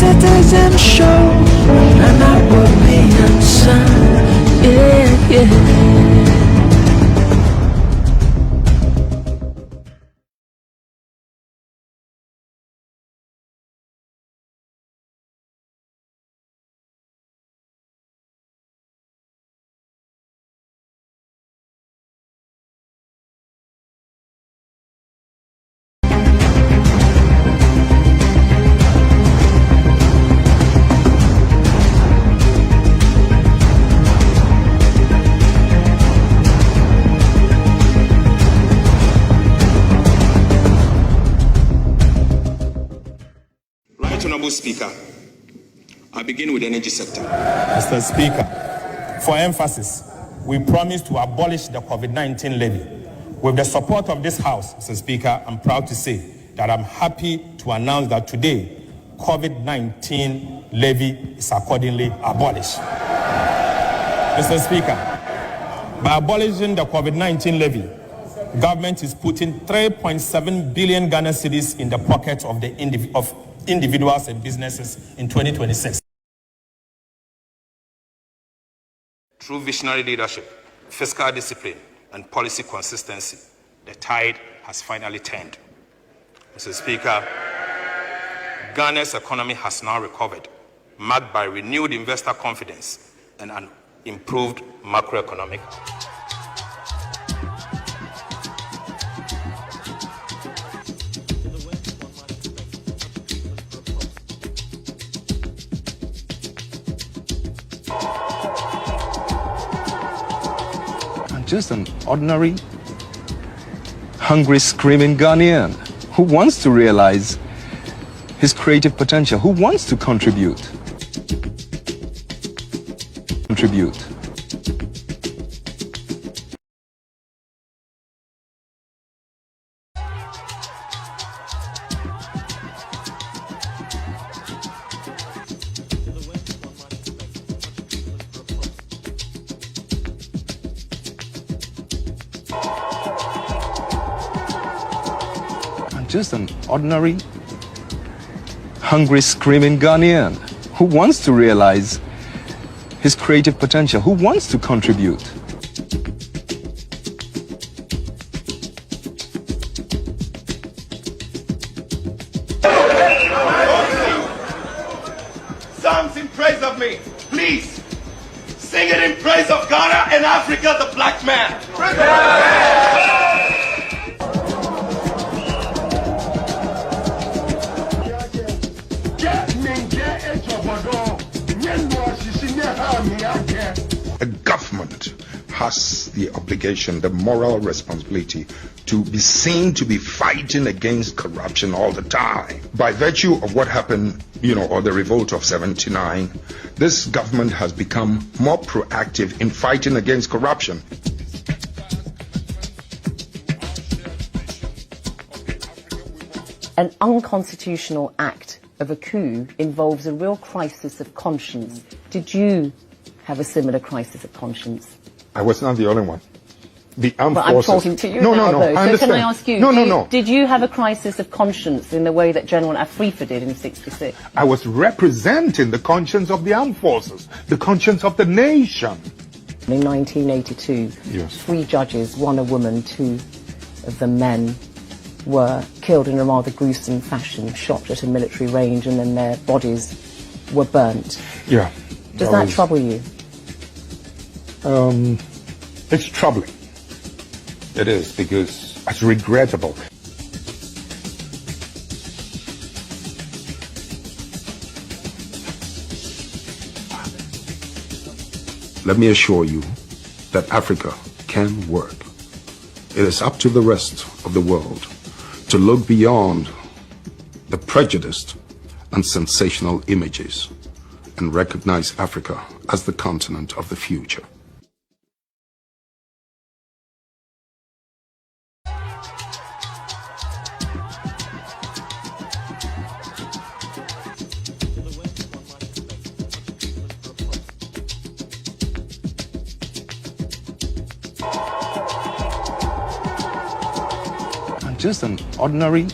citizen show, and I will be Ansah. Yeah. Honorable Speaker, I begin with the energy sector. Mr. Speaker, for emphasis, we promise to abolish the COVID-19 levy. With the support of this House, Mr. Speaker, I'm proud to say that I'm happy to announce that today, COVID-19 levy is accordingly abolished. Mr. Speaker, by abolishing the COVID-19 levy, government is putting 3.7 billion Ghana cedis in the pockets of individuals and businesses in 2026. Through visionary leadership, fiscal discipline, and policy consistency, the tide has finally turned. Mr. Speaker, Ghana's economy has now recovered, marked by renewed investor confidence and an improved macroeconomic. Just an ordinary, hungry, screaming Ghanaian who wants to realize his creative potential, who wants to contribute. Just an ordinary, hungry, screaming Ghanaian who wants to realize his creative potential, who wants to contribute. Songs in praise of me, please. Sing it in praise of Ghana and Africa, the black man. A government has the obligation, the moral responsibility to be seen to be fighting against corruption all the time. By virtue of what happened, or the revolt of 79, this government has become more proactive in fighting against corruption. An unconstitutional act of a coup involves a real crisis of conscience. Did you have a similar crisis of conscience? I was not the only one. The armed but forces. I'm talking to you no, now, no, though. I understand. So can I ask you, No. Did you have a crisis of conscience in the way that General Afrifa did in '66? I was representing the conscience of the armed forces, the conscience of the nation. In 1982, Yes. 3 judges, 1 a woman, 2 of the men were killed in a rather gruesome fashion, shot at a military range, and then their bodies were burnt. Yeah. Does that trouble you? It's troubling. It is, because it's regrettable. Let me assure you that Africa can work. It is up to the rest of the world to look beyond the prejudiced and sensational images and recognize Africa as the continent of the future. Just an ordinary,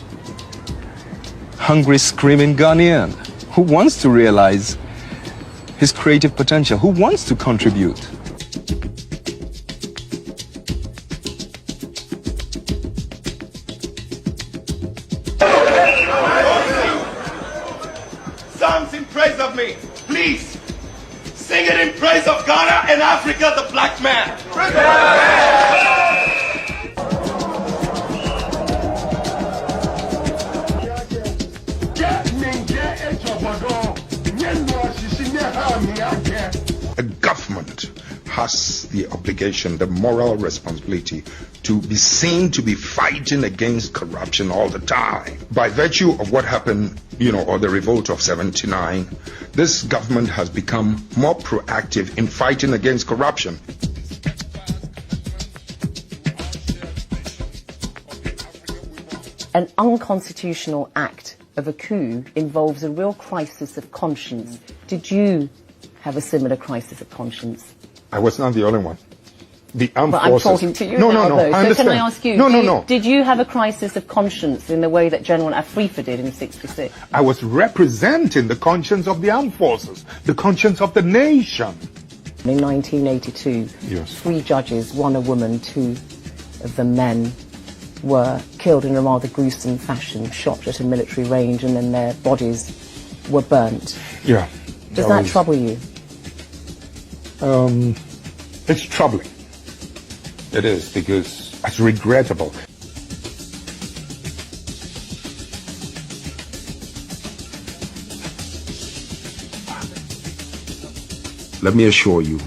hungry, screaming Ghanaian who wants to realize his creative potential, who wants to contribute. Songs in praise of me, please. Sing it in praise of Ghana and Africa, the black man. A government has the obligation, the moral responsibility to be seen to be fighting against corruption all the time. By virtue of what happened, or the revolt of 79, this government has become more proactive in fighting against corruption. An unconstitutional act of a coup involves a real crisis of conscience. Did you have a similar crisis of conscience? I was not the only one. The armed but forces. I'm talking to you no, now, no, though. I understand. So can I ask you, No. Did you have a crisis of conscience in the way that General Afrifa did in '66? I was representing the conscience of the armed forces, the conscience of the nation. In 1982, Yes. 3 judges, 1 a woman, 2 of the men were killed in a rather gruesome fashion, shot at a military range, and then their bodies were burnt. Yeah. Does that trouble you? It's troubling. It is, because it's regrettable. Let me assure you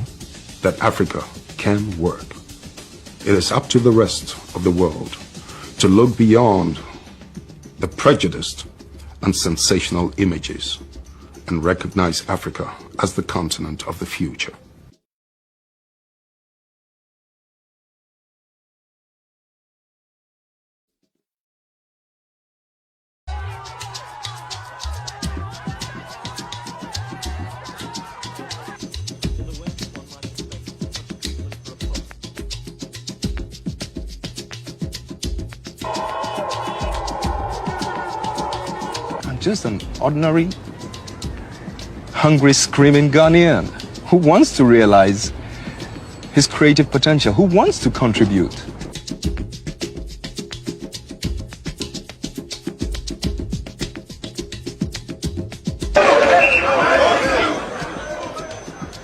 that Africa can work. It is up to the rest of the world to look beyond the prejudiced and sensational images and recognize Africa as the continent of the future. Just an ordinary, hungry, screaming Ghanaian who wants to realize his creative potential, who wants to contribute.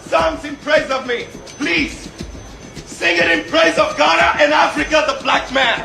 Songs in praise of me, please. Sing it in praise of Ghana and Africa, the black man.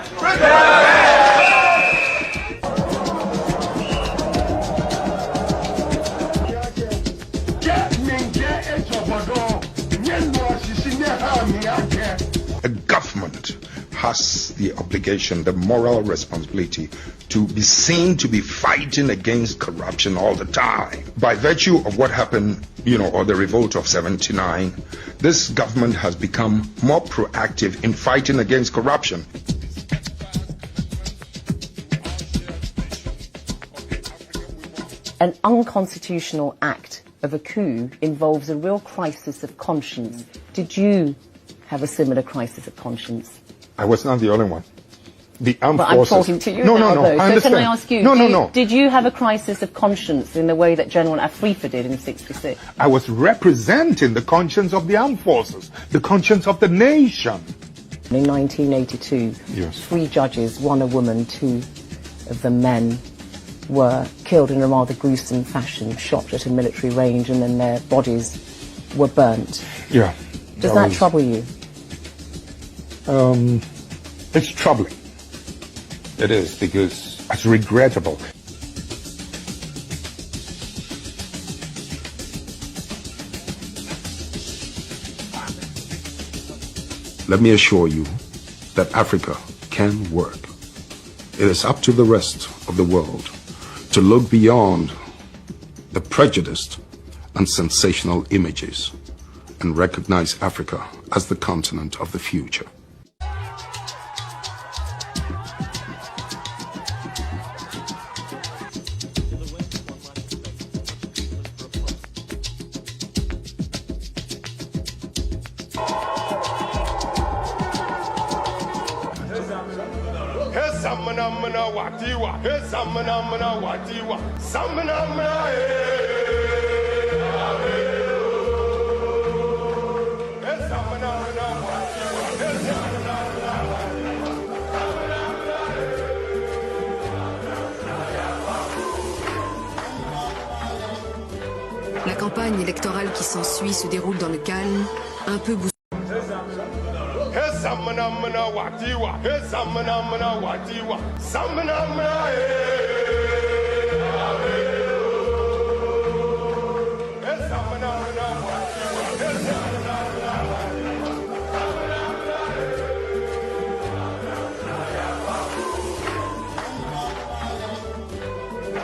A government has the obligation, the moral responsibility to be seen to be fighting against corruption all the time. By virtue of what happened, or the revolt of 79, this government has become more proactive in fighting against corruption. An unconstitutional act of a coup involves a real crisis of conscience. Did you have a similar crisis of conscience? I was not the only one. The armed but forces. I'm talking to you no, now, no, though. I so understand. can I ask you, No. Did you have a crisis of conscience in the way that General Afrifa did in '66? I was representing the conscience of the armed forces, the conscience of the nation. In 1982, Yes. 3 judges, 1 a woman, 2 of the men were killed in a rather gruesome fashion, shot at a military range, and then their bodies were burnt. Yeah. Does that trouble you? It's troubling. It is, because it's regrettable. Let me assure you that Africa can work. It is up to the rest of the world to look beyond the prejudiced and sensational images and recognize Africa as the continent of the future. Samana watiwa, samana watiwa, samana La campagne électorale qui s'ensuit se déroule dans le calme, un peu bousculée.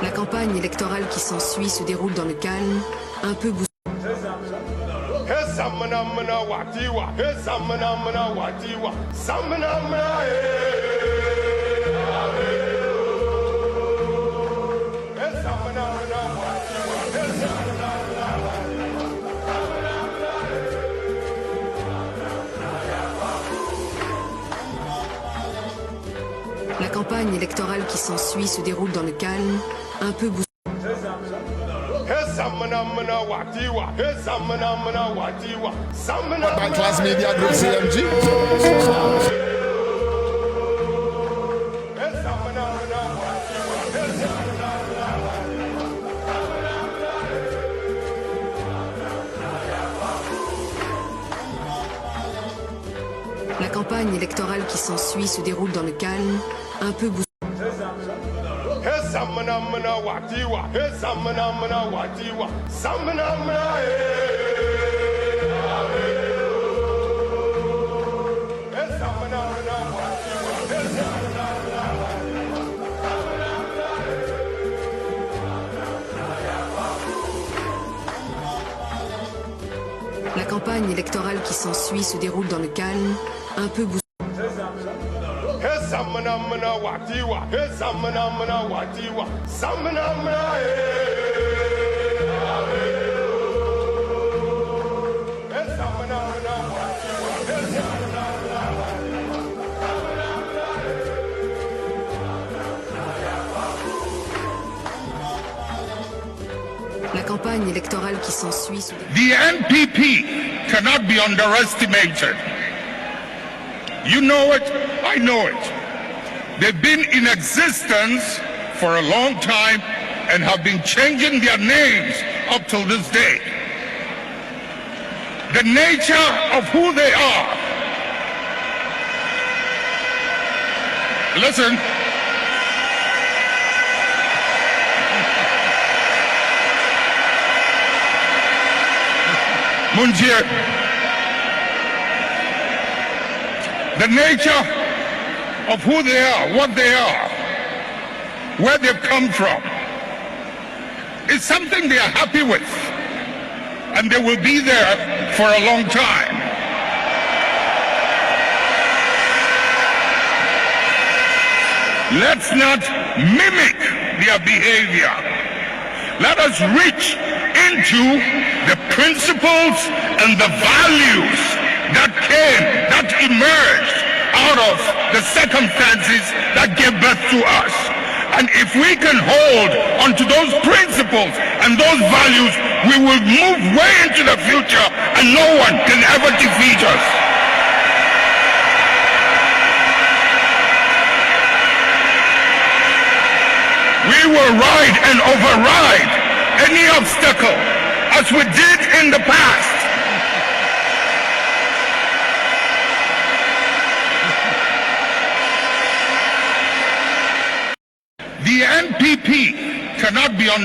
La campagne électorale qui s'ensuit se déroule dans le calme, un peu bousculée. La campagne électorale qui s'ensuit se déroule dans le calme, un peu bousculée. Class Media Group CMG. La campagne électorale qui s'ensuit se déroule dans le calme, un peu bousculée. La campagne électorale qui s'ensuit se déroule dans le calme, un peu bousculée. La campagne électorale qui s'ensuit se déroule. The NPP cannot be underestimated. You know it, I know it. They've been in existence for a long time and have been changing their names up till this day. The nature of who they are. Listen. Munjir. The nature of who they are, what they are, where they've come from, is something they are happy with, and they will be there for a long time. Let's not mimic their behavior. Let us reach into the principles and the values that emerged out of the circumstances that gave birth to us. And if we can hold onto those principles and those values, we will move way into the future and no one can ever defeat us. We will ride and override any obstacle as we did in the past. The NPP cannot be on.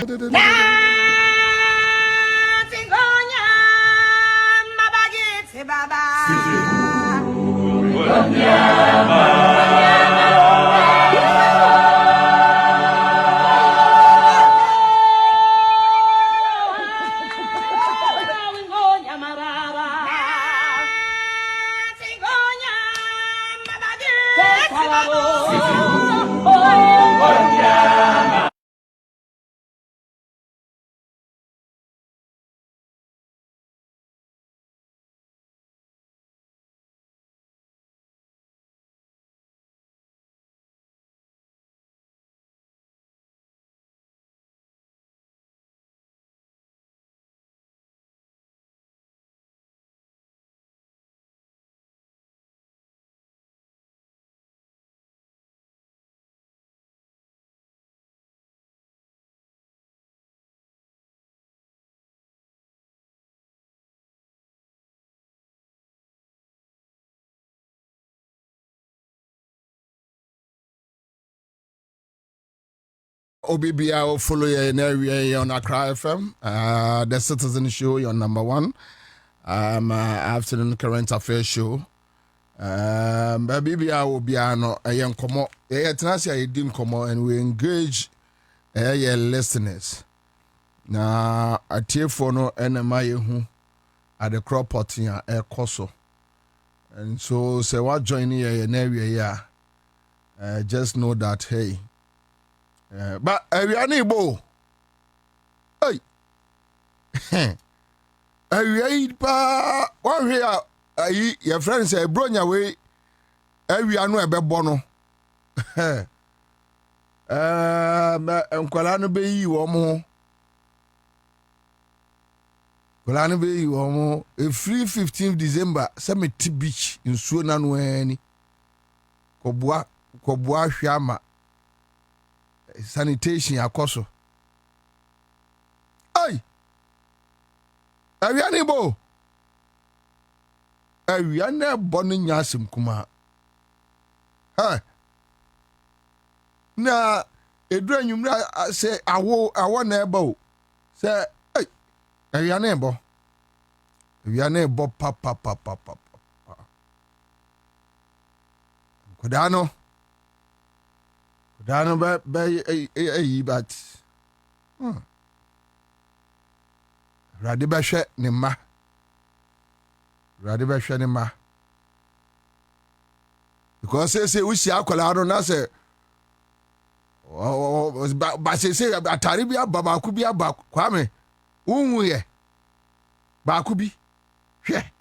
Obibia will follow you in area on Accra FM. The Citizen Show, your number one. Afternoon current affairs show. Bibia will be a young commo. I didn't come and we engage listeners. Now, a tear for no enemy who at the crop pot in a coso. And so, say what joining you in area, just know that, hey. But we are able. Hey, we are one here. Your friends say, "Bronya way." We are no a bono. Nkwala no be yi wo mo. Nkwala no be yi wo mo. A free 15th December, Summit Beach in Suona no ani. Kobua hwama. Sanitation akoso. Hey! Awiane bo. Awiane bonu nyasim kuma. Ha. Na edura nyumra say awo na eba. Say hey. Awiane bo. Awiane bo papa. Kodano. Dano but Radibashe Nima because say we see Akolado na say but say Ataribia Baba Kubia Kwame Unwe Bakubi hwe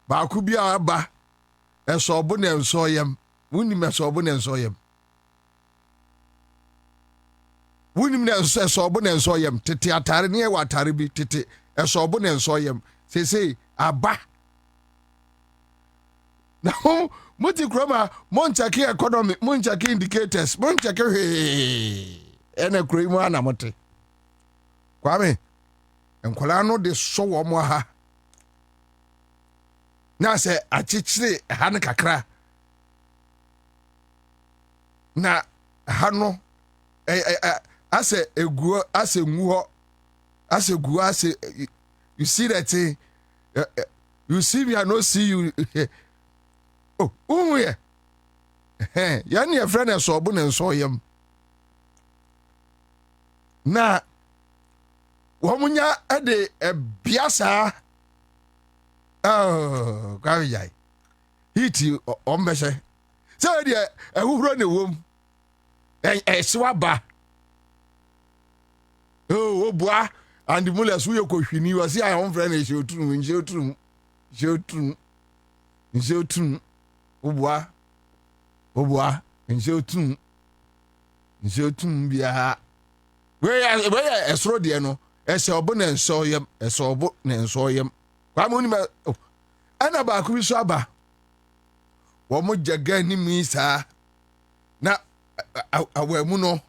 Bakubia ba esobo na ensoyem wunim esobo na ensoyem wunim na esobo na ensoyem tete atare ne wa atare bi tete esobo na ensoyem sese aba na muti kroma monchaki economy monchaki indicators monchaki ene kroimu anamote Kwame enkola no de so wo mo ha na se achichire ha ne kakra na ha no ase eguo ase nwu ase guo ase you see that thing you see me I no see you oh unwe ya ne friend so obo ne so yam na womunya ade biasa Kwabena hiti ombese say de ehuhuro ne wom siwaba obua and mule so ye kohwini wasi I on friend e sheoturum obua sheoturum bia we esro de no ese obo na ensoyem ese obo na ensoyem Kwame ni ma ana ba ku so aba wo mo jaga ni mi sa na awemu no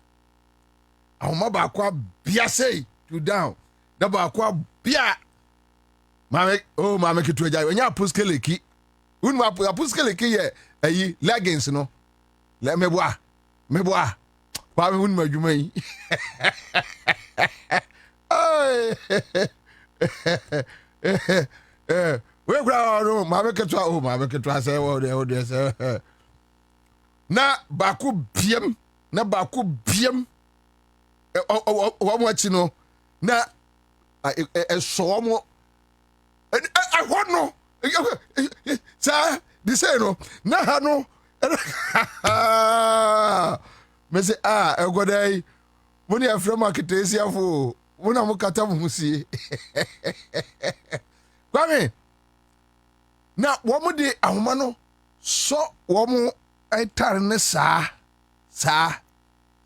awoma ba kwa bia sei to down da ba kwa bia mame kitu eja nya puskeleki unma puskeleki ye ayi leggings no le meboa Kwame unma adwuma yi we gra mame ketwa say wo de say na baku biem wo mo achi no na so mo I no sa di say no na ha no me say egodai muni afra market esiafo muna mukata musie Kwame na womu de ahoma no so womu entare ne sa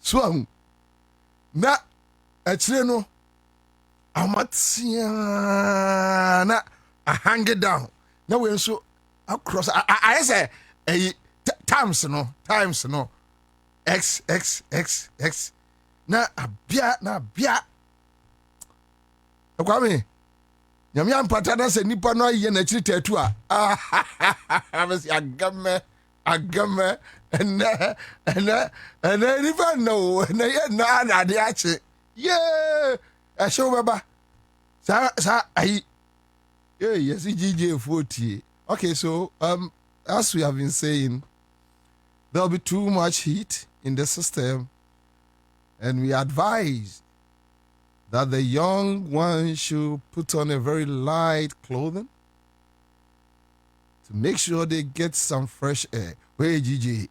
so ahu na achire no amatia na hang it down na we so across I say times no x na bia Kwame nyame ampata na sɛ nipa no ayɛ n'akyiri tatu a abɛsi agame ɛnɛ nipa no ɛnɛ yɛ na ade akye yee ɛhyɛ wo bɛba saa ayi yes GJ 40. Okay, so as we have been saying, there'll be too much heat in the system, and we advise that the young one should put on a very light clothing to make sure they get some fresh air. Wait, GJ.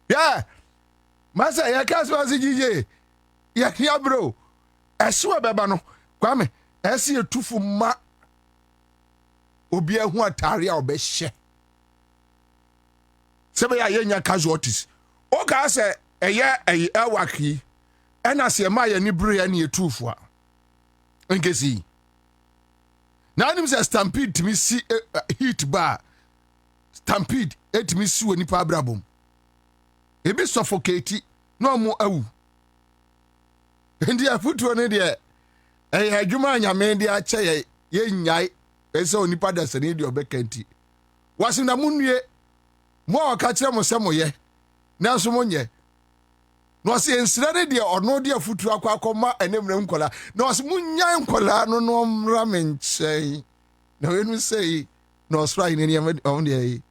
Yeah, Masa, ya kaswasi GJ. Yeah, bro. Eswa beba no. Kwame, esi etufu ma obi ehu atare a obehye. Sebe ya yenya casualties. O ka se eye ewaki. Ena se ma ye ni bru ya ni etufu a. Nkesi. Na anim se stampede timi si heat bar. Stampede etimi si woni pa abrabom. Ebi suffocate no mo awu. Ndi afutuo ne de adwuma anyame de ache ye nyai ese onipa da sene de obekanti wase na munue mo aka kire mo se mo ye na so mo nye no se ensire ne de ono de afutuo akoma enemre nkola na wase munya nkola no mra menchei na wenu sei no srai ne ne on de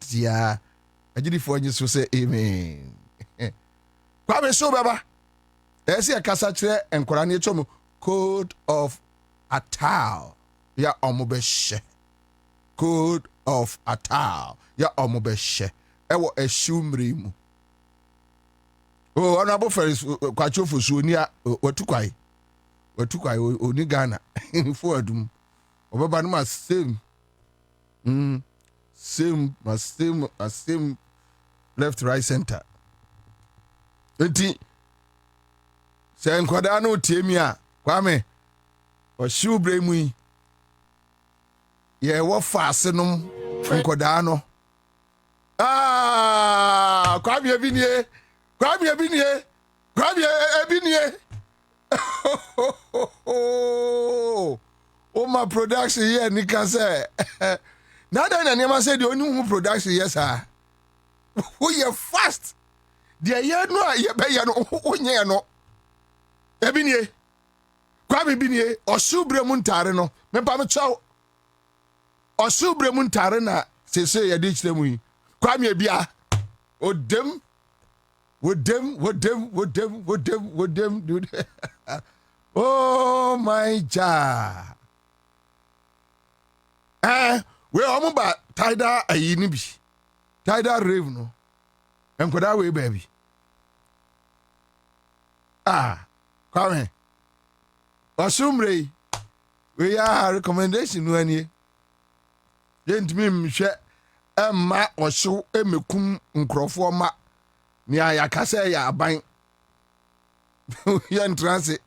dia agidifo anyi so se amen kwa be so baba esi akasa kire enkora ne chomo code of attire ya omobeshe code of attire ya omobeshe ewo eshumri mu o ana bo feris kwachofo so ni watukwai oni Ghana fo adum obeba no ma same same left right center enti se nkwada no tiemi a Kwame o bre mu yi ye wo faase nom nkwada no Kwame ebinie o ma production here ni ka say na da na ma say de oni hu production yes ah wo ye fast de ye no a ye be ye no o nye no ebinie Kwame binie osubre mu ntare no mepa me chaw osubre mu ntare na sese ye de kire mu yi Kwame bia odem dude oh my god we omuba taida ayi ni bi taida rave no enkoda we baby Kwame Osumre we are recommendation no ani yentimi mhwe emma osho emekum nkrofo ma ni ayakasa ya aban ye ntrance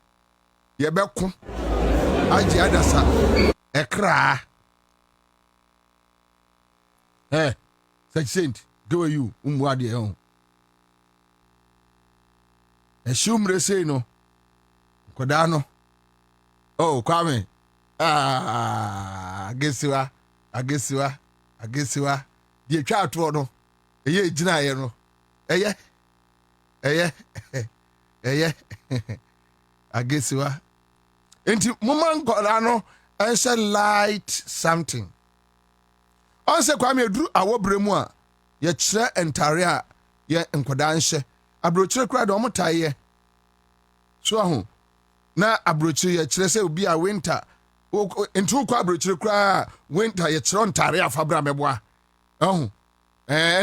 ye beku aji adasa ekra such saint go you umwade ho Esumre say no koda no oh Kwame agesiwa die twa ato no eye gina ye no eye agesiwa enti moman koda no ense light something onse Kwame eduru awobremu a ye kire entare a ye nkoda nhye abrochire kura de omotaye so ahu na abrochire ye kire se obi a winter entu kwa abrochire kura winter ye kire ntare afabra meboa ahu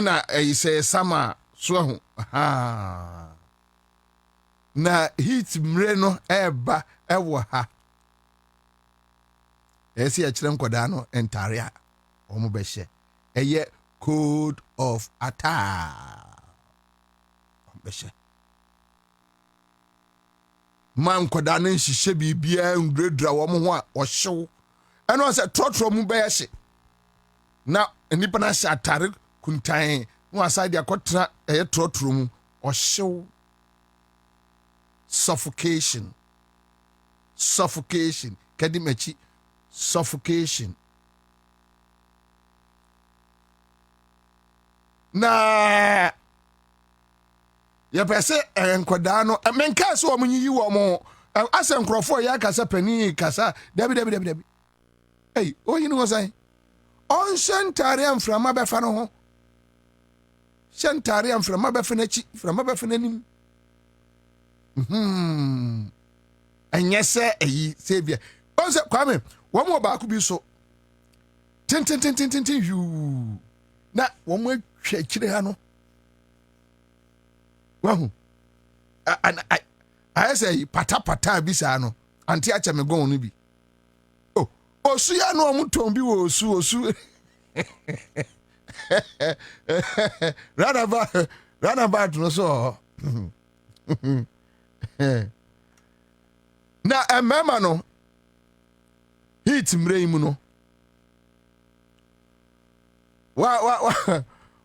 na say sama so ahu na heat mre no eba ewo ha esi ye kire nkoda no entare a omobehye eye code of attire beshe man koda na nhihye bibia ndredra wo mo ho a ohyew eno se trotro mu be yehye na nipa na hye atare kuntan no aside akotra trotro mu ohyew suffocation suffocation. Kadimachi, suffocation. Na yɛpɛ sɛ nkwadaa no menka sɛ ɔmo nyiyi wɔ mo asɛ nkurɔfoɔ yɛ akasa pani kasa dabi ei ɔyini wɔ sɛn ɔnhyɛ ntaare a mframa bɛfa no ho hyɛ ntaare a mframa bɛfa n'akyi mframa bɛfa n'anim ɛnyɛ sɛ ayi sɛ bia ɔn sɛ kwame wɔn wɔ baako bi so tententententen hwuu na wɔn atwa akyire ha no wahu ayɛ sɛ patapata bi saa no ante akyɛ me gɔn no bi oh osu ya no ɔmo tɔn bi wɔ osu runabout no so na mmarima no heat mmerɛ mu no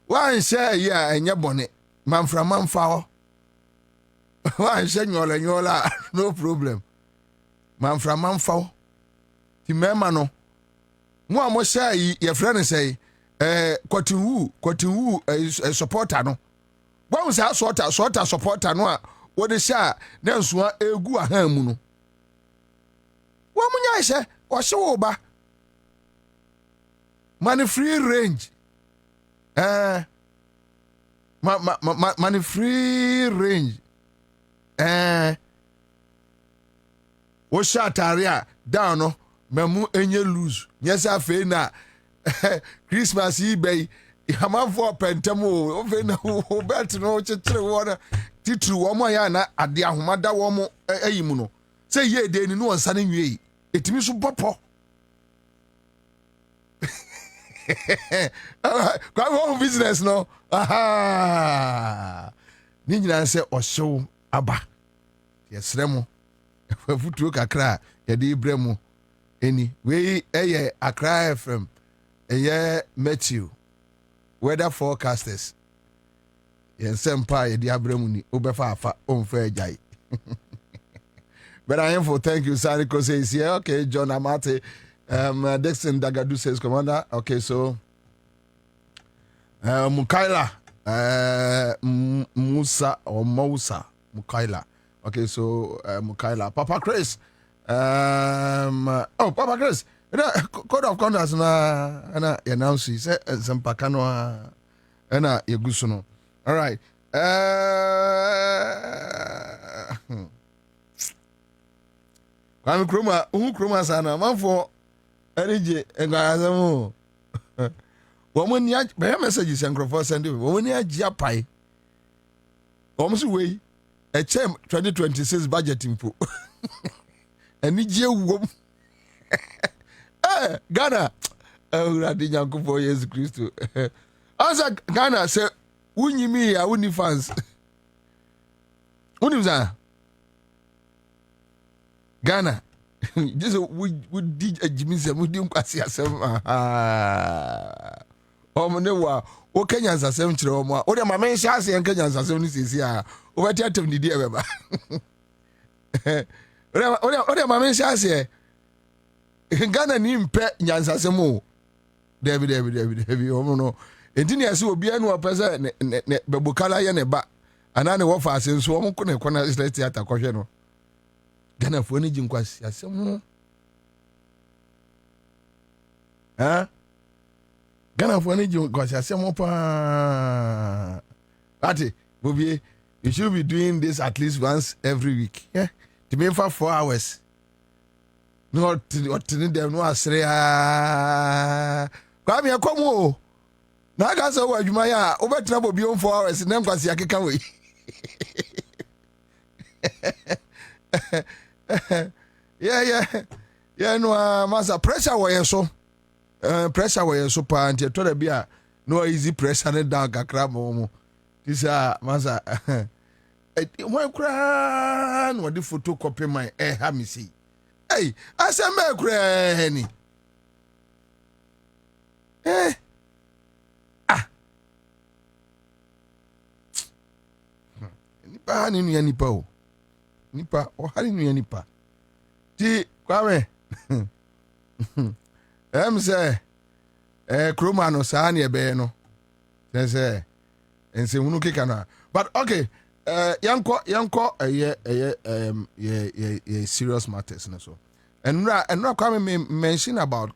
wanhyɛ yi a ɛnyɛ bɔne mamframa mfa hɔ wanhyɛ nyɔla no problem mamframa mfa hɔ ti mmarima no mo a mohyɛ yi yɛfrɛ no sɛ kɔtinwu supporter no wɔn saa sɔɔta supporter no a wɔde hyɛ a na nsoa egu ahan mu no wɔn mo nya hyɛ ɔhyɛ wɔ ba money free range money free range wɔhyɛ atare a down no mamu enye lose nyɛ sɛ afei na Christmas yi bɛyi amanfoɔ pɛntɛm o ofei na o belt no kyekyere wɔ no titiri wɔn a yɛ ana ade ahoma da wɔn ayi mu no sɛ yie de ni no wɔnsa ne nwie yi etimi so bɔpɔ kwa wɔn business no aha ne nyinaa sɛ ɔhyew aba yɛsrɛ mo futuo kakra a yɛde brɛ mo eni wei ɛyɛ Accra FM ɛyɛ Matthew weather forecasters yɛnsɛm pa yɛde abrɛ mu ni wobɛfa afa ɔmfa agyae but I am for thank you Saniko says yeah okay John Amate Dixon Dagadu says commander okay so Mukaila Musa or Mousa Mukaila okay so Mukaila Papa Chris Papa Chris code of conduct na announce say some pakano na yegusuno all right Kwame Kroma sana manfo anije engazamu woman ya be messages enkrofo send woman ya gia pai omusu wei a chem 2026 budget info anije wom Ghana uradi nyankufo Yesu Kristo Ansah Ghana say unyimi ya uni fans unimza Ghana just we did a Jimmy's we didn't quasi asem omne wa o Kenya asem kire omo o de ma men sha ase Kenya asem ni sisi a o beti atem ni di e beba o de ma men sha ase Ghana ni mpe nyansasem o David omo no entini ase obi anu opese ne bebukala ye ne ba ana ne wo fa ase nso omo ko ne kona Israel theater kohwe no Ghana fo ni jinkwasi asem Ghana fo ni jinkwasi asem pa ati Bobie you should be doing this at least once every week to be for 4 hours not them no asre kwa me akomo na ga so adwuma ya obetra Bobie on 4 hours na nkwasi akeka we yeah no masa pressure were so pa anti to da bia no easy pressure ne down kakra mo this masa when kra no the photocopy my ha me see hey asema kra ni nipa ni nipa o hari nu nipa Ti Kwame. Say Kroma no saa na ebe no. Say ense hunu kika na. But okay, yanko serious matters na so. And Kwame mention about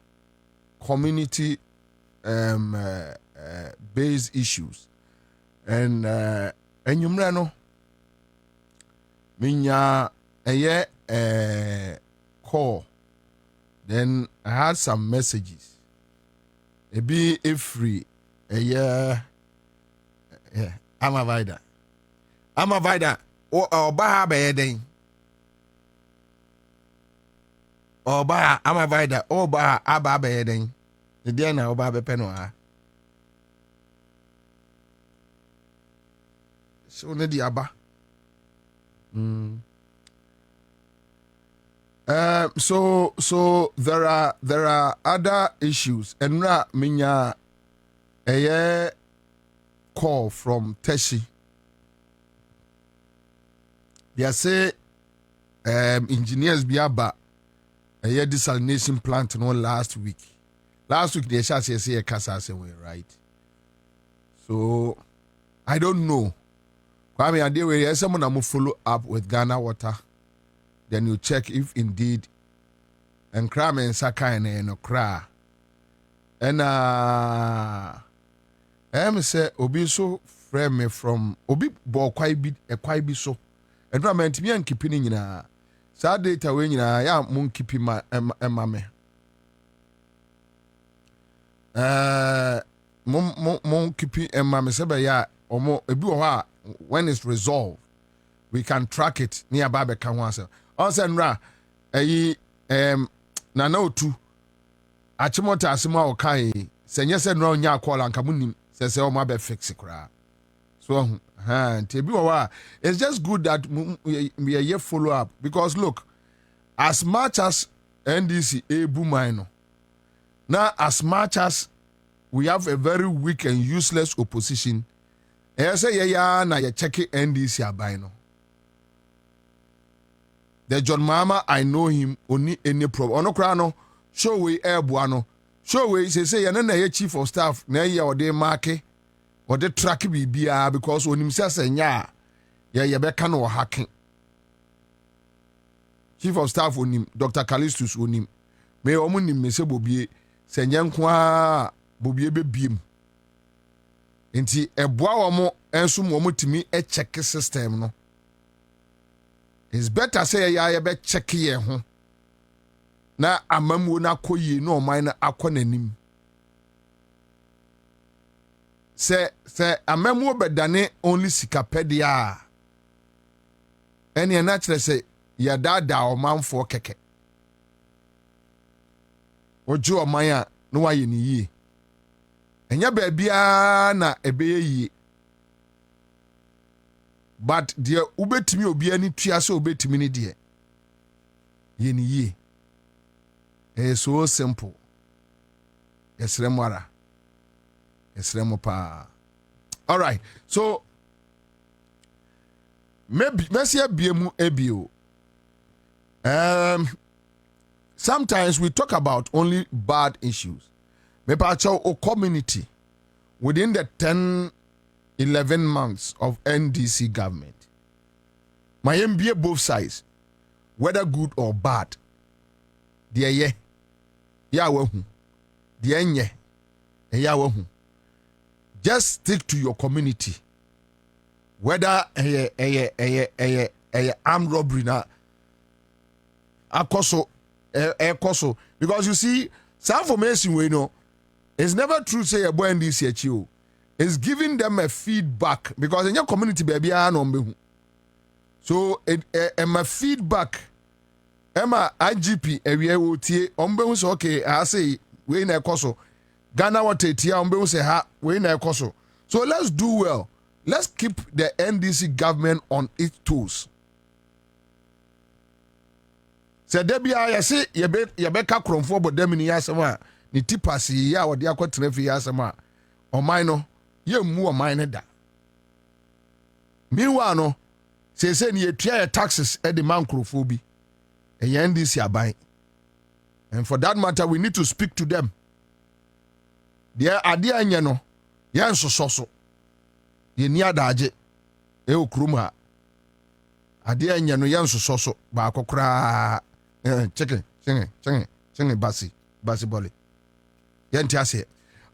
community based issues. And enyumre no minya call. Then I had some messages. Ebi free I'm a vida. Oba be den. Oba I'm a vida. Oba aba be den. The dia na oba be pe no ha. So ne di aba. So there are other issues. Enra minya call from Teshi. They say engineers biaba desalination plant no last week. Last week they say a kasa way, right? So I don't know. Kwame Adewe, someone I'm follow up with Ghana Water. Then you check if indeed and Kram and Saka and no cra. And say Obi so frame me from Obi bo quite be so. And I meant me and keeping in a sad data when you are moon keeping my mammy. Mon keeping and mammy said, ya or more a boo when it's resolved. We can track it near Babe Kanwasa. Also, Ra, na no tu. Achimota asima okai. Senye se no nya call and kamuni. Se o ma be fix kra. So, it's just good that we are here follow up because look, as much as NDC Ebu Minor, now as much as we have a very weak and useless opposition, I say na you check NDC abino. The John Mama, I know him only any problem. Ono krano show we airbuano. Show we say na chief of staff na ye or de marke or the track bibia because when him says nya ye beka no hacking. Chief of staff on him, Dr. Callistus on him. Me omunim me se Bobie se nyankwa Bobie bebiem. Enti eboa wo mo enso mo mutimi check system no. It's better say ya be check ye ho. Na amamu na koyi no man na akonanim. Se amamu bedane only sikapedia. Eni na kire say ya dada o manfo keke. Ojo o man a no waye ni yie. Enya ba bia na ebeye yie. But dear ubetimi obi ani tua so ubetimi ni de. Ye ni yie. It's so simple. Esremwara. Esremo pa. All right. So maybe Messia biemu ebio. Sometimes we talk about only bad issues. Maybe our community within the 11 months of NDC government. My MBA both sides, whether good or bad. Dear ye, ya wahu. Dear nye, ya wahu. Just stick to your community. Whether a armed robbery na akoso koso, because you see some information we know it's never true say a boy NDC is giving them a feedback because in your community baby so a feedback Emma IGP area wotie ombe so okay I say we na ekoso Ghana Water tia ombe say ha we na ekoso. So let's do well. Let's keep the NDC government on its toes. Say debia ya say ye beka kromfo bodem ni yasema ni tipasi ya wode akotena fi yasema oman no ye mu oman ne da. Meanwhile no say ni etua taxes e de man krofo bi. NDC aban. And for that matter, we need to speak to them. There are the anyano, yan so. Ye ni adaje, ukruma. Ade anyano yan so, ba kokra. Chicken, basi boli. Yan tiase.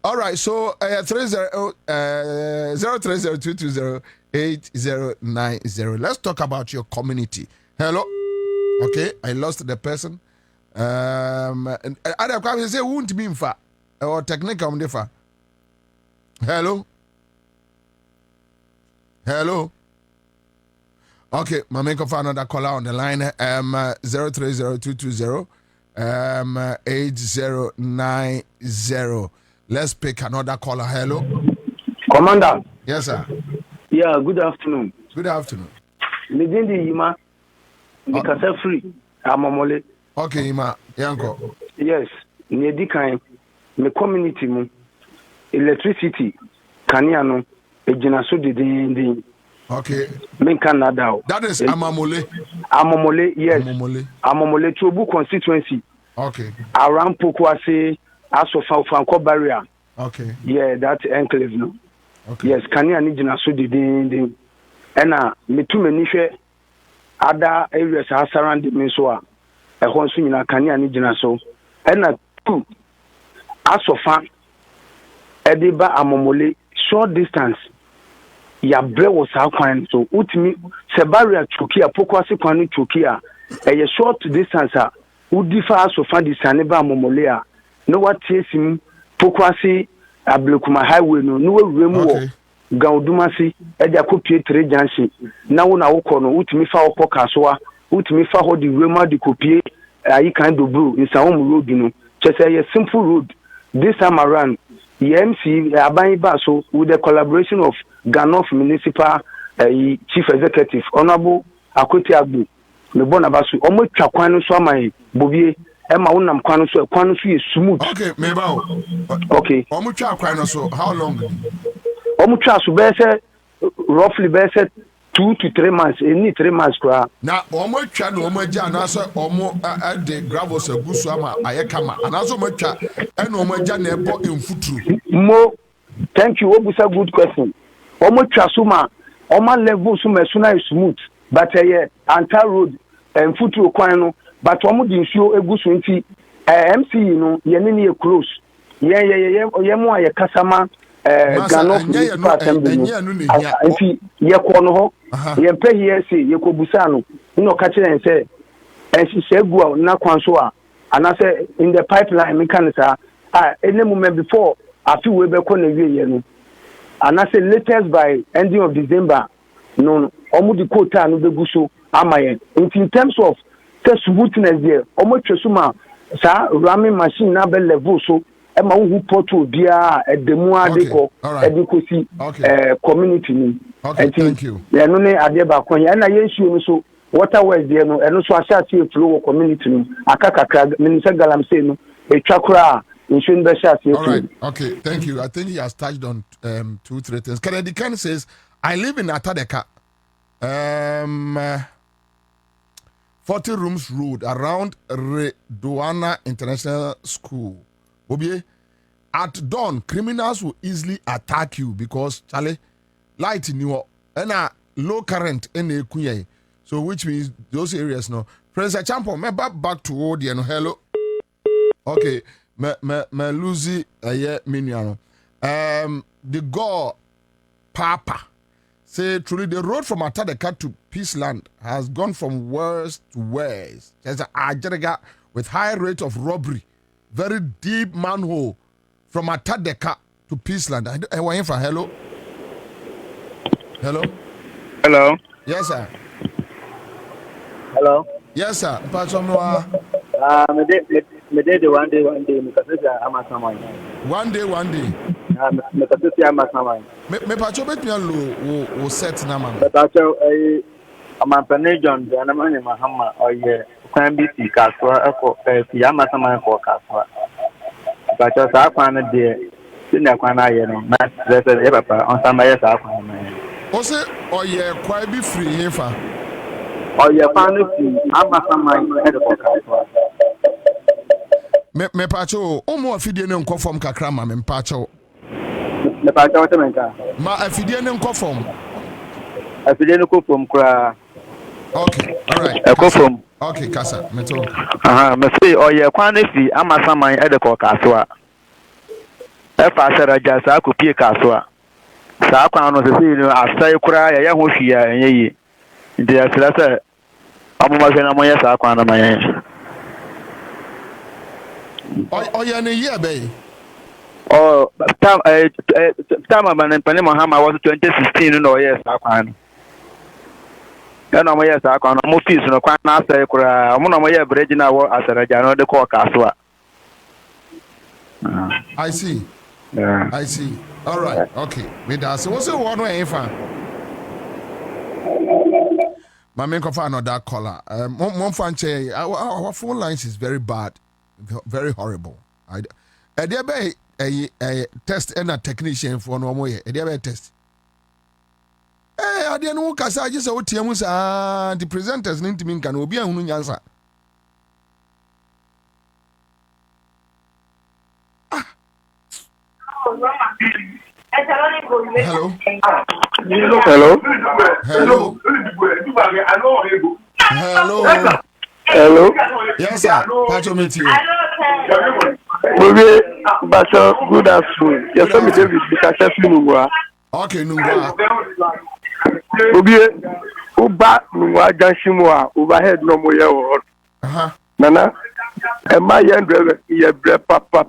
All right, so 0302208090. Let's talk about your community. Hello. Okay, I lost the person. Other come say won't be infa or technical defa. Hello. Okay, my make of another caller on the line. 0302208090. Let's pick another caller. Hello. Commander. Yes, sir. Yeah, good afternoon. Good afternoon. Legendi Ima. Because free. Amamole. Okay, Ima. Yanko. Yes. Nedi kind. Me community mu. Electricity. Kaniano. Ejina so de. Okay. Men Canada. That is Amamole. Amamole, yes. Amamole. Chobu constituency. Okay. Around Pokwase, Aso Franco barrier. Okay. Yeah, that enclave no. Okay. Yes, Kaniani Jina so de. Ena me too many other areas are surrounding me so a honsu nyina Kaniani Jina so. Ena two Aso fan Ediba Amamole short distance. Ya bre wo sa kwan so utimi se barrier choki a pokwase kwan choki a e short distance a udifa so fa disane ba momole a no watiesim pokwase ablekuma highway no wuremu wo gaudumasi e dia kopie 3 junction na wo na wo kɔ no utimi fa wo kaso a utimi fa ho di wema di kopie ayi kan do bro insawom road no chese ye simple road this time around EMC aban ba so with the collaboration of Ghana Municipal Chief Executive Honorable Akweti Agbu me bona ba so omo twa kwan no so amai Bobie e ma wonam kwan no so ye smooth. Okay, me ba o. Okay. Omo twa kwan no so how long? Omo twa so be say roughly be say 2 to 3 months, any 3 months kra. Na omo twa no omo ja na so omo de gravels agusu ama ayekama. Ana so omo twa e na omo ja na ebo mfuturu. Mo, thank you. Obusa good question. Omo twa so ma Oma level so mesuna is smooth, but Ansah road and futuro kwan no, but omo di nsuo egusu nti MC no ye ne ne close. Ye mo aye kasama Ghana Municipal Assembly. Nti ye ko no ho, ye pe here say ye ko busa no, no ka kire say ensi segu na kwan so a anase in the pipeline me kan sa any moment before afi we be ko na wie no. And I say latest by ending of December, no, almost the quota no be guso amaye. In terms of test smoothness there, almost chesuma sa ramming machine na be level so e ma hu portal dia e demu adeko edukosi community ni. Okay, thank you. Ya no ne ade ba kon ya na yensuo no so waterways there no eno so asha tie flow community ni akakakra minister galamse no e twakra. All right. Okay. Thank you. I think he has touched on 2-3 things. Kennedy Ken says, "I live in Atadeka, 40 rooms road around Redouana International School. Bobie, at dawn, criminals will easily attack you because Charlie, light in you and low current in the Kunye. So which means those areas no. Professor Champo, me back to Odiano. Hello. Okay." Me Lucy Minuano. The Gore Papa say truly the road from Atadeka to Peaceland has gone from worse to worse. There's a Ajaraga with high rate of robbery, very deep manhole from Atadeka to Peaceland. I want for hello. Hello. Yes, sir. Hello. Yes, sir. Me did one day, because I'm a someone. One day. Me pacho bet me lo set na man. But pacho I'm a John, and I'm a Mahama or ye can be see Caswa for Yama Sama for Caswa. Pacho Sakwana dear, Sinakwana, you know, that's a on some years. Ose or ye quite be free here. ɔyɛ kwan no fi amasaman ɛde kɔ kasoa. Me pacho omo afidie ne nkɔ fam kakra ma me pacho. Me pacho wote menka. Ma afidie ne nkɔ fam. Afidie ne kɔ fam kra. Okay, all right. Ɛkɔ fam. Okay, kasa. Me to. Me say ɔyɛ kwan no fi amasaman ɛde kɔ kasoa. Ɛfa sɛraja saa kɔ pie kasoa. Saa kwan no sɛ no asai kra yɛ ho hwia ɛnyɛ yi. Nti asira sɛ amoma hwɛ na mo yɛ saa kwan no ma yɛn. Oya ne year be. Time man Pani Muhammad was 2016 no yes akwan. Ya no mo yes akwan no mo fees no kwan na asai kura. Mo no mo ye bridge na wo asaraja no de call kaso. I see. Yeah. I see. All right. Okay. Me da so what's the one way fa? My main cover another caller. Mon fan che our phone lines is very bad. Very horrible. There be a test and a technician for no more. There be a test. I didn't know kasa just o tiamu sa the presenters need to mean can obi ahunu nyansa. Hello. Hello. Hello. Hello. Hello. Yes, sir. Pacho meet you. Bobie, Bacho, good afternoon. Yes, I'm David. Okay, Nungwa. Bobie, Uba, Nungwa, Janshimwa, overhead no more. Nana, and my young driver, papa.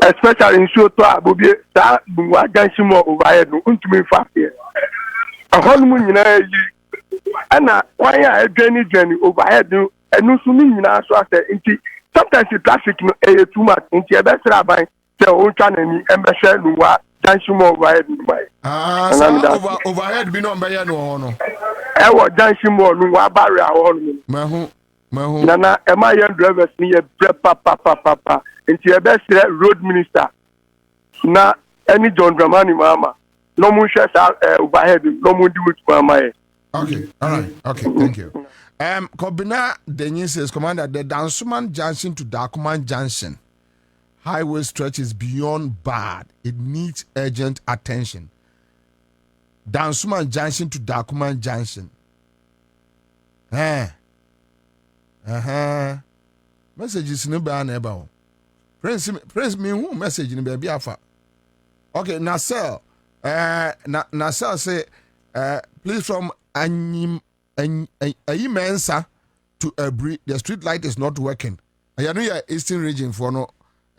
Especially in Shoto, Bobie, that Nungwa, Janshimwa, overhead, no, to me, fast here. A honeymoon, Anna, why are journey overhead? And no sooner now, so I said, sometimes the traffic is too much. Into a better rabbi, the old channel, and Bessel, who are dancing overhead. Overhead, be not by no. I was dancing more, no, I barrier on me. Nana, am I young drivers near papa, into a best road minister. Now, any John Dramani, mama, no more shares overhead, no more do it for my. Okay, all right. Okay, thank you. Kwabena Denyin says, Commander, the Dansuman Junction to Dakuman Junction highway stretch is beyond bad. It needs urgent attention. Dansuman Junction to Dakuman Junction. Messages in the banner. Prince me who message in the baby alpha. Okay, Nasser. Nasser say, please from Ansah to Abri, the street light is not working. I know your eastern region for no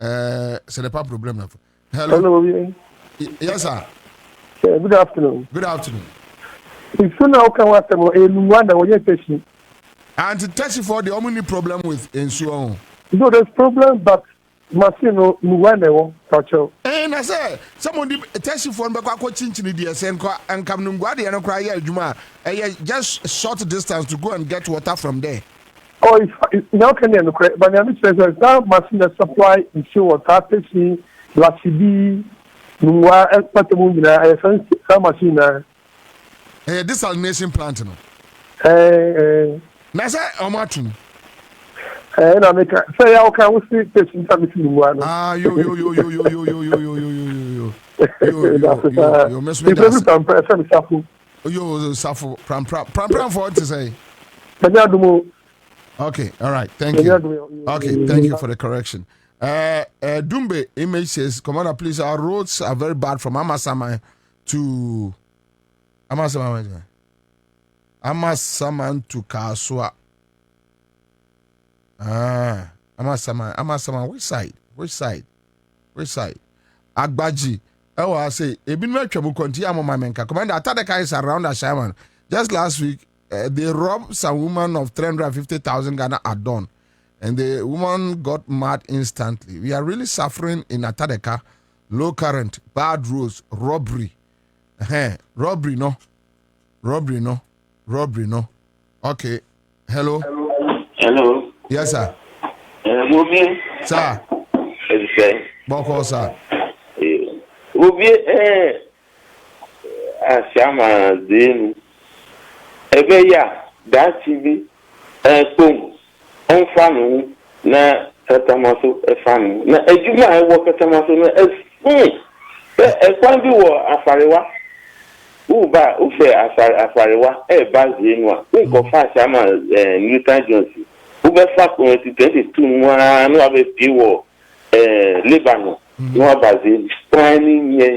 c'est pas problem. Hello. Yes, sir. Good afternoon. Good afternoon. If you know can what Luanda when you testing. And to test for the only problem with Ansah. No, there's problem, but Masino Luanda touch. And I say, someone test for Bako Chinchini DSN and come Nungwadi and cry Juma. Just short distance to go and get water from there. Oh, if now can you but I'm saying that Masina supply issue water testing, Lasibi, Nungwa, and Patamuna, I fancy some machine. Desalination plant. Nasa Omatun. And I make say how can we see testing something one? You miss me. You suffer pram for what to say. Okay, all right, thank you. Okay, thank you for the correction. Dumbe image says, Commander, please, our roads are very bad from Amasaman to Amasaman to Kaswa. Amasaman, which side? Agbaji. Oh, I say, Ebin Merchable continue my menka. Commander, Atadeka is around a shaman. Just last week, they robbed some woman of 350,000 Ghana at dawn. And the woman got mad instantly. We are really suffering in Atadeka. Low current, bad roads, robbery. Robbery, no. Okay. Hello. Hello. Yes, sir. Bobie. Sir. Okay. Boko, sir. Bobie, Ashama, Zin. Ebeya that TV boom on family na katamaso family na ejuma e wo katamaso na kwan bi wo afarewa uba ufe afarewa bazi nwa nko fa chama Newton Jones ube fa 2022 nwa no abe pi wo Lebanon no bazi kwani nye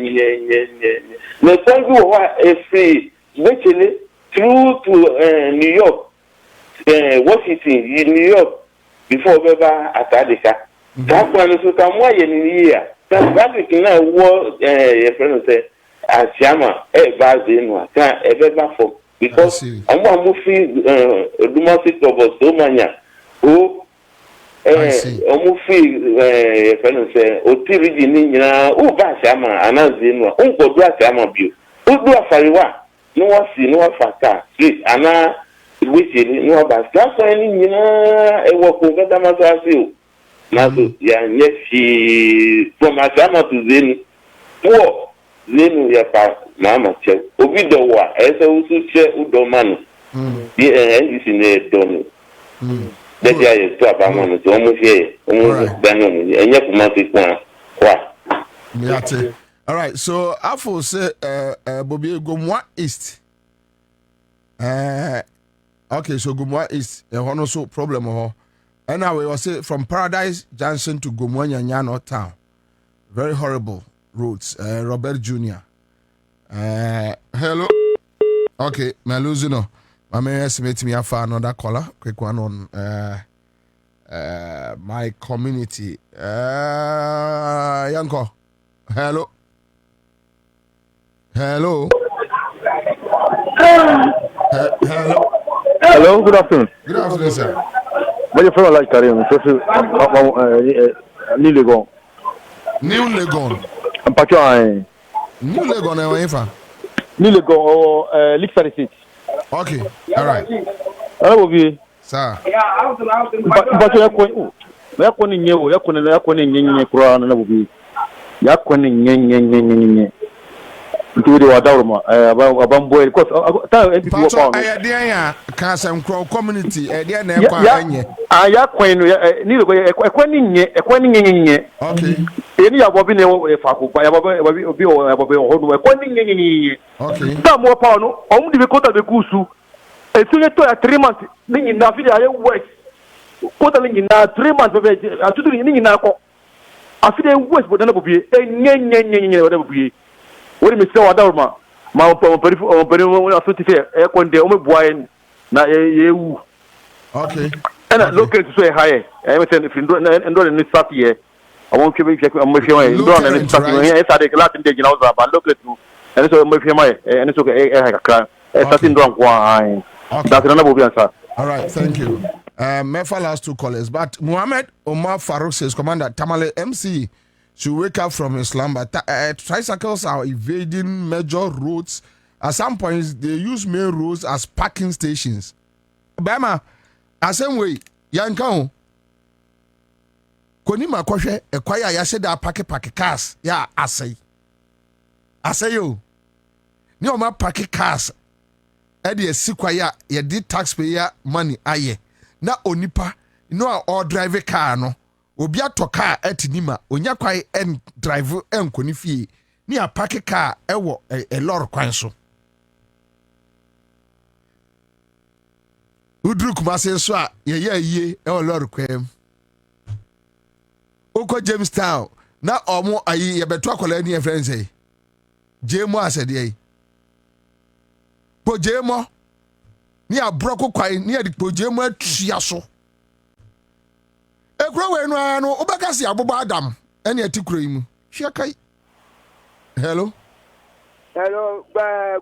na kwan bi wo free actually through to New York Washington New York before beba atadika that one so come why in here that na wo your friend say asiama bazi nwa ka beba for because am fi Dumasi Tobo so manya o am fi your friend say otiriji ni nyina o ba asiama anazi nwa nko do asiama bio o do afariwa no wasi no afaka street ana which no about that's why ni na e wo ko gada masasi na so ya nyefi from asama to zeni wo zenu ya pa mama che obi do wa ese usu che udomanu ndisi ne dono that ya ye to abamonu to mo fie omo danu enye kuma ti kwa Miate. All right, so Afo say Bobie Gomwa East. Okay, so Gomwa East, no so problem ho. And now we will say from Paradise Junction to Gomwa Nyanyano town. Very horrible roads. Robert Jr. Hello. Okay, my losing. My man estimate me for another caller. Quick one on my community. Yanko. Hello. Hello. Hello. Hello, good afternoon. Good afternoon, sir. What you feel like carrying? New Legon. New Legon. I'm patching. New Legon, I'm in. New Legon or Leak 36. Okay, all right. Hello, Bobie. Sir. But you're going. We're going to you. Nturi wa dawruma abamboy because MPP wo pa no dia ya kasam kro community dia na ekwa anye ya kwen no ni le ekwa ni nye okay eni ya bobi ne fa ko ya bobi obi o bobi o hodo ekwa ni nye okay ta mo pa no o mu di be kota be kusu etule to ya 3 months ni na fi ya west kota ni na 3 months be atudu ni na ko afide west bo na bobi nye wa bobi what me say wadawma ma peri asoti fe e konde o me boy na yewu okay and locate so high e me say ndo ni start here I won't keep it am me fe ndo na ni start here e sade class nde gina uza ba locate tu and so me fe mai and so e kakra e start ndo kwa ai that's na bobi answer. All right, thank you. Mefa last two callers, but Muhammad Omar Farouk says Commander Tamale MC should wake up from his slumber. Tricycles are evading major roads. At some points, they use main roads as parking stations. Bama, the same way, Yankao. Konima kwashe ekwaya ya said that park cars. Ya asay. Asay yo. Ni o ma park cars. E de sikwaya ye di taxpayer money aye. Na onipa no or drive a car no. Obi atoka etinima onya kwai en drive enkoni fie ni apake car ewo e lor kwan so udru kuma se so a ye e lor kwam oko Jamestown na omo ayi ye beto akola ni e friend say jemo asede yi po jemo ni abroko kwai ni adipo jemo atua so ekro we no ano obakasi abobo adam ene atikro yimu hwekai. Hello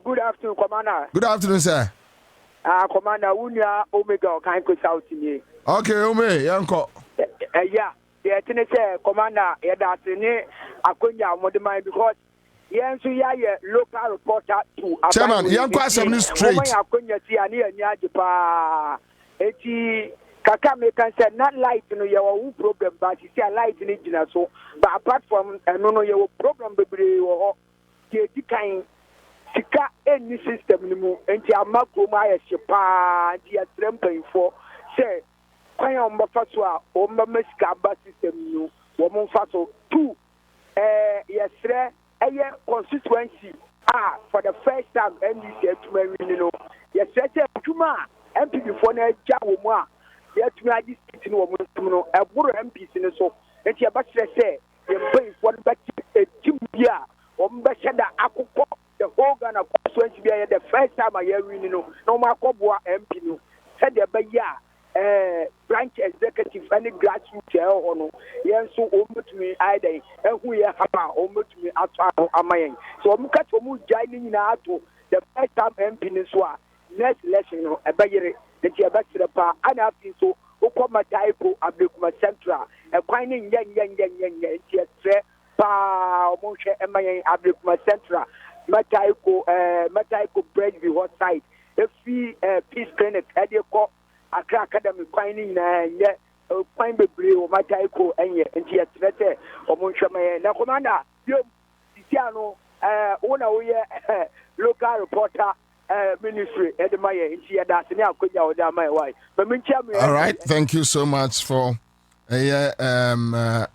good afternoon commander. Good afternoon sir. Commander unia omega kan ko south ni okay ome yanko yeah the thing say commander ya that ni akonya modern because yensu ya local reporter to chairman yanko assembly straight akonya ti ani anya jipa eti kaka me can say not light no your problem but you see a light in engine so but apart from no your problem bebre wo ke di kan sika any system ni mu enti amako ma ya shepa di atrempan for say kwan ya mbafa so a o mba sika ba system ni wo mo fa so two yesre eye constituency for the first time NDC atuma win no yesre say atuma MP before na ja wo mu a yatuma agi state ni wo mo ntum no eburu MPs ni so enti ya ba sre say ye mba for ba tim bia o mba sheda akukọ the whole Ghana constituency be the first time I hear win no ma koboa MP no said the be ya branch executive any grassroots or no yen so omutumi either ehu ye hama omutumi ato amayen so omuka to mu jai ni na ato the first time MP ni so a next election no e be yere the tie be sire pa ana afi so ukoma taipo abekuma central e kwan ni nye tie tre pa omonhwe emayen abekuma central Mataiko Bridge hot side efi peace clinic edeko Accra Academy kwan na ye kwan bebre o Mataiko enye enti yetrete omonhwemaye na commander yo titiano wona wo ye local reporter ministry edemaye enti yada se ne akonya wo da mai why but minchia me. All right, thank you so much for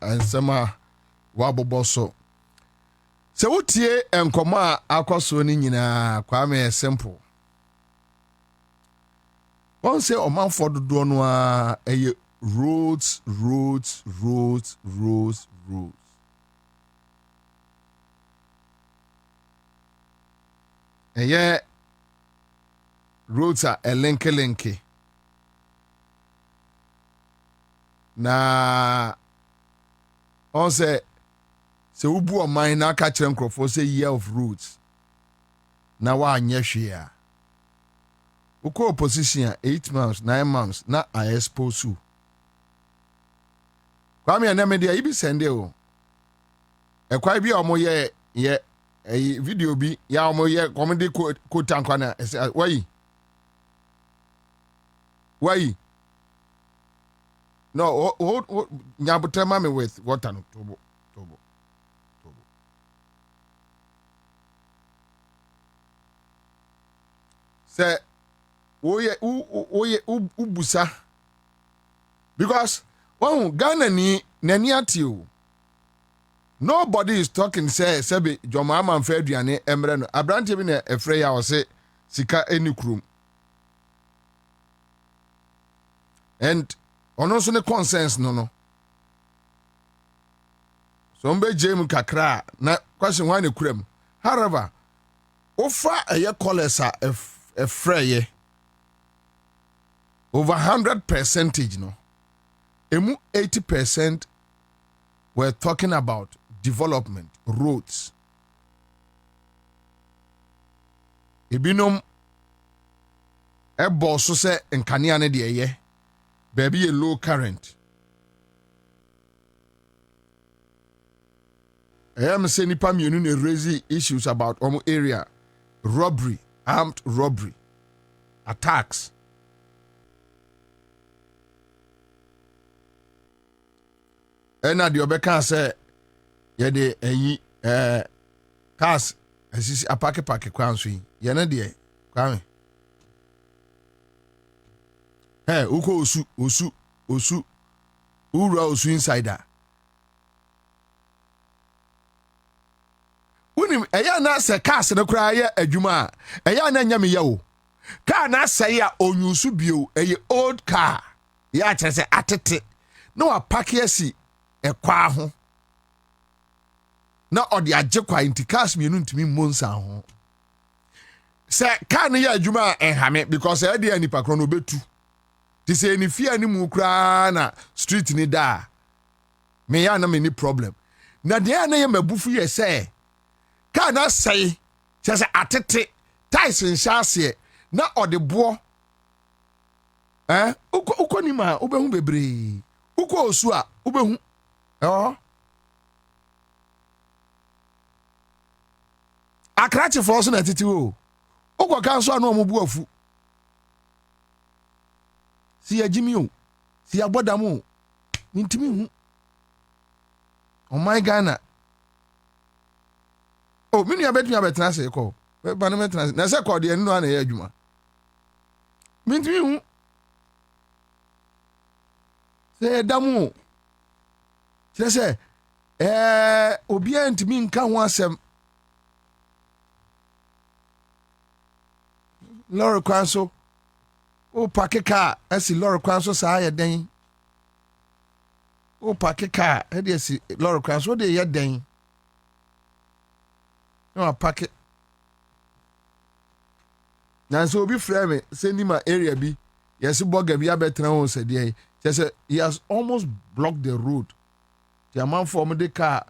Ansah waboboso. So wotie enkoma akwaso ni nyina Kwame simple. Won say omanfo dodo no a roads. Roads are elenke. Na on say se ubu o man na ka kire nkrofo say year of roots na wa anye hwe a uko opposition 8 months 9 months na I expose you Kwame na media ibi sende o e kwai bi o mo ye video bi ya o mo ye comedy quote ankwa na why no nyabutema me with water no tobo say ubusa because Ghana ni nani atio nobody is talking say sebe joma man fa aduane emre no abrante bi na efre ya o se sika enikrum and ono so ne consensus no so mbe jem kakra na question why ne kuram however ofa eye colesa efreye over 100% no emu 80% were talking about development roads ibinom ebo so se nkania ne de ye baby a low current I am saying nipa mienu ne raise issues about omo area robbery, armed robbery, attacks. Ena di obeka say ye de cars asisi apake kwan so ye na de Kwame uko osu ura osu insider unim eya na se cars ne kura ye adwuma eya na nya me ye o car na se ya onyusu bio old car ya kire se atete na wa park asi ekwa ho na odi agye kwa inti cars mienu ntimi monsa ho se car ne ya adwuma enhame because e dey anipa kro no betu ti se ni fia ni mu kra na street ni da me ya na me ni problem na de na ye mabufu ye se car na say se atete Tyson shase na odebo uko ni ma obehu bebre uko osu a obehu Accra100 for so na titi o uko kan so anu omubu afu si ajimi o si abodam o ntimi hu oh my Ghana oh minu abetumi abetena se ko Banament na say call the no na ye adwuma. Mintimi hu. Say damu. Say obi antimi nka ho asem. Lord Kwanso o pake car asi Lord Kwanso sa ya den. O pake car e dey si Lord Kwanso dey ya den. No pake. Na so obi frame me send him area bi. Yes boga bi abetra ho se dey. Say he has almost blocked the road. The man for me the car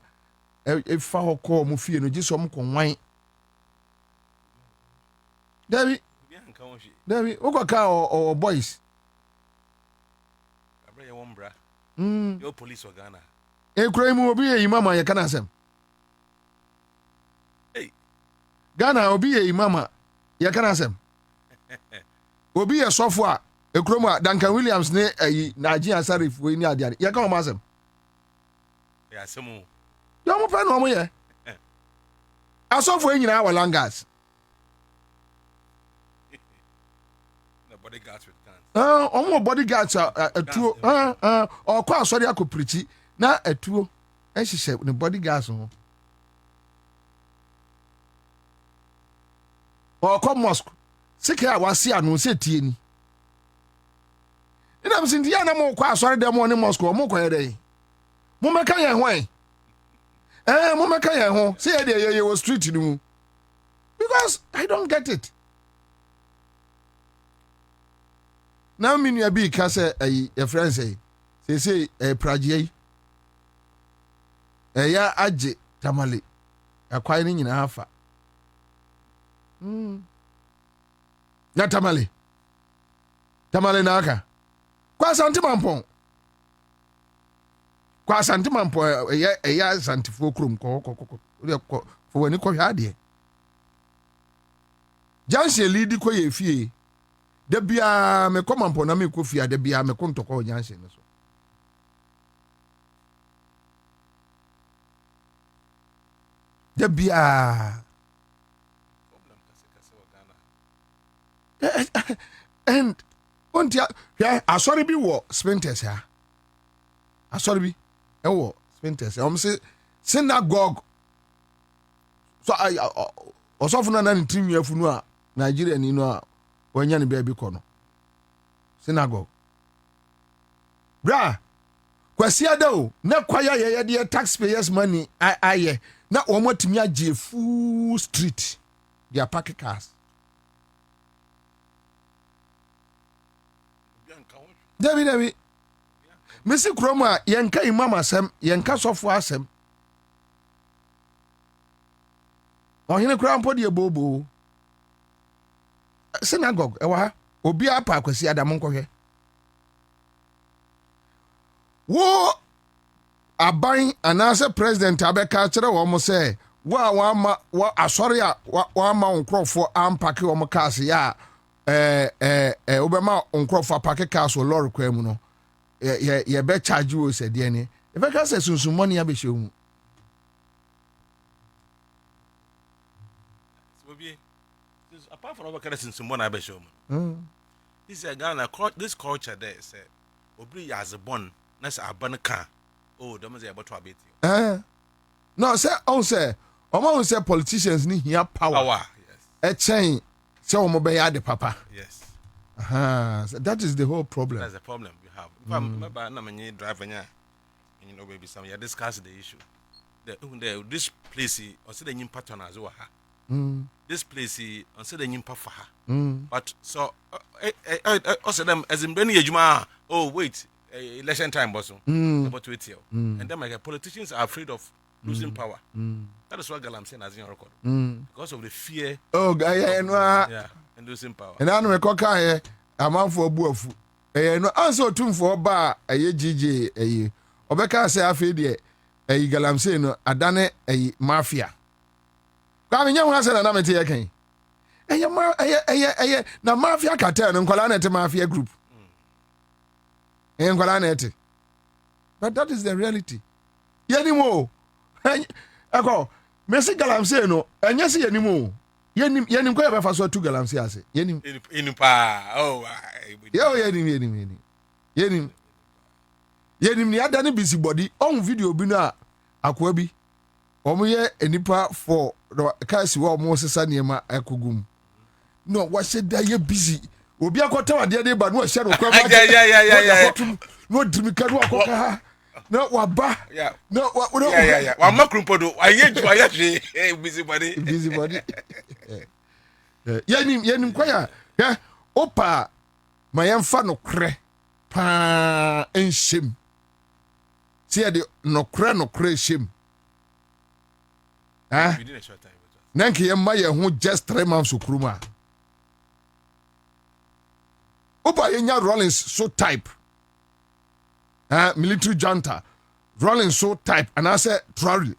e fa ho call mu fie no gisom ko wan. David Uko car or boys? I bring one bra. Your police or Ghana. A crime will be a mama, you can ask him. Hey, Ghana will be a mama, you can ask him. Will be a software, a chroma, Duncan Williams, ne a Nigerian Sarif, we near the you come ask him. Yeah, some more. Don't open no more. I saw for in our langas. Bodyguards with guns. Omo bodyguards a or kwa sorry akoprichi na atuo ehihye ne bodyguards ho. Or come mosque. Sike a wase anu se tie ni. Ina msin dia na mo kwa sorry dem on mosque mo kwa dey. Mo meka ye hwan. Mo meka ye ho. Say dey ye street ni mu. Because I don't get it. Now me nua bi ka say your friend say praje ya age tamale akwai ni nyina afa na tamale na aka kwa santimampon ya santifo krom ko fo wani ko hwa de janse lidi ko ye fie da bia me komampo na me kofia da bia me kontoko nyanse ne so da bia and ontia ya asori bi wo sprinters ha asori bi e wo sprinters say synagogue so osofu na na ntimi afunu a Nigeria ni no a wanya ne baby kono synagogue bra kwasi ada na kwaya ye de taxpayers money aye na omotimi age full street their park cars David Missy Kroma yenka imama sem yenka sofo asem ohine kra mpo de bobo synagogue ewa ha obi apa akwasi adam nkohwe wo aban anase president abeka kire wo mo say wa asori a wa ma nkrofo ampake wo mo cars ya obema nkrofo apake cars wo lorry kwam no ye be charge wo se de ni e be ka se sunsun money abehye mu apart from what since someone I be show this is Ghana this culture there say obri as a born na say aban kan oh dem say about to abet no say on say omo say politicians ni here power yes e chain say omo be ya de papa yes so that is the whole problem. That's the problem you have if I'm na me driver nya you know baby some you discuss the issue this place or say the nyim pattern as well this place on say the nyimpa for her but so also them as in any ejuma oh wait election time boss about wait here and then like politicians are afraid of losing power that is what Galam saying as in record because of the fear and losing power and I know ko kan a man for buafu no answer tum for ba GJ obeka say afi de Galam say no adane mafia Kami nya ho asena na mete ye kan. Eye na mafia cartel no nkwala na ete mafia group. Nkwala na ete. But that is the reality. Ye ni mo. Eko, Messi Galam say no, enye se ye ni mo. yenim kwa be fa so tu galamsey ase yenim pa oh yenim ni adane bisi body on video bi no a akwa bi omo ye enipa for ka si wo omo sesa niema akogum no wa she da ye busy obi akota wade de ba no a she no kwa ma yeah no dimika no akoka ha no wa ba no wa makrumpo do aye busy body yenim kwa ya opa ma yemfa no kre pa enhyem see de no kre shem within a short time nanke yemma ye ho just 3 months okruma opa yenya Rollins so type military junta Rollins so type and I say Traoré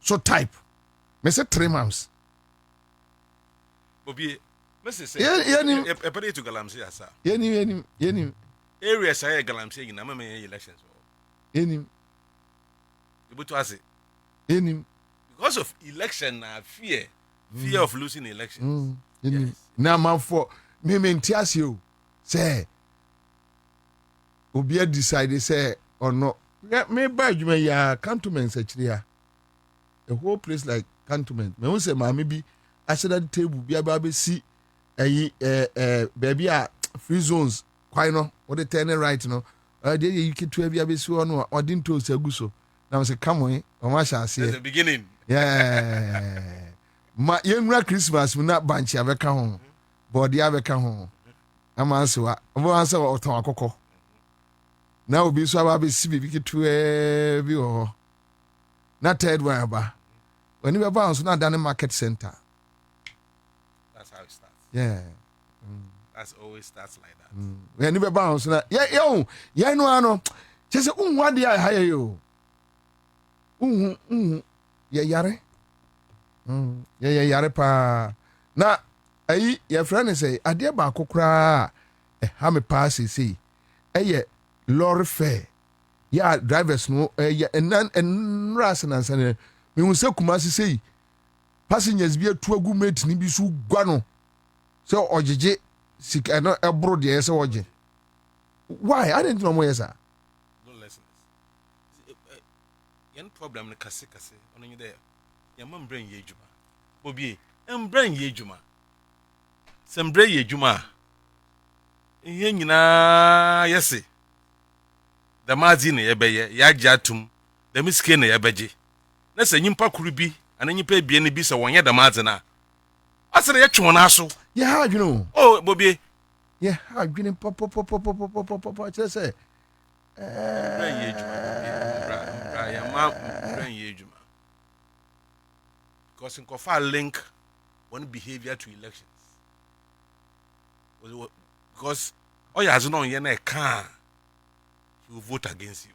so type me say 3 months Bobie Mrs. say yeah pay to galamsey asa yenim area say galamsey na mama elections yenim ibuto ase yenim because of election na fear of losing elections yenim na man for me entiase o say obi decide say or no me ba adwuma ya cantonment actually a whole place like cantonment me won say ma me bi accident table bi aba si baby a free zones kwai no what the turn right no dey you keep to bi aba si no o din to saguso na say come on o ma sha ase the beginning ma yenwura Christmas na banch abeka ho body abeka ho amansewa obo anse o ton akokọ na obi so aba be si bi ketu bi ho na third one aba when we bounce na down market center. That's how it starts. Yeah. That's always starts like that. When we bounce na yeah no ano chese unwa dia ha yo ya yare ya yare pa na ayi your friend say ade ba kokora ha me pass say lorry fare ya drivers no en ras na sane me hu se Kumasi say passengers bi atu agu mate ni bi su gwa no so ojeje sika no ebro de say oje why I didn't know more yes sir no lessons yen problem ne kase ono nyi de ya mam brain ye djuma Bobie brain ye djuma sem brain ye djuma ihe nyina yesi da mazi ne yebeye ya jatum da miske ne yebeje na se nyimpa kuru bi ana nyimpa bie ne bi se wonye da mazi na asere ye twon aso ya ha adwene oh Bobie ya ha adwene pop chese brain ye djuma ya ma brain ye djuma because in kofa link one behavior to elections because has no ye na can he will vote against you.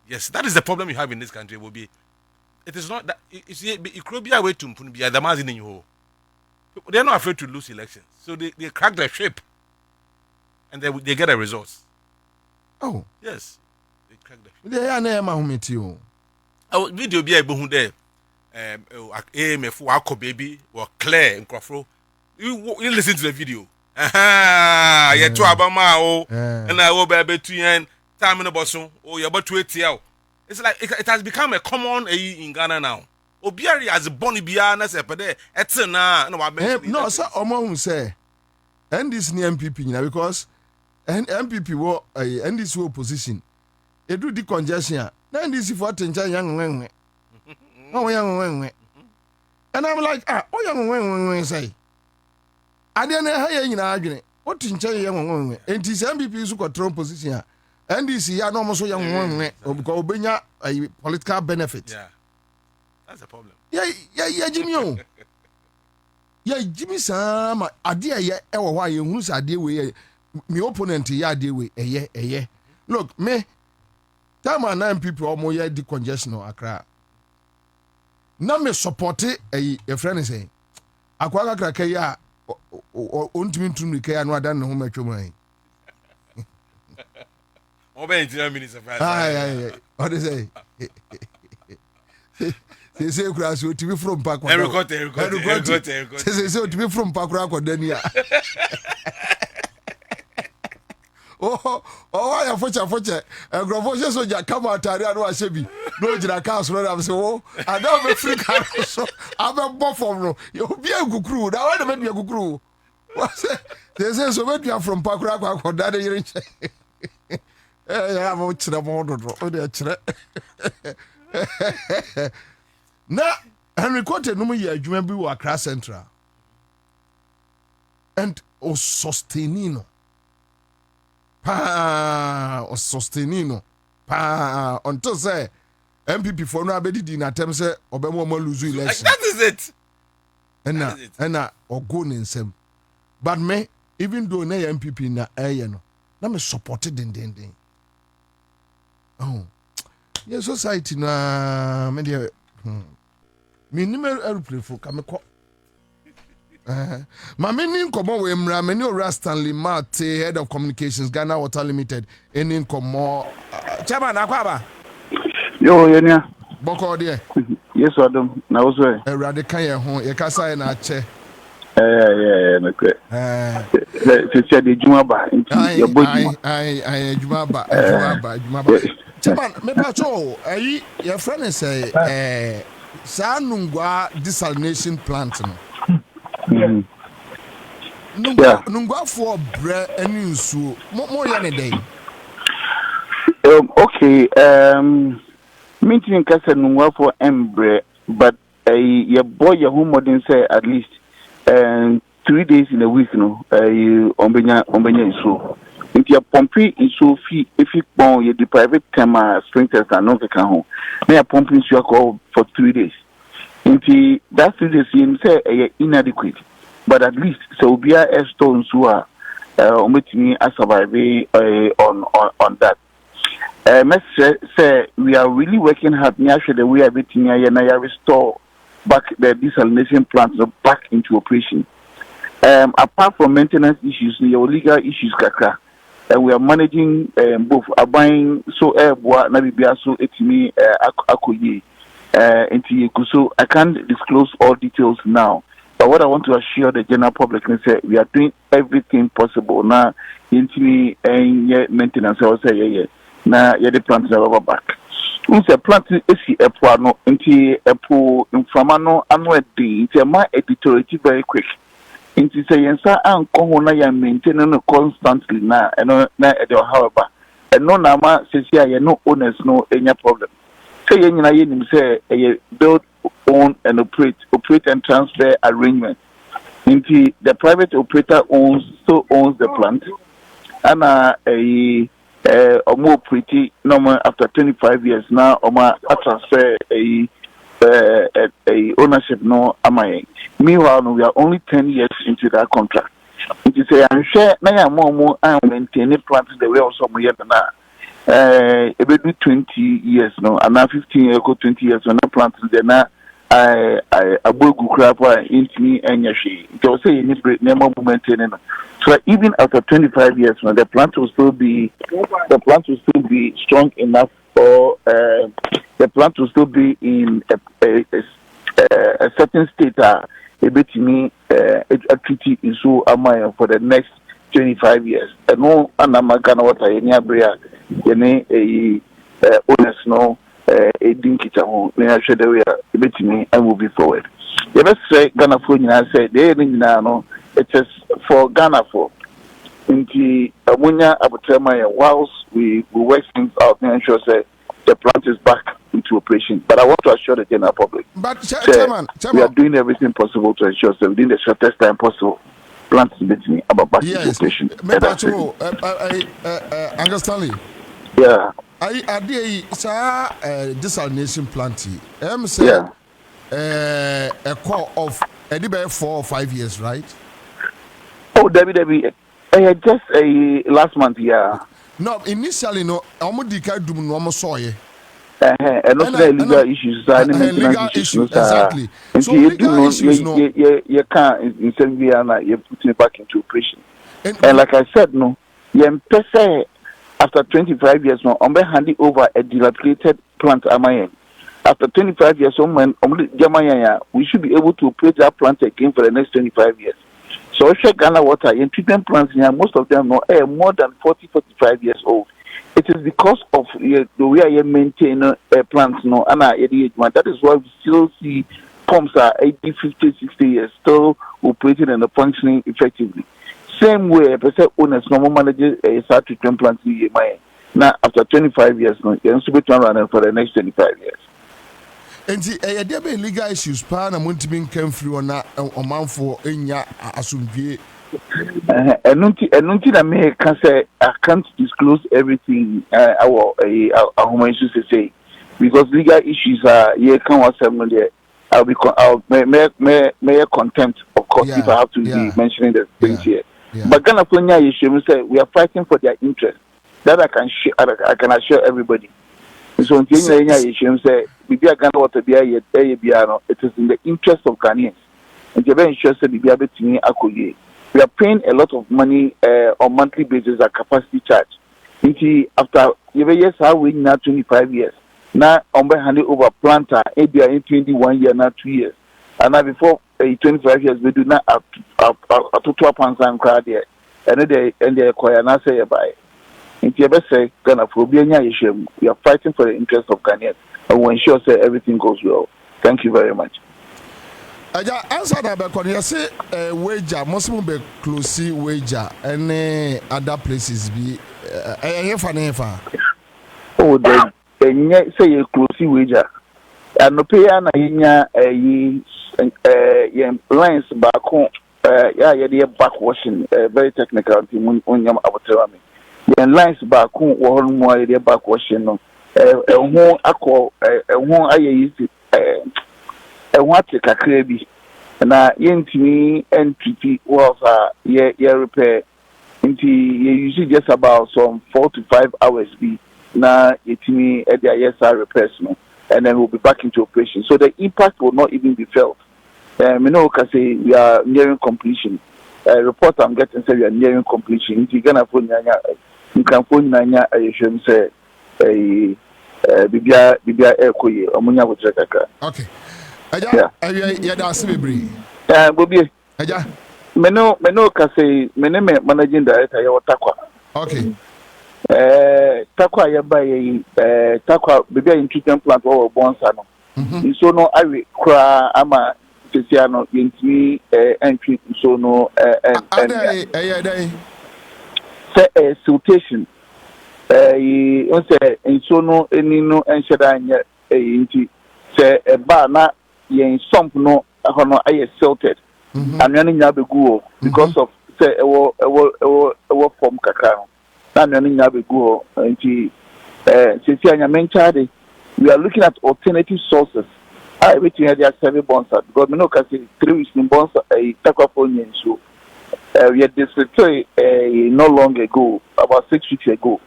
Yes, that is the problem you have in this country. Bobie. It is not that it could be a way to be a damage in you. They are not afraid to lose elections, so they crack their shape, and they get a result. Oh yes, they crack their shape. They are near Mahometi. Our video be able there. AMF wako baby or clear in Crofro. You listen to the video. Yeah, to Abama and I will be able to time in the bosom or you're about to ATL. It's like it has become a common in Ghana now. Obiari as a Bonnie Biana Sepade, Etzena, no, sir, Omo say, and this near MPP, because MPP were and this opposition. It do the congestion. Then this is what young men. Oh, young men. And I'm like, oh, young men say. I didn't hear you arguing. What in China young woman? And this MPP who control position. And this year, no more so young woman because Benya a political benefit. Yeah, that's a problem. Yeah, Jimmy. Yeah, Jimmy, Sam, idea, yeah, why you lose a deal with me opponent, yeah, deal with a year. Look, me, time and 9 people almost yeah, the congestion or Accra. Now me support it, a friend is saying, Aquaga Krakaya. Ontimi tunu ke anu adan ho matwomai o be 10 minutes of what is say They say grass to be from Park. Say to be from Park Dania. Oh, I have fortune. And Grovosha Soja come out Tariano Ashebi. No Jirakas, I'm so. I don't be free car. So I'm a buffalo. You'll be a good crew. Now I don't be a good crew. They say so when you are from Park or Daddy. I want to the model. Now, Henry Cote no year, you remember we were Accra Central. And o sostenino. Pa o sostenino. Pa until say MPP for no abedi di na tem say obemo mo lose election. That is it. And or go nsem. But me, even though na MPP na no, na me supported den. Oh. Yes, society na me dey me ni me aeroplane for kameko. Ma me ni nkomo we mra me ni Ora Stanley Mate, head of communications Ghana Water Limited. Eni nkomo chairman akwaba. Yo yenya. Boko de. Yes Adam, na wo so e. Erade kan ye ho, ye kasa na che. Na kwe. Se de juma ba nti ye boji. Ai juma ba. Chairman, me pacho, ayi your friend say Sanungwa desalination plant no. Nungwa for bread and nsuo. Mo ya ne dey. Okay, meeting kasa nungwa for embre, but your boy your home modern say at least 3 days in a week no. Ombenya nsuo. If you pumping nsuo fi if you bon you the private camera sprinklers can no can home. They are pumping nsuo for 3 days. If that 3 days you say inadequate. But at least so we are stones who are me survive on that. Say we are really working hard near the way everything restore back the desalination plants back into operation. Apart from maintenance issues, your legal issues kakra. We are managing both buying so airboa nabibia so etimi akoye so I can't disclose all details now. But what I want to assure the general public is that we are doing everything possible now. Intimi maintenance, I will say, now the plants are back. Once a plant is a no into a pool in Framano, and it's a my editorial very quick. Into say, Ansah and Kwabena maintaining constantly now, and however, and no nama says, yeah, no owners, no any problem. Say, you say, build, own and operate and transfer arrangement. Into the private operator owns the plant, and a more pretty normal after 25 years now, transfer a ownership no amay. Meanwhile, we are only 10 years into that contract. It is a I'm sure now more I maintain a plant the way also we have now. It will be 20 years no, and now 15 years ago 20 years when the plant is there now. I bogu crapa into me and yashi. It was say any break never maintaining. So even after 25 years, when the plant will still be strong enough for the plant will still be in a certain state. A bit me a treaty is so amaya for the next 25 years. And no, and I'm not gonna what I near a owners no. A dinkita home, may I share the way a bit to me and move forward. The best say Ghana for you, I said, they no, it is for Ghana for. Into Amunya Abutrema, whilst we work things out and ensure say the plant is back into operation. But I want to assure the general public. But Chairman, we are doing everything possible to ensure that within the shortest time possible, plant is meeting about back into operation. Understand? Yeah. I did desalination plant. Say a call of about 4 or 5 years, right? Oh, Debbie, just last month, yeah. No, initially, no. Amudika do no soy. And also legal issues, legal issues, exactly. So legal issues, no. You can't in Serbia, you put it back into operation. And like I said, no, you after 25 years now, I'm handing over a dilapidated plant. After 25 years, we should be able to operate that plant again for the next 25 years. So, Ghana water in treatment plants, most of them are more than 40, 45 years old. It is because of the way I maintain plants, that is why we still see pumps are 80, 50, 60 years still operating and functioning effectively. Same way, owners, normal managers, start treatment plants in now after 25 years, you're supposed to run for the next 25 years. And there be legal issues. Pan and Muntimin came through on a month for Enya Asumbi. And nothing I may can say I can't disclose everything. Our human to say because legal issues are can was there. I'll may contempt of course if I have to be mentioning the things here. But Ghana issue say we are fighting for their interest. That I can assure everybody. So until say it is in the interest of Ghanaians. And you're very interested in the we are paying a lot of money on monthly basis at capacity charge. After years, how we now 25 years. Now, I'm handing over planter, maybe in 21 years, now 2 years. And now before 25 years, we do not have to 12 pounds and crowd there. And they acquire and I say by. In say, Ghana issue, we are fighting for the interest of Ghanaians and we ensure say everything goes well. Thank you very much. Answer that because you say wager, Muslim be close wager, any other places be Oh, they say a close wager. And no pay na lines back home. Yeah, back washing, very technical thing on your abaterami. When lines back home, or more back washing. No, who I use what a crazy. Na yentimi NPP was repair into usually just about some 4 to 5 hours be na yetimi at the ISR repairs no, and then we'll be back into operation. So the impact will not even be felt. Say we are nearing completion. Report I'm getting say we are nearing completion. Into Ghana phone you can phone nanya I should say bibia ekoye omunya botreka. Okay. Aja, that's Bobie. Bobie. Aja. Meno kase meneme managing director ya Takwa. Okay. Takwa ya buy Takwa bibia in treatment plant or bonsa no. So no I kra ama tesiano yentimi entry so no and say siltation. On say in so no any no enshada anya inti say ba na yen sump no hono aye silted and nani nya begu because of say ewo form kakra no na nani nya begu nti sisi anya menchade we are looking at alternative sources I waiting here there 7 bonds because me no can say 3 weeks in bonds Takwa phone yen so we had this no long ago about 6 weeks ago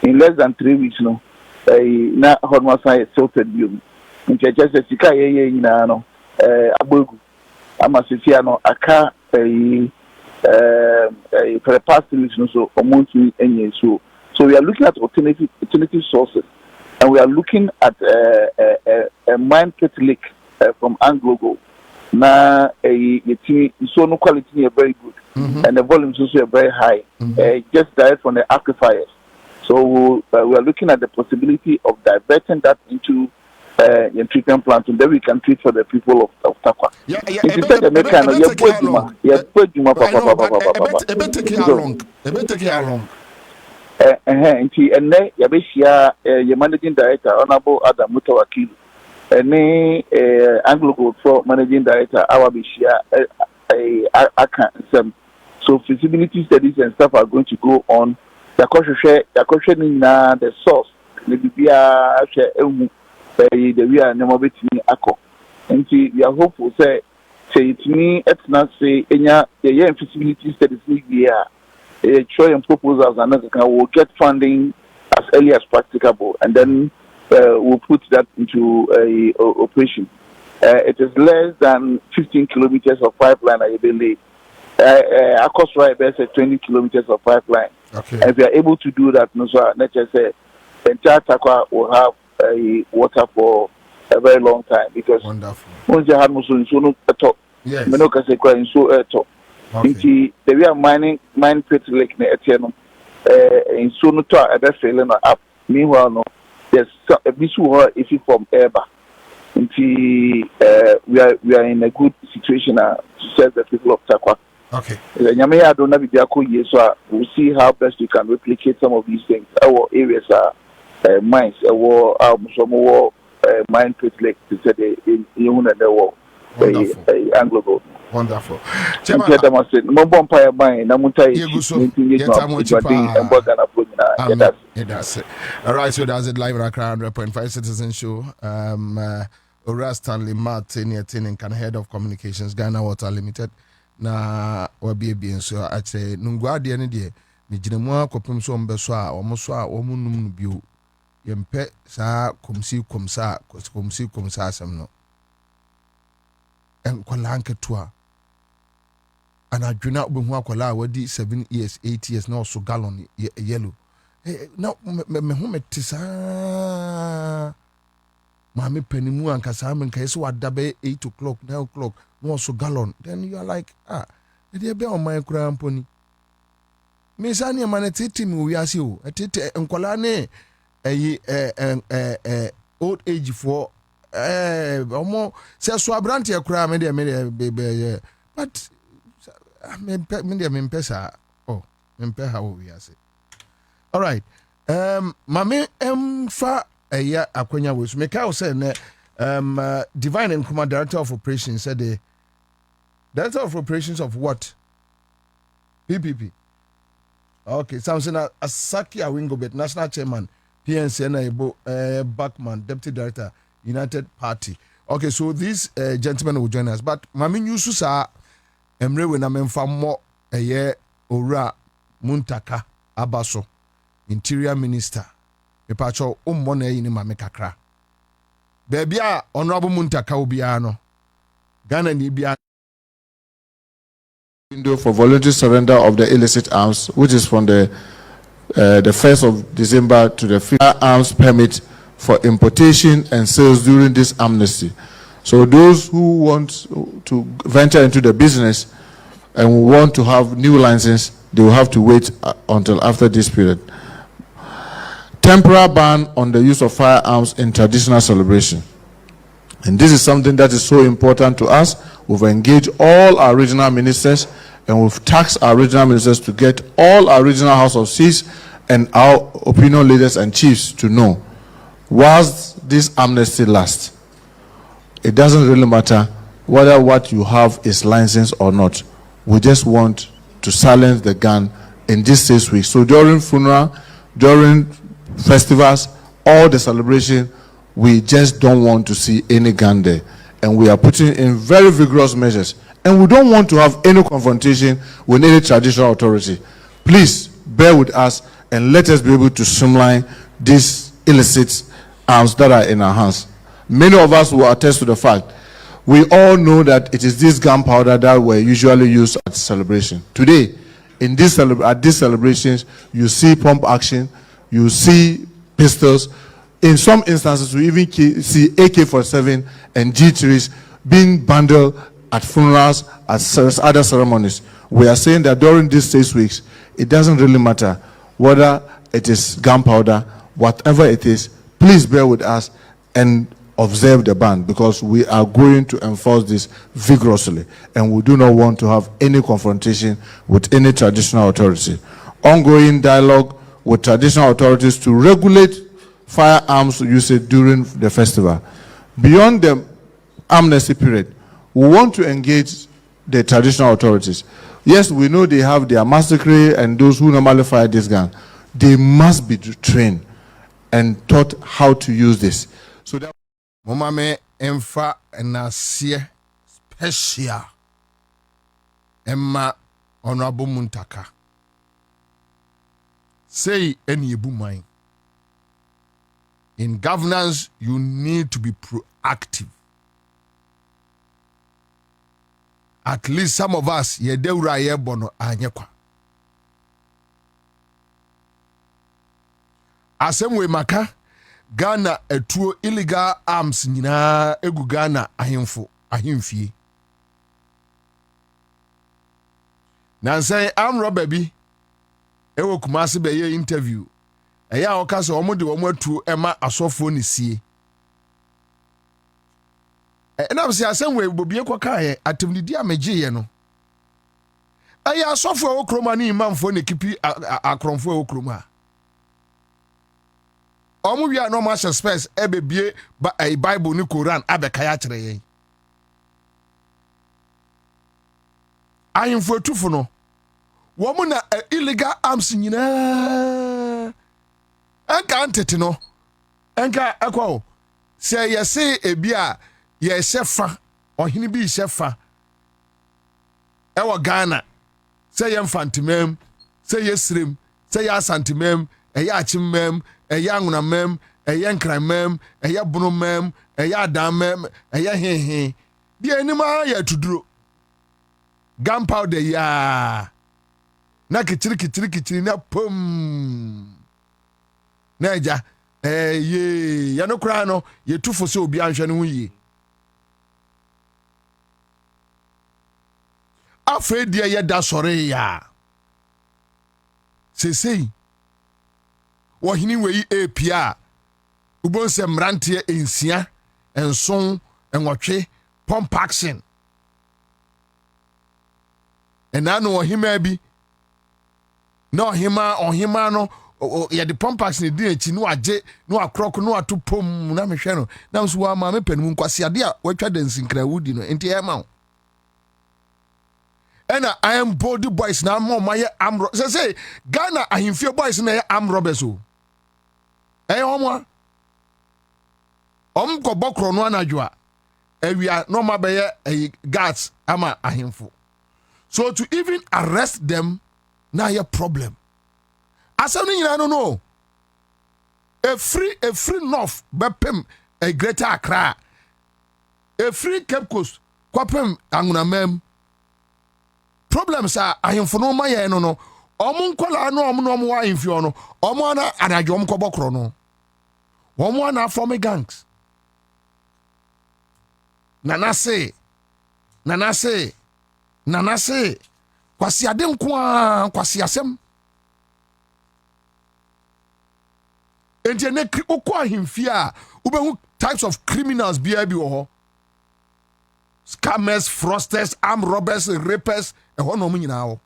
in less than 3 weeks no na hono say silted view nti just sika ye nyina no abogu ama sisia no aka for the past 3 weeks no so omontu enye so we are looking at alternative sources and we are looking at a mine pit lake from Anglogo na so no quality is very good and the volumes also are very high just direct from the aquifers so we are looking at the possibility of diverting that into your treatment plant, and then we can treat for the people of Takwa. It is the mechanic. And then your managing director, Honorable Adam Mutawakil, and Anglo for managing director, our Bishia, so feasibility studies and stuff are going to go on. The question in the source, maybe we are never betting ako. And we are hopeful say it's me, it's not say any feasibility studies we are showing proposals and we'll get funding as early as practicable and then we'll put that into operation. It is less than 15 kilometers of pipeline I believe. Across right there's 20 kilometers of pipeline. Okay. And if we are able to do that, let's just say the entire Takwa will have water for a very long time because wonderful. Once you have Musun top, yes, Menokase crying so top. okay. The way mine pit lake near Etienne, in Sunuta, a best failing up. Meanwhile, no, there's a visual if you from Eba. We are in a good situation to serve the people of Takwa. Okay. Nyamea don't have the so we'll see how best we can replicate some of these things. Our areas are mines, some more mine pit lake to say in the world. Anglo. Wonderful. All right, so that's it live Accra 100.5 Citizen Show. Ora Stanley Martin and can head of communications Ghana Water Limited. Na wabi so at say Nungwa de ne de ni jinemu akopem so mbeso a omoso a omunum bio yempe saa komsa asem no. Enkwala nketua anadwena obehu akwala wadi 7 years 8 years na so gallon yellow na me hu metisa mami penimu ankasa me nkai so wadabe 8 o'clock 9 o'clock no so gallon then you are like e be on my kura mponi me sani ma na titi mi wi ase o titi enkwala ne old age for omo se so abrante ekura me de but me pesa me how we are say all right mame fa eya akwanya we so me ka say ne divine and command director of operations said the director of operations of what PPP okay Samson Asaki Awingo bet national chairman PNC na ebo Backman deputy director United Party. Okay, so these gentlemen will join us. But Mami Nyusu sa emre we na memfa mo Ora Muntaka Abaso, Interior Minister. Mepacho ummo na yini mame kakra. Baby Honorable Muntaka obiara no. Ghana ni bia window for voluntary surrender of the illicit arms, which is from the 1st of December to the firearms permit for importation and sales during this amnesty. So those who want to venture into the business and want to have new license, they will have to wait until after this period. Temporary ban on the use of firearms in traditional celebration. And this is something that is so important to us. We've engaged all our regional ministers and we've tasked our regional ministers to get all our regional House of Chiefs and our opinion leaders and chiefs to know, whilst this amnesty lasts, it doesn't really matter whether what you have is licensed or not. We just want to silence the gun in these 6 weeks. So during funeral, during festivals, all the celebration, we just don't want to see any gun there. And we are putting in very vigorous measures. And we don't want to have any confrontation with any traditional authority. Please bear with us and let us be able to streamline these illicit arms that are in our hands. Many of us will attest to the fact. We all know that it is this gunpowder that were usually used at celebration. Today, in this at these celebrations, you see pump action, you see pistols. In some instances, we even see AK-47 and G3s being bundled at funerals, at other ceremonies. We are saying that during these 6 weeks, it doesn't really matter whether it is gunpowder, whatever it is, please bear with us and observe the ban, because we are going to enforce this vigorously and we do not want to have any confrontation with any traditional authority. Ongoing dialogue with traditional authorities to regulate firearms usage during the festival. Beyond the amnesty period, we want to engage the traditional authorities. Yes, we know they have their massacre and those who normally fire this gun. They must be trained and taught how to use this. So that Mama me emfa nasie special Emma Honorable Muntaka. Say any mine. In governance, you need to be proactive. At least some of us, ye deura ye bono anyekwa. Asem we maka, Ghana etuo illegal arms nyinaa egu Ghana ahemfie. Nansay am robber bi ewo Kumasi be ye interview. Eya oka se omo de omo atuo ema asofo ne sie. Na se asem we Bobie kwaka ye atemdidi amegye ye no. Eya asofo ewo kroma ne imamfo ne kipi akronfo ewo kroma. Omo wi no ma space ebebie Bible ni Quran abekaya kire ye. Ahemfo atufo no womo na illegal arms nyina enka antete no enka akwa se yese ebia ye shefa ohini bi shefa ewo Ghana se ye mfantimem se ye srem se ye asantimem eye achimem eye anwunamem eye nkramem eye bunumem eye adamem eye hehe bi enima ya tuduro gunpowder ya na kichiri na pum na eja ye ya no kra no ye tufo se obi anhwe no yi afedie ye da sore ya sesei wo hini wei epia ubonse mrantie ensia enson enwotwe pump action enano wo hima bi na ohima no ya de pompax ne din echi no age no akrok no atopom na mehwe no na nso wa ma mepanimu nkwase ade a watwa dansinkra wudi no enti e ma ena I am body boys na mo maye amro say Ghana ahemfie boys na ye amrobes o homo ko bokro no anadwo a awia no ma be ye guards ama ahemfo so to even arrest them na your problem. Asam ni nyina no. A free north bepem a greater Accra. A free Cape Coast kwapem angunamem. Problems are ahemfo no ma ye no. Omo nkola no omo no wa ahemfio no. Omo na anadwo om kobokro no. Omo na form gangs. Nanase kwasi ade nko kwasi asem enti ne okwa ahemfie a ubehu types of criminals bi wo ho scammers, fraudsters, armed robbers, rapers ho no nyina ho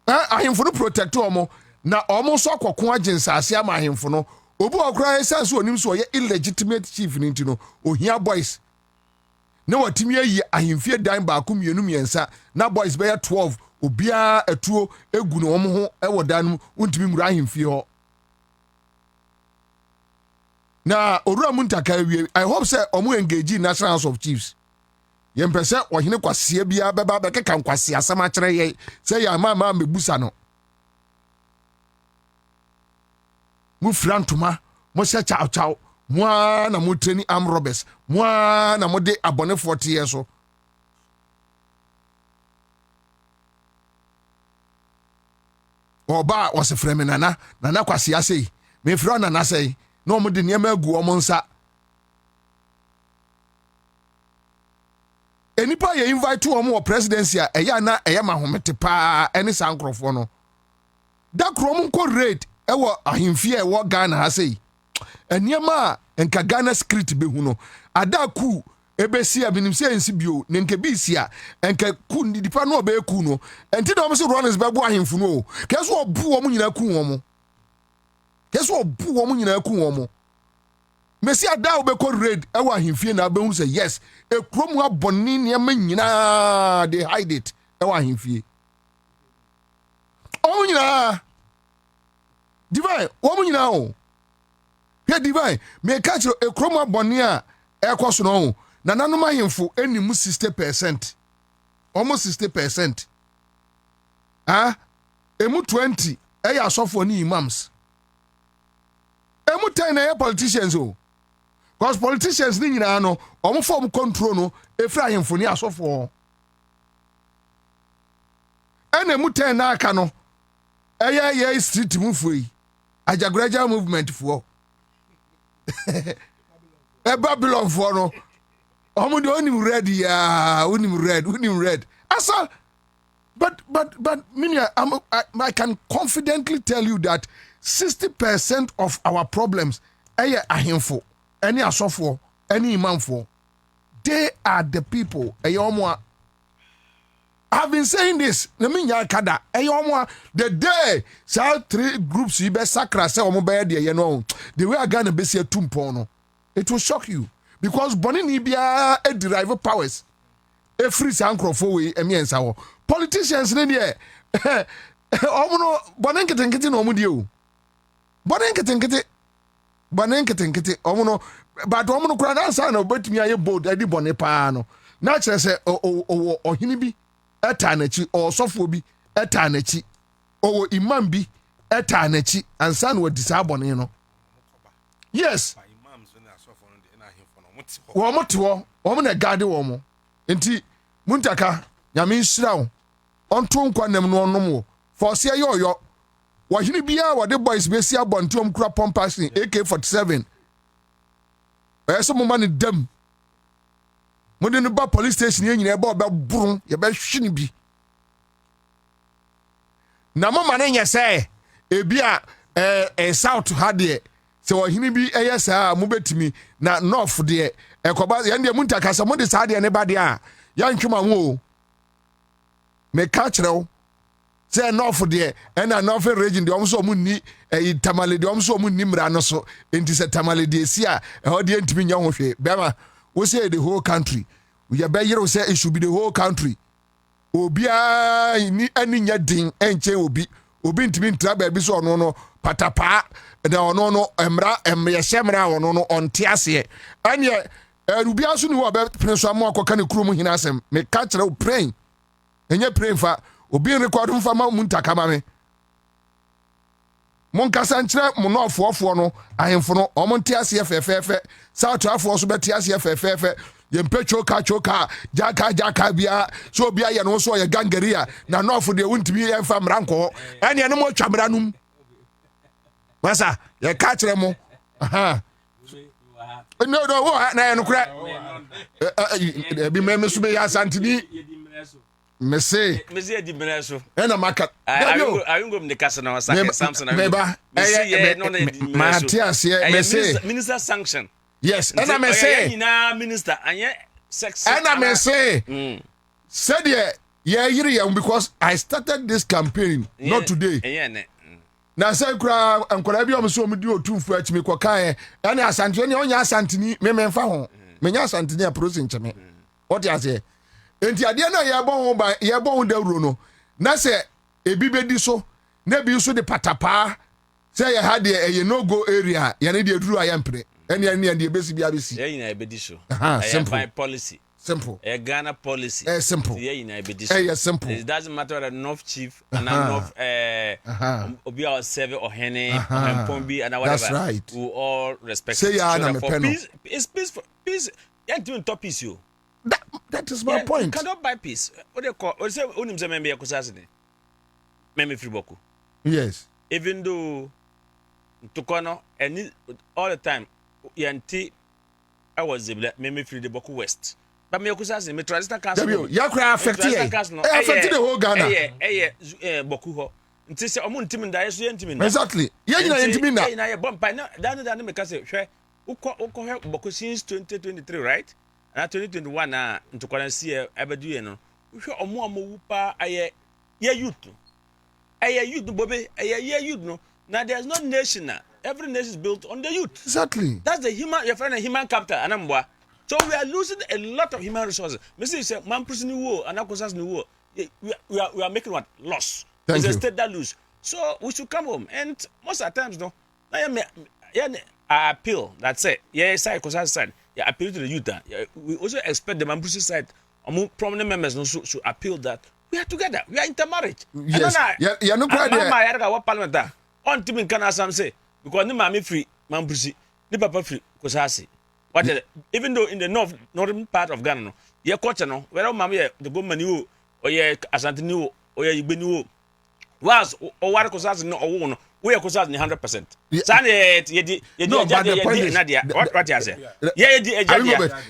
ahemfo no protect omo na omo so akoko agensaase ama ahemfo no obu okra esense onim so ye illegitimate chief ni ntino ohia boys na watimi ayi ahemfie dan ba ko mienu miensa na boys be 12 obia atuo egu no omo ho ewo dan untimi ngura ahemfie ho na orura muntaka wie I hope say omo engage National House of Chiefs yempese ohene kwase bia beba be keka kwase asama kire ye say ya mama mebusa no mu frantuma mo se chao mwa na mo training arm robbers mwa na mo de abone 40 years so oba was frame nana kwase asei me fro nana sei no mo de niam agu o mo nsa enipa ye invite o mo presidency a eya na eya mahomete pa eni sankrofo no da krom nko raid ewo ahemfie ewo Ghana ha sei eniema enka Ghana script behu no adaku ebesi abinim se ensi bio ne nke bisi a enka ku ndipa no be ku no enti do mo se runners be bo ahemfu no keso obu wo mo nyina ku wo mo keso obu wo mo nyina ku wo mo mesi ada be ko raid ewo ahemfie na behu se yes ekrom aboni ne ma nyina they hide it ewo ahemfie o nyina divine wo mo nyina o he divine me catch a chroma bonia ekwoso no na nanom ahemfo enimu 60% almost 60% emu 20 eya asofo ni imams emu 10 eya politicians o because politicians ni nyina no omo form control no efra ahemfo ni asofo ena emu 10 na aka no eya street mu foi Ajagraja movement for Babylon for no. Omo de onim red ya, onim red. Asa, but Minia, I can confidently tell you that 60% of our problems, ahemfo, any asofo, any imam for, they are the people. I've been saying this. The day so 3 groups you be sakra say omo be there, the way I gonna be say tumpono, it will shock you because boni ni bia a derive powers. A free sankrofo we emiensa wo. Politicians ne there. Omo no bonen ketenkete no omo die o. Bonen ketenkete omo no but omo no kura na Ansah na obetumi aye bold edi bone pa no. Na kire se ohini bi eta nachi or sofo bi eta nachi or imam bi eta nachi Ansah na wadi sa bone no. Yes. Womo na gade womo. Enti muntaka nyame nhira wo. Onto nkwanem no onom wo. For se yo. Wahini bia wade boys be sia bontom kura pompasin AK47. Eso mo man dem. Mo de no ba police station ye nyina e ba obeburu ye be hwini bi. Na mo man nya say ebia south ha de se wahini bi eyesa mo betimi na north de ekoba ye de muntaka sa mo de sa de ne ba de a ya ntwema wo me ka kirewo say north de na north region de omso mu ni tamale de omso mu ni mra no so enti se tamale de si a ho de ntimi nya ho hwe bema we say the whole country we ya be yero say it should be the whole country obia ni ani nya din enche obi ntimi ntra ba bi so no patapa na ono no emra emyeshemra ono no onte ase anye erubia so ni wo be prenso am akoka ne kurom hina asem me ka kire o praying enye praying fa obi record mfa ma muntaka ma me mon kasa nkire mo no ofofo no ahemfo no omonte ase fefefe south afo so beti ase fefefe yempe choka jaka bia so bia ye no so ye gangaria na north de wuntimi ye mfa mranko ene no mo twamra num masa ye ka kire mo aha no na no kura bi me so be ya santini me say di mereso ena maka ayungom ne kasa na wasaka Samson meba no na di mereso me say minister sanction yes ena me say na minister anye sex ena me say said ye yiri because I started this campaign not today na say kura ankora bi o so di otumfu achimi kokan ena asante ne onya asantini me mfa ho menya asantini a process ncheme what you say enti ade na ye bon ho dawro no na se ebi bedi so na bi so de patapa say ye had ye no go area ye ne de duru ayampre ene de besi bia besi ye na ebedi so simple policy simple Ghana policy simple ye na ebedi so simple it doesn't matter whether north chief and north obi our serve or hene or pombi and whatever that's right we all respect say ya na me peace is peace you don't top peace you. That is my point. You cannot buy peace. What they call? What say? Unim se membe yakusasi ne. Membe free boku. Yes. Even though tukono and all the time yanti I was able membe free the boku west. But me yakusasi me traditional council. You can affect it. Affect the whole Ghana. Boku ho. Nti se omo ntimi nda yeso yentimi nda. Exactly. Ye nyina yentimi nda. Ye na ye bompa na dan me ka se hwe ukọ boku since 2023 right? Na 2021 na ntukwana sie abedu ye no hwe omo amowu pa aye youth Bobie aye youth no. Now there's no nation now. Every nation is built on the youth. Exactly. That's the human capital anambwa. So we are losing a lot of human resources. Mr. say man person ni wo anakosas ni wo we are making what loss. It's a state that lose. So we should come home and most of the times no I appeal that's it. Yeah, side kosas side. Yeah, appeal to the youth. We also expect the Mambusi side, among prominent members, also to appeal that we are together. We are intermarriage. Yes. Yeah, no problem. I had a parliament. On Tim can some say because the mommy free Mambusi, the papa free Kosasi. What even though in the northern part of Ghana, yeah, culture no, where mammy the government knew or yeah, Asantinu or yeah, Benu was or what Kosasi no or we are concerned 100%. No, but the point is, what you say?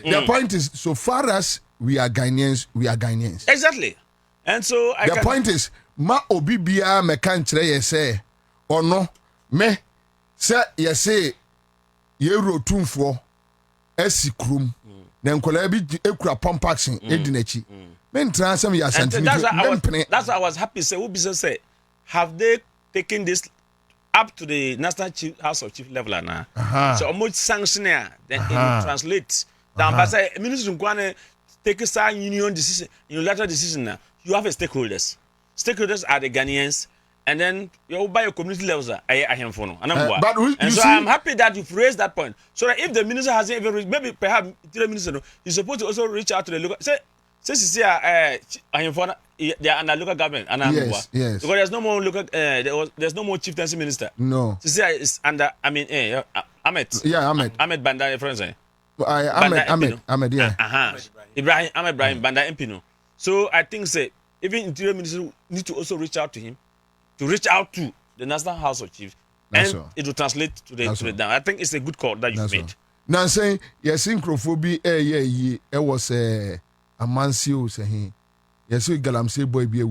The point is, so far as we are Ghanaians, we are Ghanaians. Exactly. And so the point is, ma obi bia me kan kire ye say, or no, me say ye say ye rotumfo esi krum. Na nkola bi ekura pompaxin edi nachi. Men transam ya sentiment. That's why I was happy say Ubi say have they taken this up to the National House of Chief level now? So much sanction then it will translate. Then but say minister Nkwane take a union decision, unilateral decision now. You have a stakeholders. Stakeholders are the Ghanaians, and then you buy your community levels. I am for no. And so I'm happy that you've raised that point. So that if the minister hasn't even reached, maybe perhaps the minister is supposed to also reach out to the local. Say I am for they are under local government. Yes. Because there's no more local. There's no more chieftaincy minister. No. CCI is under. I mean, Ahmed. Yeah, Ahmed. Ahmed Banda, friends. Ahmed, yeah. Ibrahim Banda Empino. So I think say even interior minister need to also reach out to him, to reach out to the National House of Chiefs, and it will translate to the down. I think it's a good call that you made. Now saying yes, synchrophobia, it was a mansio saying yes, we galamsey boy be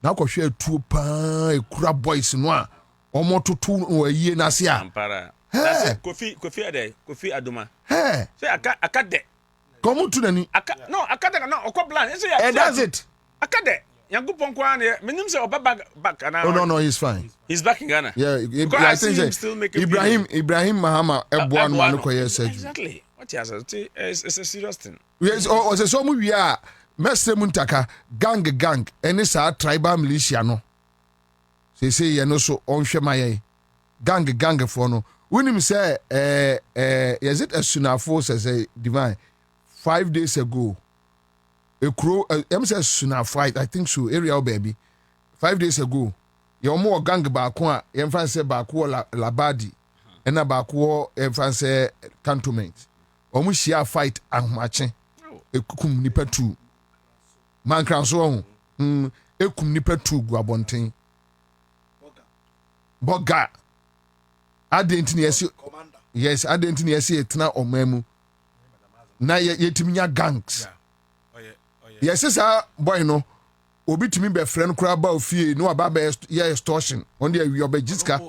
now ko share two a crab boys no omo to 2 year nasia. Ampara. That's Kofi Adoma. Hey. Say akade. Come to the no, akade no okoblan. And that's it. Akade. Yankupon Kwane, meaning say Oba back. Oh no, he's fine. He's back in Ghana. Yeah, I think him still making Ibrahim Mahama Ebuan Manukoye surgery. Exactly. What he has it's a serious thing. Yes, or so we are Mestre Muntaka gang any sa tribal militia no. Say you know so on shemaye gang for no. When him say is it a sunafo says divine 5 days ago. A crow, say sooner fight, I think so, area baby. 5 days ago, your more gang bakwa, France bakwa labadi, and a bakwa, France cantonment. Almost share fight and matching. A kum nipper two. Man can so a kum nipper two guabonting. Boga. I didn't see. Yes, I didn't see it now or memu. Na yetiminya gangs. Yes, sir, boy, no. Obi to me be friend crab about fee, no about extortion. On the your bejiska.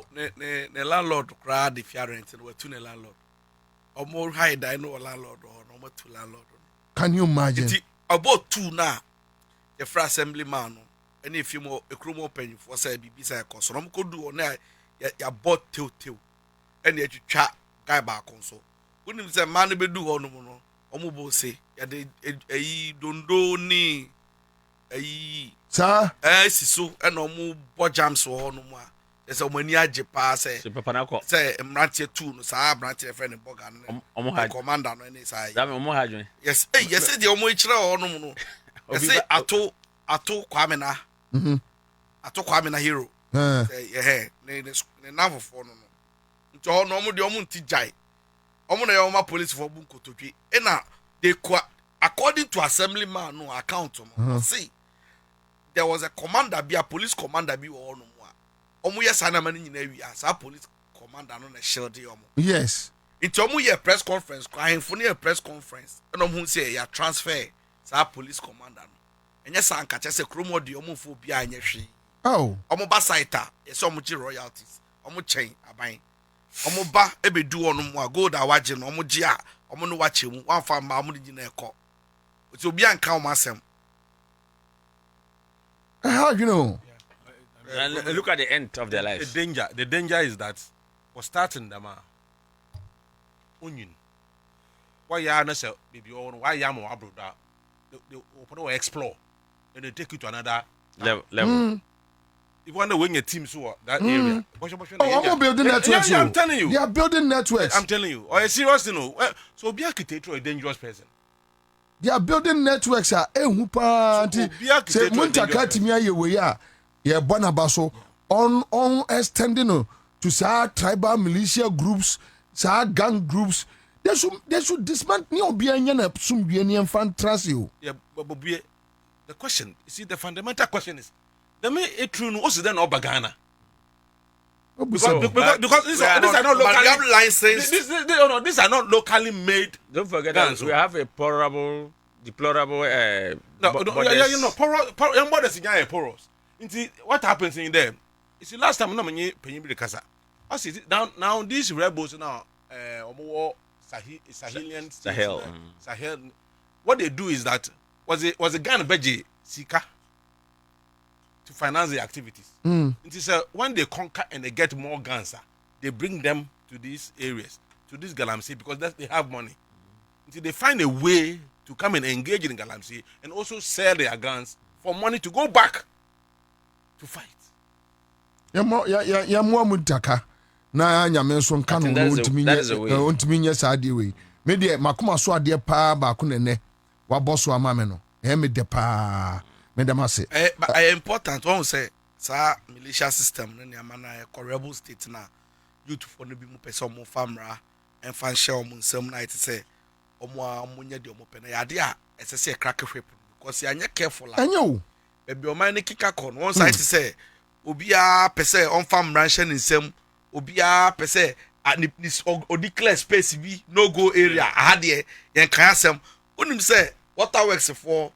The landlord crowd if you are renting, we're to the landlord. Or more high, I know a landlord or no more to landlord. Can you imagine? About 2 now, the free assembly man, and if you more a crew open for say, be beside cost. So, could do on there, you bought till, and yet you chat guy back on so. Wouldn't say man be do on no more. Omubo say ya de dondo ni sir siso e na omu bojams wo no mu a ese omani age pa say mrantie 2 no sa mrantie friend boga no omu commander no ni say that omu hajun yes yes de omu kire wo no mu no yes ato Kwabena ato Kwabena hero ne navofo no nto no omu de omu ntijai na yoma police for bunkotodwe na they according to assemblyman no account see there was a commander be a police commander be or no more yes ana man nyina wi as a police commander no na shield yomo yes into ye press conference crying for near press conference and omu say ya transfer sa police commander no enye san ka chese kromo de omu fo bia anya hwe omu ba site yes omu gi royalties omu chen aban omo ba ebedu onu mu a gold awaje no omo gi a omo no wache mu wanfa ma omo di na ekọ oti obi anka o masem how you know look at the end of their lives. The danger is that for starting them onion why ya na say baby on why ya mo abroda they open explore and they take you to another level. If you want to win your team so that area. I'm building networks. Yeah, I'm telling you. They are building networks. I'm telling you. Or a serious thing. So be architect or a dangerous person. They are building networks. Say Muntaka timia yewe ya Bonabaso on extending to sa tribal militia groups, sa gang groups. They should dismantle ni obi anya na sumbi ni enfantras you. Yeah, but the question, you see, the fundamental question is. The me true no was then Obagana. Because these are not locally licensed. These are not locally made. Don't forget that we have a deplorable. Borders in porous. What happens in them? It's the last time no many penny casa. I see now these rebels now, Sahelian Sahel. What they do is that was a Ghana Beji Sika to finance the activities. It is when they conquer and they get more guns, they bring them to these areas, to this Galamsey, because they have money. Until they find a way to come and engage in Galamsey and also sell their guns for money to go back to fight. Ya mo mutaka na nyame so nka no ontimi nya saade we me de makoma so ade pa ba ko nene wa boso ama me no me de pa me de ma se important one say sa militia system no ne amana rebel state na youth for no bi mu pese mo famra en fan share mo nsam na it say omo amunya de omo pe na yade a esese crack whip because ya nya careful la enyo baby o man ne kika kon one side say obia pese on farm ranch nsam obia pese o declare space bi no go area ahade yen kan asem onim say water works for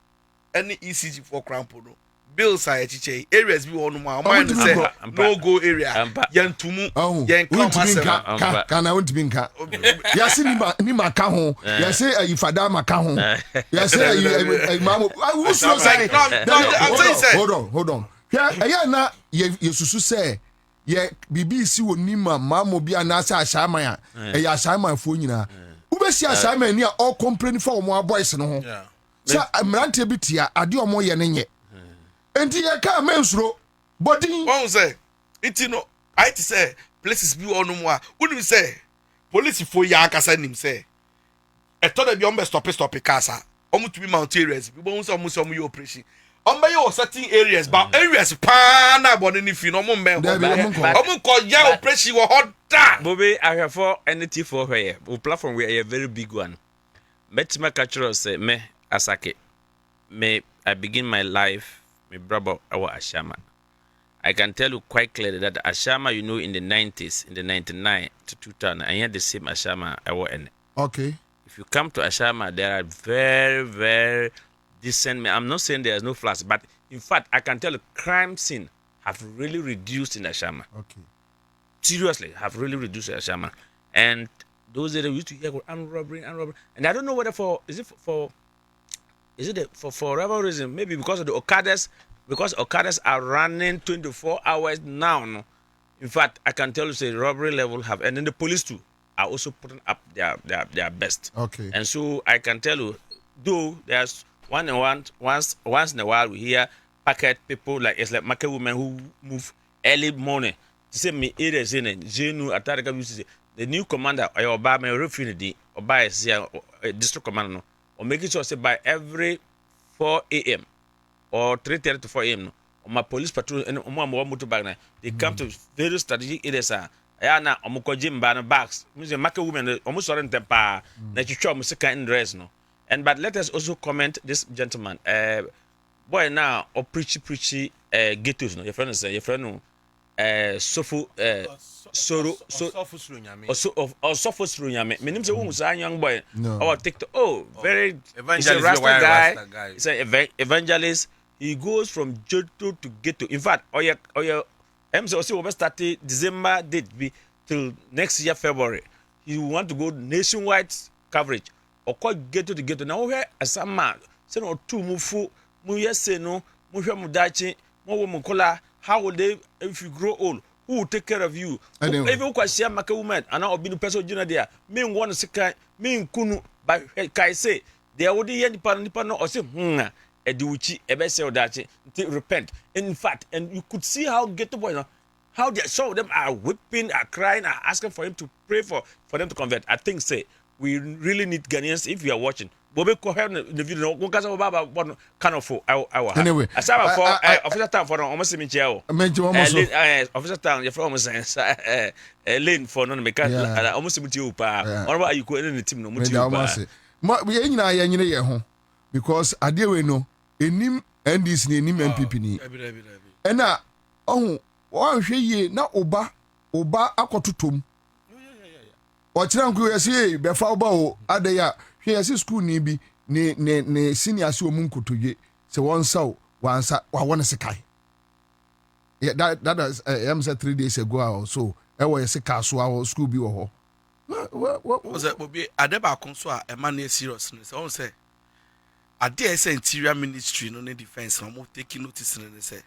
any ECG for crampo no bills are chiche areas bi wonu ma mind say no go area yen tumu yen kan asem kana untimi nka ya se ni maka ho ya se ifada maka ho ya se imam who so say hold on yeah na yesusu say ye BBC woni mamo bi anasa ashama ya ya ashama fo nyina ubesi ashama ni a all complain for omo boys no ho sa amrante bitia ade omo ye nenye enti ye ka mensuro body won say itino I say places bi onu mo a unim say police fo ya akasa nim say eto da bi on be stop kasa omo to be mount areas bi bo so omo your operation on certain areas, but areas pana boni ni fi no mo mbe ko ya operation wo hoda Bobie I have for NT for here we platform we a very big one metima culture say me asake me I begin my life me brother our Ashama. I can tell you quite clearly that Ashama in the 90s in the 99 to 2000 I had the same Ashama I was in. Okay, if you come to Ashama there are very very decent. I'm not saying there's no floods, but in fact, I can tell the crime scene have really reduced in Ashama. Okay. Seriously, have really reduced in Ashama. And those that used to hear armed robbery, and I don't know whether for whatever reason, maybe because of the Okadas, because Okadas are running 24 hours now. No? In fact, I can tell you, say robbery level have, and then the police too are also putting up their best. Okay. And so I can tell you, though there's once in a while we hear packet people like it's like market women who move early morning to say me areas in Jenu Atarika used to say the new commander or Oba me refinity or by a district commander no, or making sure say by every 4 a.m. or 3:30 to 4 a.m. no, or my police patrol and motorbike na they come to very strategic areas na omuko jimba na bags means market women almost sorry tempa na chicho mo sika in dress no. And but let us also comment this gentleman. Boy now or preachy ghettos no. Your friend say your friend no sofu soro or sofu srunyame. Me name say who say young boy. Or TikTok. Oh, very evangelist. He's a Rasta guy. He's an evangelist. He goes from ghetto to ghetto. In fact, or MC will start December date be till next year February. He want to go nationwide coverage. Or quite get to the ghetto now where as a man send or two mufu mu yese no mu hwe mu dachi mo wo kola how will they if you grow old who will take care of you if you kwashia make woman and now obi no person jina there me won sika me nkunu by kai say there would hear nipa no or say ediuchi ebe say odachi repent in fact and you could see how ghetto boys how they some of them are whipping are crying are asking for him to pray for them to convert. I think say we really need Ghanaians if you are watching. Bobie ko have the video no kasa baba one kind of our anyway asaba for officer town for almost me chair officer town you for almost lane for no make almost me tiu pa or you go in the team no me tiu pa we nyina ya nyine ye ho because ade we no enim NDC ni enim MPP ni ena ohun wan hwe ye na oba oba akototom ochira nku yesi be fa oba o ade ya hwe yesi school ni bi ne senior si omu nkotoye se won saw wansa wa won se kai yeah that is am say 3 days ago or so e wo yesi kaso a school bi wo ho was it Bobie adeba konso a e man serious no say on say ade say interior ministry no ne defense no mo take notice no say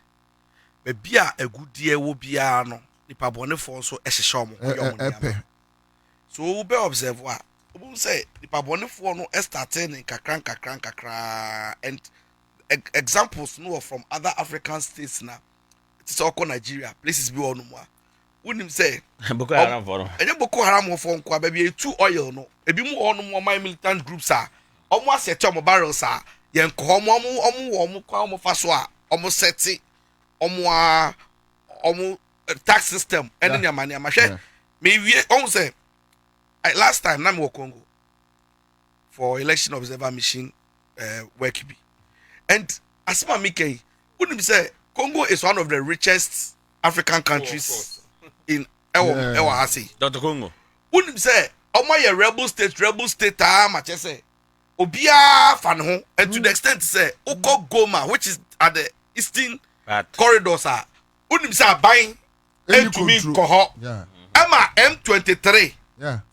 be bia agudie wo bia no nipa bonefo so ehhehye omo koyo so we be observe wa we say nipa bonefo no starting in kakran and examples no from other African states na it's all Nigeria places be on mo unim say Boko Haram for enye Boko Haram for nko abia etu oil no ebi mu ono mo my militant groups a omo asete omo barrels a yen ko omo kwa omo fa so a omo seti omo tax system ene nya mania ma hwe me wie on say last time na me wo Congo for election observer mission work bi and asma mike unim say Congo is one of the richest African countries in ewo hasi Dr. Congo unim say omo ye rebel state ma che say obia fan ho and to the extent say uko Goma which is at the eastern corridors are unim say aban entumi koho ama M23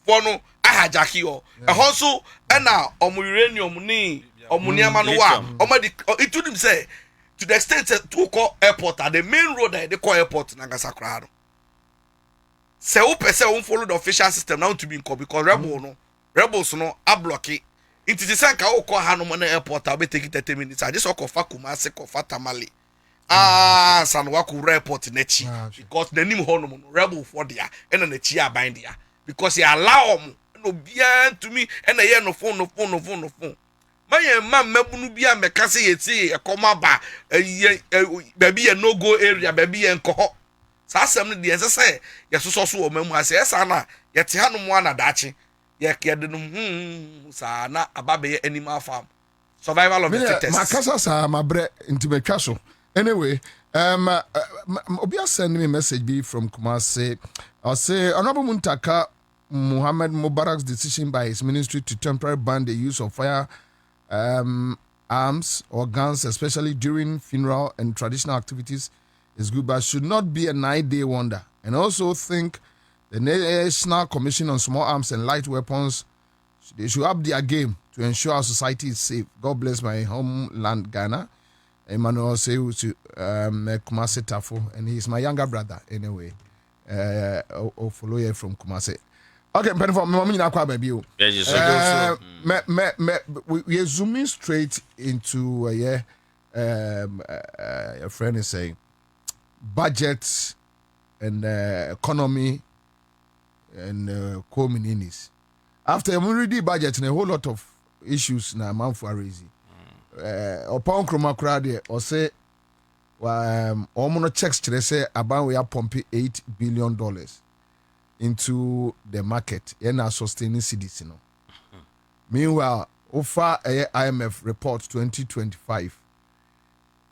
for no ahajaki o ehon so na omo uranium ni omo niama no wa omo it unim say to the extent that to call airport at the main road they call airport na Accra100 say who person follow the official system now to be in because rebels no a block it into the sense ka call Hanu na airport I be take 30 minutes I just call Kumasi call Tamale Sanwaku airport nechi because the name hono rebel for there and na chi aban there because he allow no bien to me and na no phone my man mebunu bia meka se yeti e koma ba baby e no go area baby e nko sa asem no de se yesoso so o mamu ase esa na yete hanu mu ana dachi ye de no sa na ababe animal farm survival of the fittest makasa sa mabre intimetwa so anyway obia send me a message be from Kumasi I say honorable Muntaka Muhammad Mubarak's decision by his ministry to temporarily ban the use of fire arms or guns, especially during funeral and traditional activities, is good, but should not be a 9-day wonder. And also think the National Commission on Small Arms and Light Weapons, they should up their game to ensure our society is safe. God bless my homeland, Ghana. Emmanuel Sewu to Kumasi Tafo, and he's my younger brother anyway. Follow you from Kumasi. Okay, but for me, baby. We're zooming straight into a friend is saying budget and economy and communities. After we read the budget and a whole lot of issues na man for raising. Upon Chroma crowd or say omono checks to say about we are pumping $8 billion into the market and sustaining cities, Meanwhile, offer a IMF report 2025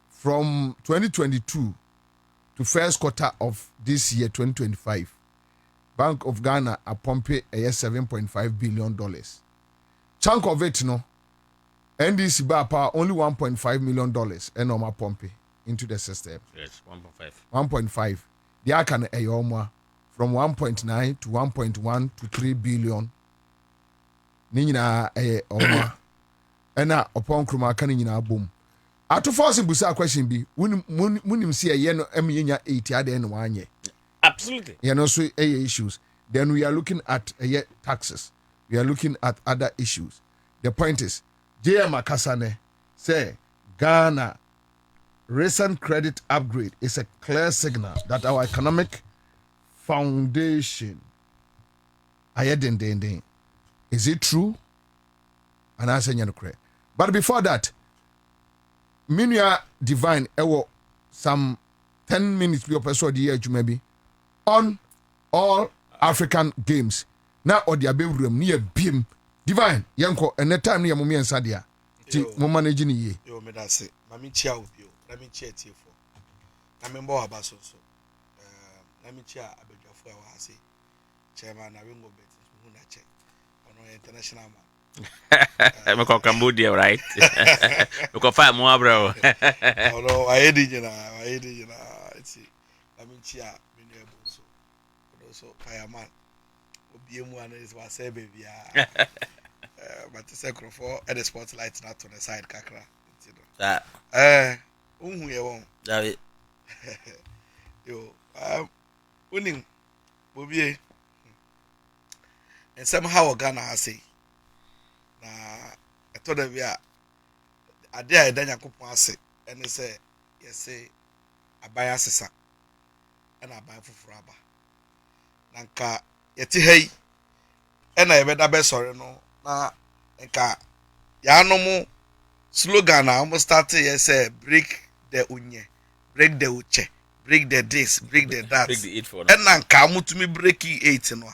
from 2022 to first quarter of this year 2025, Bank of Ghana are pumping $7.5 billion. Chunk of it, NDC bar only $1.5 million and normal pumping into the system. Yes, 1.5. 1.5. They can from 1.9 to 1.1 to 3 billion. Nina oma. Ena upon Kruma Kanina boom. Atu force busa question be munim see a yeno eminya 80 at the end 1 year. Absolutely. So issues. Then we are looking at taxes. We are looking at other issues. The point is, J.M. Akasane say Ghana recent credit upgrade is a clear signal that our economic foundation is it true? And I say no. But before that, Minya Divine ewo some 10 minutes be episode here maybe on all African games. Now or the room near beam Divine yanko and the time near Mummy and Sadia. Mo managing ye. Yo me that say mami chia with you. Let me chia for. I remember about so. Let me chia for I say chairman I will go bet who na check on international man. I'm a Cambodia, right? Look at 5 more, bro. Although I did, you know, it's I mean, chia, so also fireman. One is what say, baby. But the second for the spotlight not on the side, Kakra. You won't. David. Yo, winning, Bobie. And somehow Ghana has say. I told them, yeah, I dare then I could pass it. And they say, yes, say, I buy Ansah and I buy for Fraba. Nanka, yeti hey, and I better be sorry, no. Na, nka, ya no mo slogan, I almost started, yes, say, break the unye, break the uche, break the this, break the that. Break the 8 for and nanka, mutu mi breaking 8 no.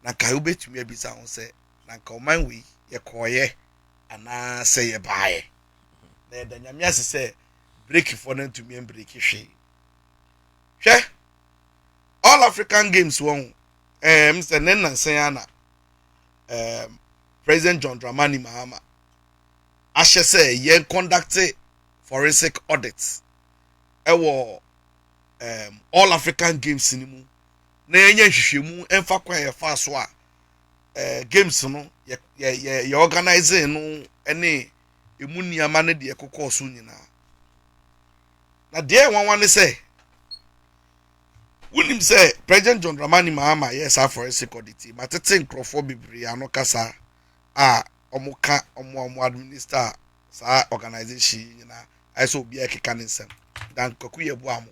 Nanka, you bet me a bit, I say, nanka, my way. Ye koye ana say ye buy na da nyame ase say break for them to me break hwe all African games won Mr. Nenna Sayana President John Dramani Mahama ashe say ye conduct forensic audits all African games ni mu na yenye hwehwemu emfa kwa ye fa so a games no ye organizing no any emu niama ne de kokko so nyina na de wan say wunim say President John Dramani Mahama yes forensic audit matete nkrofo bibiri ano kasa omuka omu administer sa organization nyina aiso obi ekeka nsem dan koku ye bu amo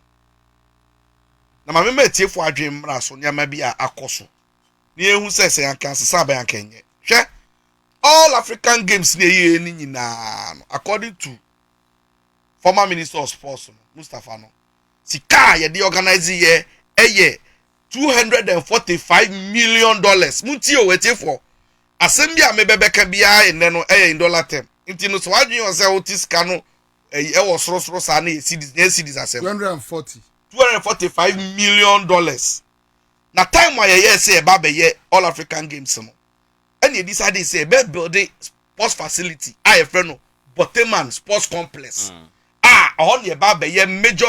na ma me tiefo adwen mra so nyama bi akoso ni ehu sese yankan sesa ba yankenye hwe all African games ni ye ni nyina no according to former minister of sports Mustafa no sika ye dey organize ye eye $245 million munti o wete for asem bia me bebeka bia ene no in dollar term nti no so adwen o se otiska no e wo soro sa na cedis asem $245 million na time why ye say ba be ye all African games no and you decide say be build sports facility friend no Boteman sports complex on ye ba be ye major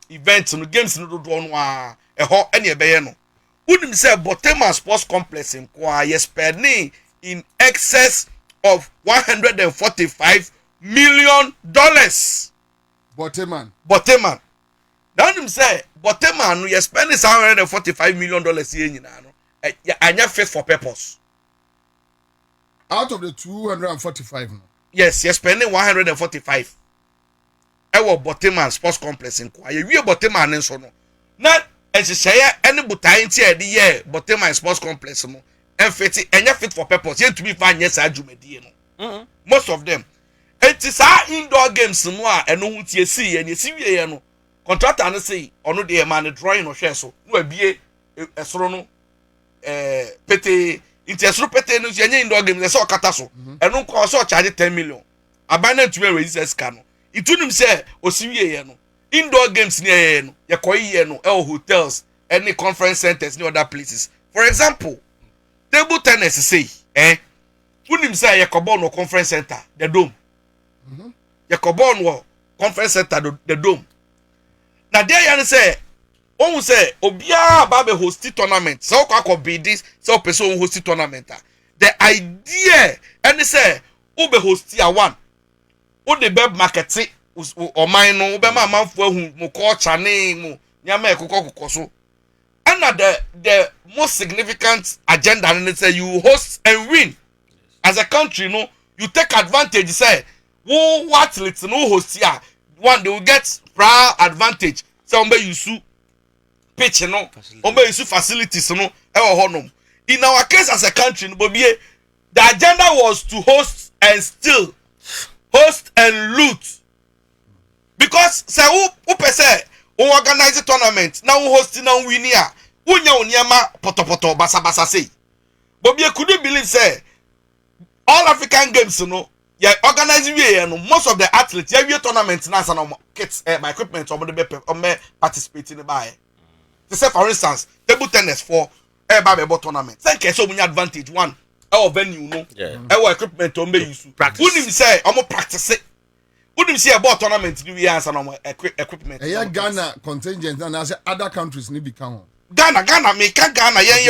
events no games no do no ho and ye be ye no unim say Boteman sports complex in kwa ye spending in excess of $145 million. Boteman now him say Boteman no you spend $145 million here nyina no anya fit for purpose out of the 245 no yes you spending 145 ewo Boteman sports complex in kwa you Boteman nso no na ehyehyeye ene butai nti e de ye Boteman sports complex no enfiti anya fit for purpose ye to be fa anya sa adwumadie no most of them it is indoor games no a eno hu tie si ye ne si wie ye no contractor no say ono de man drawing no hwe so no abie esoro no pete intesoro pete no yenye indoor games e so kata so eno ko so charge 10 million abana tuwe resist scan no itunim say osiwie ye no indoor games ni ye no ye koyi ye no hotels any conference centers ni other places for example table tennis say unim say ye kobon no conference center the dome ye kobon no conference center the dome na there yan say on say obia ba be host tournament so kwa be this so person host tournament the idea and say o be host ya one o the be market o man no be ma manfo ahu mo culture ne mo nyama ekokoko so and the most significant agenda and say you host and win as a country no you take advantage say wo athletes no host ya one they will get prior advantage so umbe yusu pitch no umbe yusu facilities no honum in our case as a country no Bobie the agenda was to host and steal host and loot because say who say who organize a tournament now host now win here unya onyama potopoto basa say Bobie could you believe say all African games no yeah, organizing no most of the athletes yeah we tournament na some kits my equipment or the participating by say for instance table tennis for eba tournament say nke so munya advantage one venue no equipment on be use unim say omo practice unim say about tournament ni we answer no equipment Ghana contingent and as other countries ni become Ghana me can Ghana ye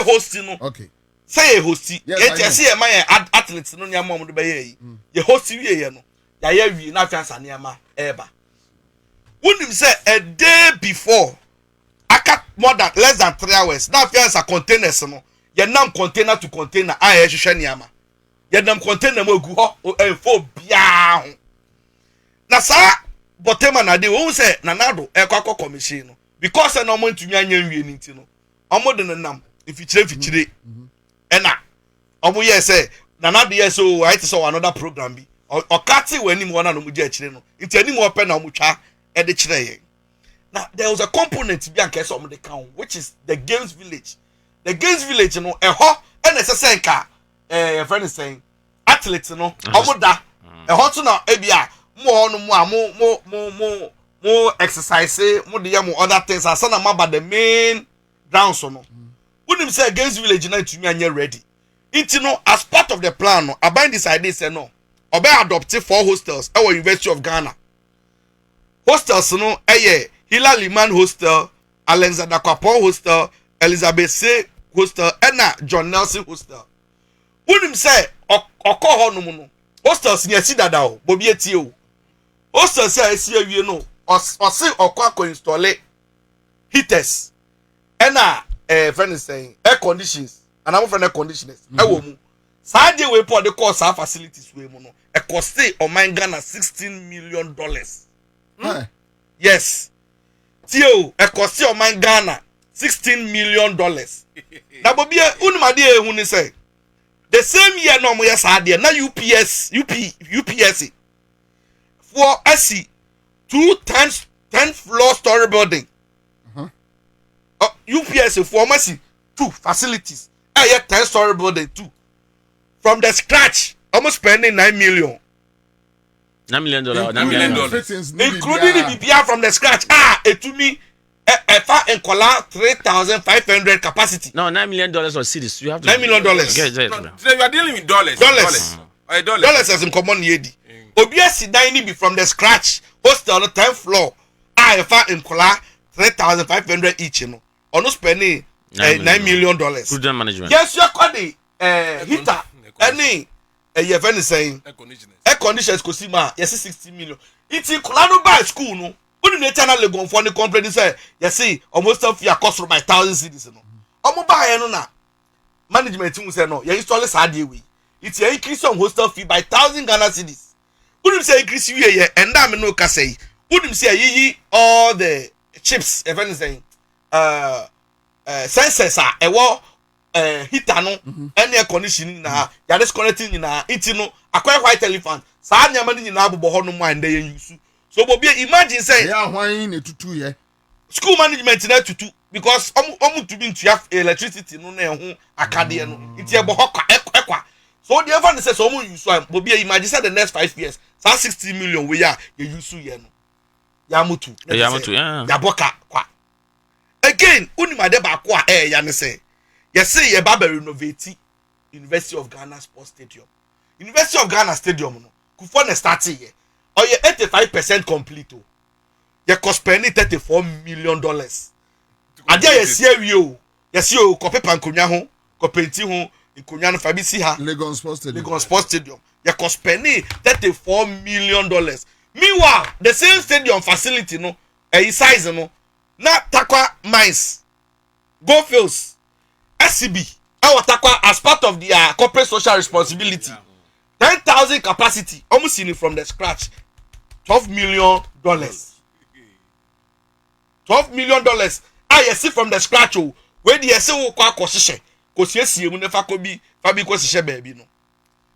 host no okay say ye host ye say my athletes no nya mom do be ye host we no ya wi na fiansa niama eba unim say a day before aka more than less than 3 hours na fiansa containers no ye nam container to container a hwehwe niama ye nam container mo gu ho enfo bia ho na sa botema na de won say nanado ekwa commission no because na omo ntumi anya nwie ni ti no omo de nam ifichire ena omo ye say nanado ye so I saw another program bi o kati wani mo na no mu je akire no nti ani mo pe na omo twa e de kire ye. Now there was a component bi anka so omo de kan which is the games village. The games village no eho and necessary ka your friend is saying athletes no omo da eho to na ebia mo no mo exercise mo de yam other things asana maba the main ground so no unim say games village na tumi anya ready it no as part of the plan no aban decided say no obe adopt 4 hostels at University of Ghana. Hostels no Hila Liman Hostel, Alexander Kwapon Hostel, Elizabeth C Hostel, and John Nelson Hostel. Unim say okọ no no. Hostels ni esi dada o, Bobie tie o. Hostels say esi awie no, osi okọ install heaters. And friend is saying air conditions, and I'm friend air conditioners. Ewo mu. Saje we pour the cost our facilities we mu no. E cost o man Ghana $16 million. Yes. Tio, e cost o man Ghana $16 million. Na Bobie unimade ehun ni say the same year no mo yes ade na UPS for AC 10 floor story building. UPS for mercy 2 facilities. 10 story building 2. From the scratch, almost spending $9 million. $9 million. $9 million. Including the BPR from the scratch. It to me, and Kola 3,500 capacity. No, $9 million or cities. You have to $9 million. Today we are dealing with dollars. Dollars as in common yedi. OBS dining be from the scratch. Hostel on the 10th floor. And Kola 3,500 each. You know, almost spending $9 million. Prudent management. Yes, you are calling. Heater any your friend is saying air conditioners kosima yes 60 million it's Kolano by school no when the channel legon for the company say yes see almost of your cost by 1,000 cities no omo buy no na management team say no you install sadie we it's a increase on hostel fee by 1,000 Ghana cedis wouldn't say increase we here and am no ka say wouldn't say yi all the chips your friend is saying sensors are heater no any air conditioning na ya disconnecting na it no akwa white elephant sa anya ma ni na abobo ho no mind dey use so Bobie imagine say ya hwan na tutu ye school management na tutu because to be into electricity no na ho akade no it e bo ho ekwa so the ever say so use Bobie imagine say the next 5 years sa 60 million we ya use ye no ya mutu ya boka kwa again unimade ba kwa ya ne say you say you baba renovate University of Ghana Sports Stadium. University of Ghana Stadium no. Kufo na start here. Or you 85% complete. You cost spend $34 million. Adia you see you. You see you kope pankonya ho, kopenti ho, ikonya no fabisi ha. Lagos Sports Stadium. You cost spend $34 million. Meanwhile, the same stadium facility no, size no, na Takwa Mines, Goldfields, SCB, as part of their corporate social responsibility, 10,000 capacity, almost in it from the scratch, $12 million. $12 million. I see from the scratch. Where the SO kwa kosishe, kosiyesi mu nefa kobi, fabi kosishe baby no.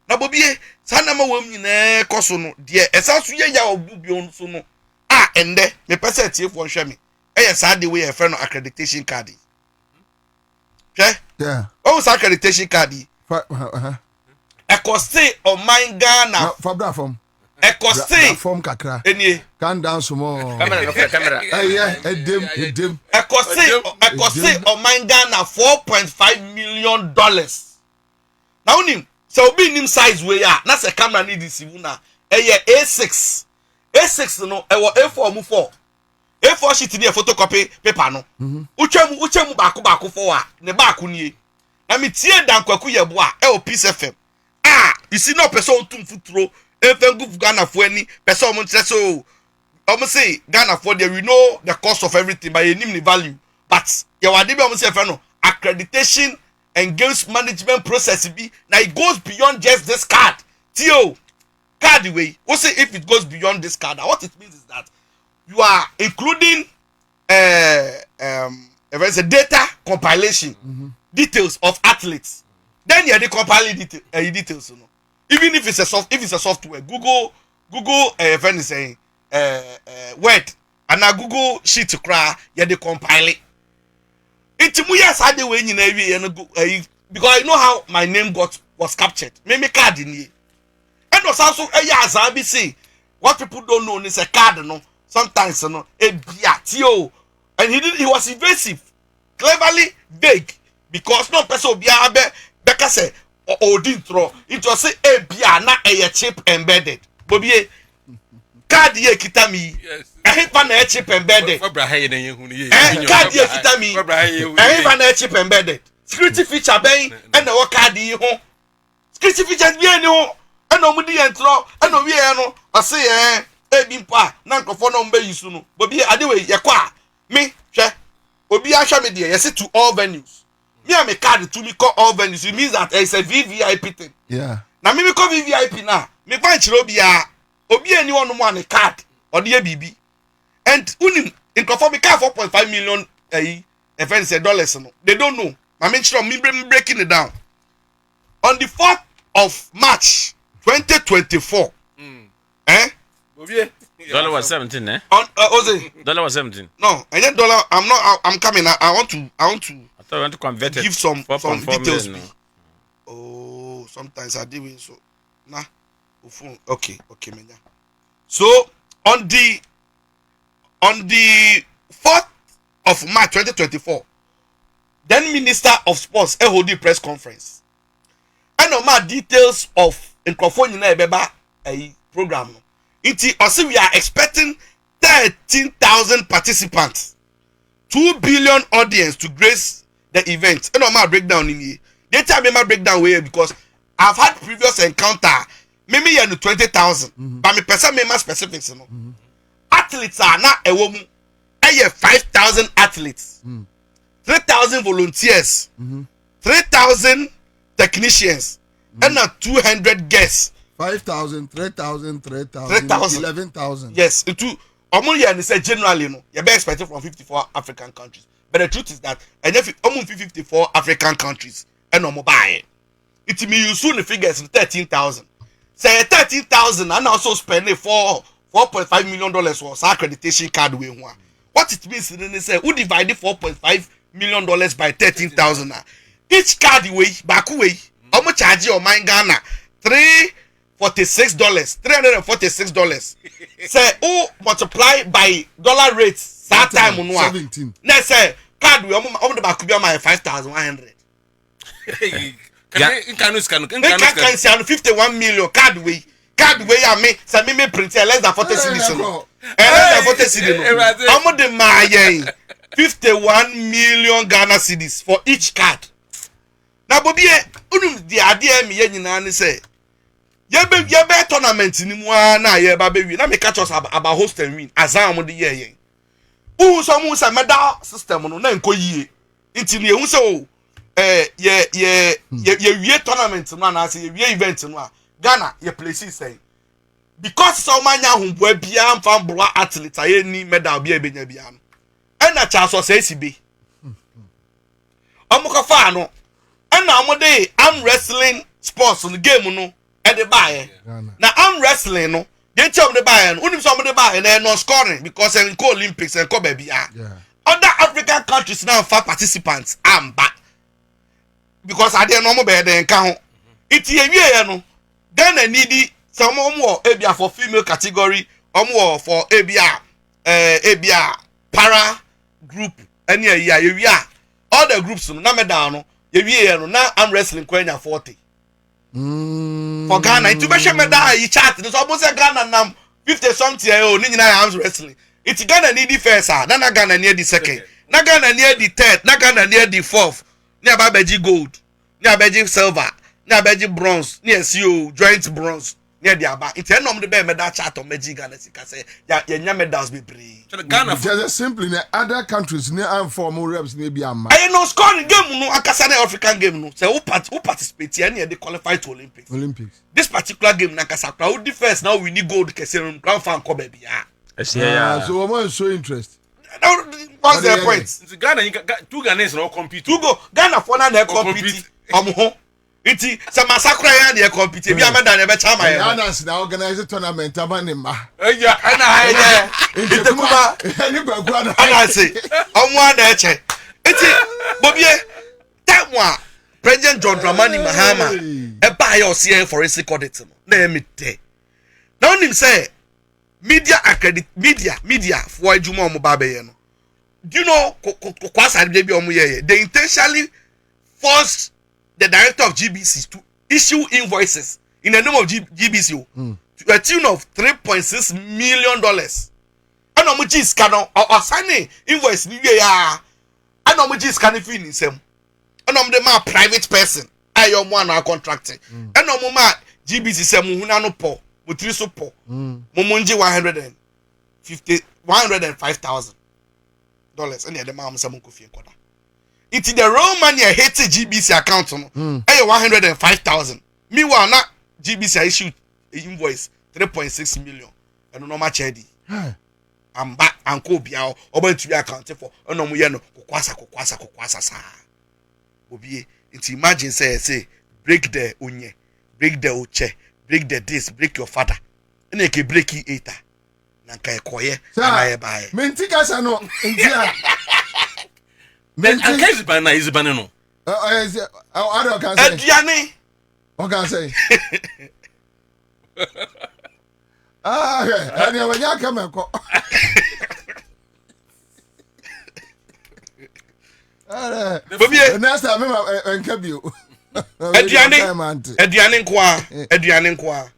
Na Bobie, sana ma wom nyina koso no, de esansu ye ya obubi on so no. Ende, me pese tie fo nhwe me. Sa de we e friend no accreditation card. Yeah. Oh, accreditation card. A cost on mine Ghana. Fabra from. Ekosi form kakra enie calm down small camera edem Ekosi oman Ghana $4.5 million. Now unim so obi nim size we ya na se camera need this na eye A6 no ewo A4 mu 4 A4 sheet ni photocopy paper no uchemu baako for a ne baako nie na me tie dankwaku yebo a e o Peace FM you see no person tum futuro efengu Ghana for any person mo ntre so say Ghana for there we know the cost of everything but you nim the value but you wade be say no accreditation and games management process be now it goes beyond just this card tio card way we say if it goes beyond this card what it means is that you are including if it's a data compilation details of athletes then you the compiling details you know. Even if it's a software Google friend is saying Word and a Google sheet to cry you the compile it yes I the way you because I know how my name was captured me card in here and was also yes I be say what people don't know is a card no sometimes you know a biatio and he was evasive cleverly vague because no person be Becca say or didn't throw it was say a bia na a chip embedded Bobie card ye kitami I hate van a chip embedded card ye kitami I hate van a chip embedded security feature bay and the card ye home security features be any home and no mudi and throw and no we no I say bimpa na nkofo no mba yisuno Bobie adewe yakwa me hwe obi ahwa me de yesi to all venues me am a card to me call all venues it means that it's a VVIP thing yeah na me call VVIP na me ban chiro obi ani wonu mo an card or the bibi and unim nkofo me card 4.5 million dollars no they don't know na me chiro me breaking it down on the 4th of March 2024 Dollar was 17, eh? On Ose. Dollar was 17. No, and then dollar. I'm coming. I want to. I thought I want to convert it. Give some details. Million, no. Oh, sometimes I do so. Nah. Okay, menya. So on the 4th of March 2024, then Minister of Sports held a press conference. And no more details of Accra100 ebeba a program. Also, we are expecting 13,000 participants, 2 billion audience to grace the event. And I'm breakdown in here. They tell me my breakdown way because I've had previous encounter. Maybe you 20,000, but me person me my specifics. You know, athletes are not a woman. I have 5,000 athletes, 3,000 volunteers, 3,000 technicians, and 200 guests. 5,000, 3,000, 11,000. Yes, into Omulia and say generally no, you're expected from 54 African countries. But the truth is that and if almost 54 African countries and no mobile, it means you soon the figures 13,000. Say 13,000 and also spending $4.5 million was accreditation card we want. What it means then they say who divided $4.5 million by 13,000? Each card way back way, how much charge your mind Ghana? $346. Say oh multiply by dollar rates that time on 17. Let's say card we the back be my 5,100. Can 51 million card we I me say me print less than 40 cedis no. Less than 40 cedis no. I'm the my 51 million Ghana cedis for each card. Now Bobie unum the idea me nyina ne say yebe tournament ni mu na yeba be wi na me catch us about host and win azam de ye so mu say medal system no na nko yie nti ne hu say o ye wie tournament no na say ye wie event no a Ghana ye place say because so manya humboa bia amfa mbroa athlete aye ni medal bia benya bia no e na cha so say sibe omukofa no e na amode arm wrestling sports no game no e de bae na arm wrestling no dey tell the bae no unim some de bae na no scoring because in Olympics and ko bia other African countries now for participants am back because I dey no mo be dey kan ho it ye no Ghana need Some ebia for female category, for ebia para group, and yeah, all the groups no medano, no now I'm wrestling Kwenya 40. For Ghana, to be sure medal, you chat, there's almost a Ghana now 50 something, arms wrestling. It's Ghana near the first, Nana Ghana near the second, Nagana near the third, Nagana near the fourth, near Babeji gold, near Beji silver, near Beji bronze, near CO joint bronze. Near the Aba, it's a number the medal chat on Magic Ghana. Say, yeah, medals be brave. Ghana, just simply in other countries, near and for more reps, maybe I'm. I know scoring game, no, Akasane African game, no. So, who participate here, they qualify to Olympics. This particular game, Nakasakra, who defense now we need gold, Kesserum, Grand Fan Kobe. Yeah, so I'm so interested. What's the point? Ghana, two Ghanaians no compete. Two go, Ghana for now, they compete. Iti sa masakura ya de compete bi ameda na be chama ya Ghana na organize tournament abanima eja ana ite kuma ni bagua na ana say omo ana eche iti Bobie tamwa President John Dramani Mahama e ba ya osie forensic audit no na emite na onim say media for ejuma omo ba be ye no do you know kwasa de bi omo ye they intentionally forced the director of GBC to issue invoices in the name of GBC to a tune of $3.6 million. And I'm just scanning or signing invoice. And I'm just scanning for him. And I'm the man private person. I am one contracting. And I'm ma GBC say muhunano po mutriso po mumunji $105,000. And the man say munkufi nkoda. It's the real money I hate GBC account no. 105,000. Meanwhile, na GBC issued invoice 3.6 million. And no much ID. I'm back and go bia oba to be accounted for. No mu ye no kokwasa sa. Bobie, it's imagine say break the onye, break the oche, break the this, break your father. And you can break it later. Nanka ekoye na ye bae. Mentika sa no ntia. Then I can't ban is banano. I don't can say. Diane. What can I say? I never ya come and go. Bobie, next time I can you. Ediane kwa.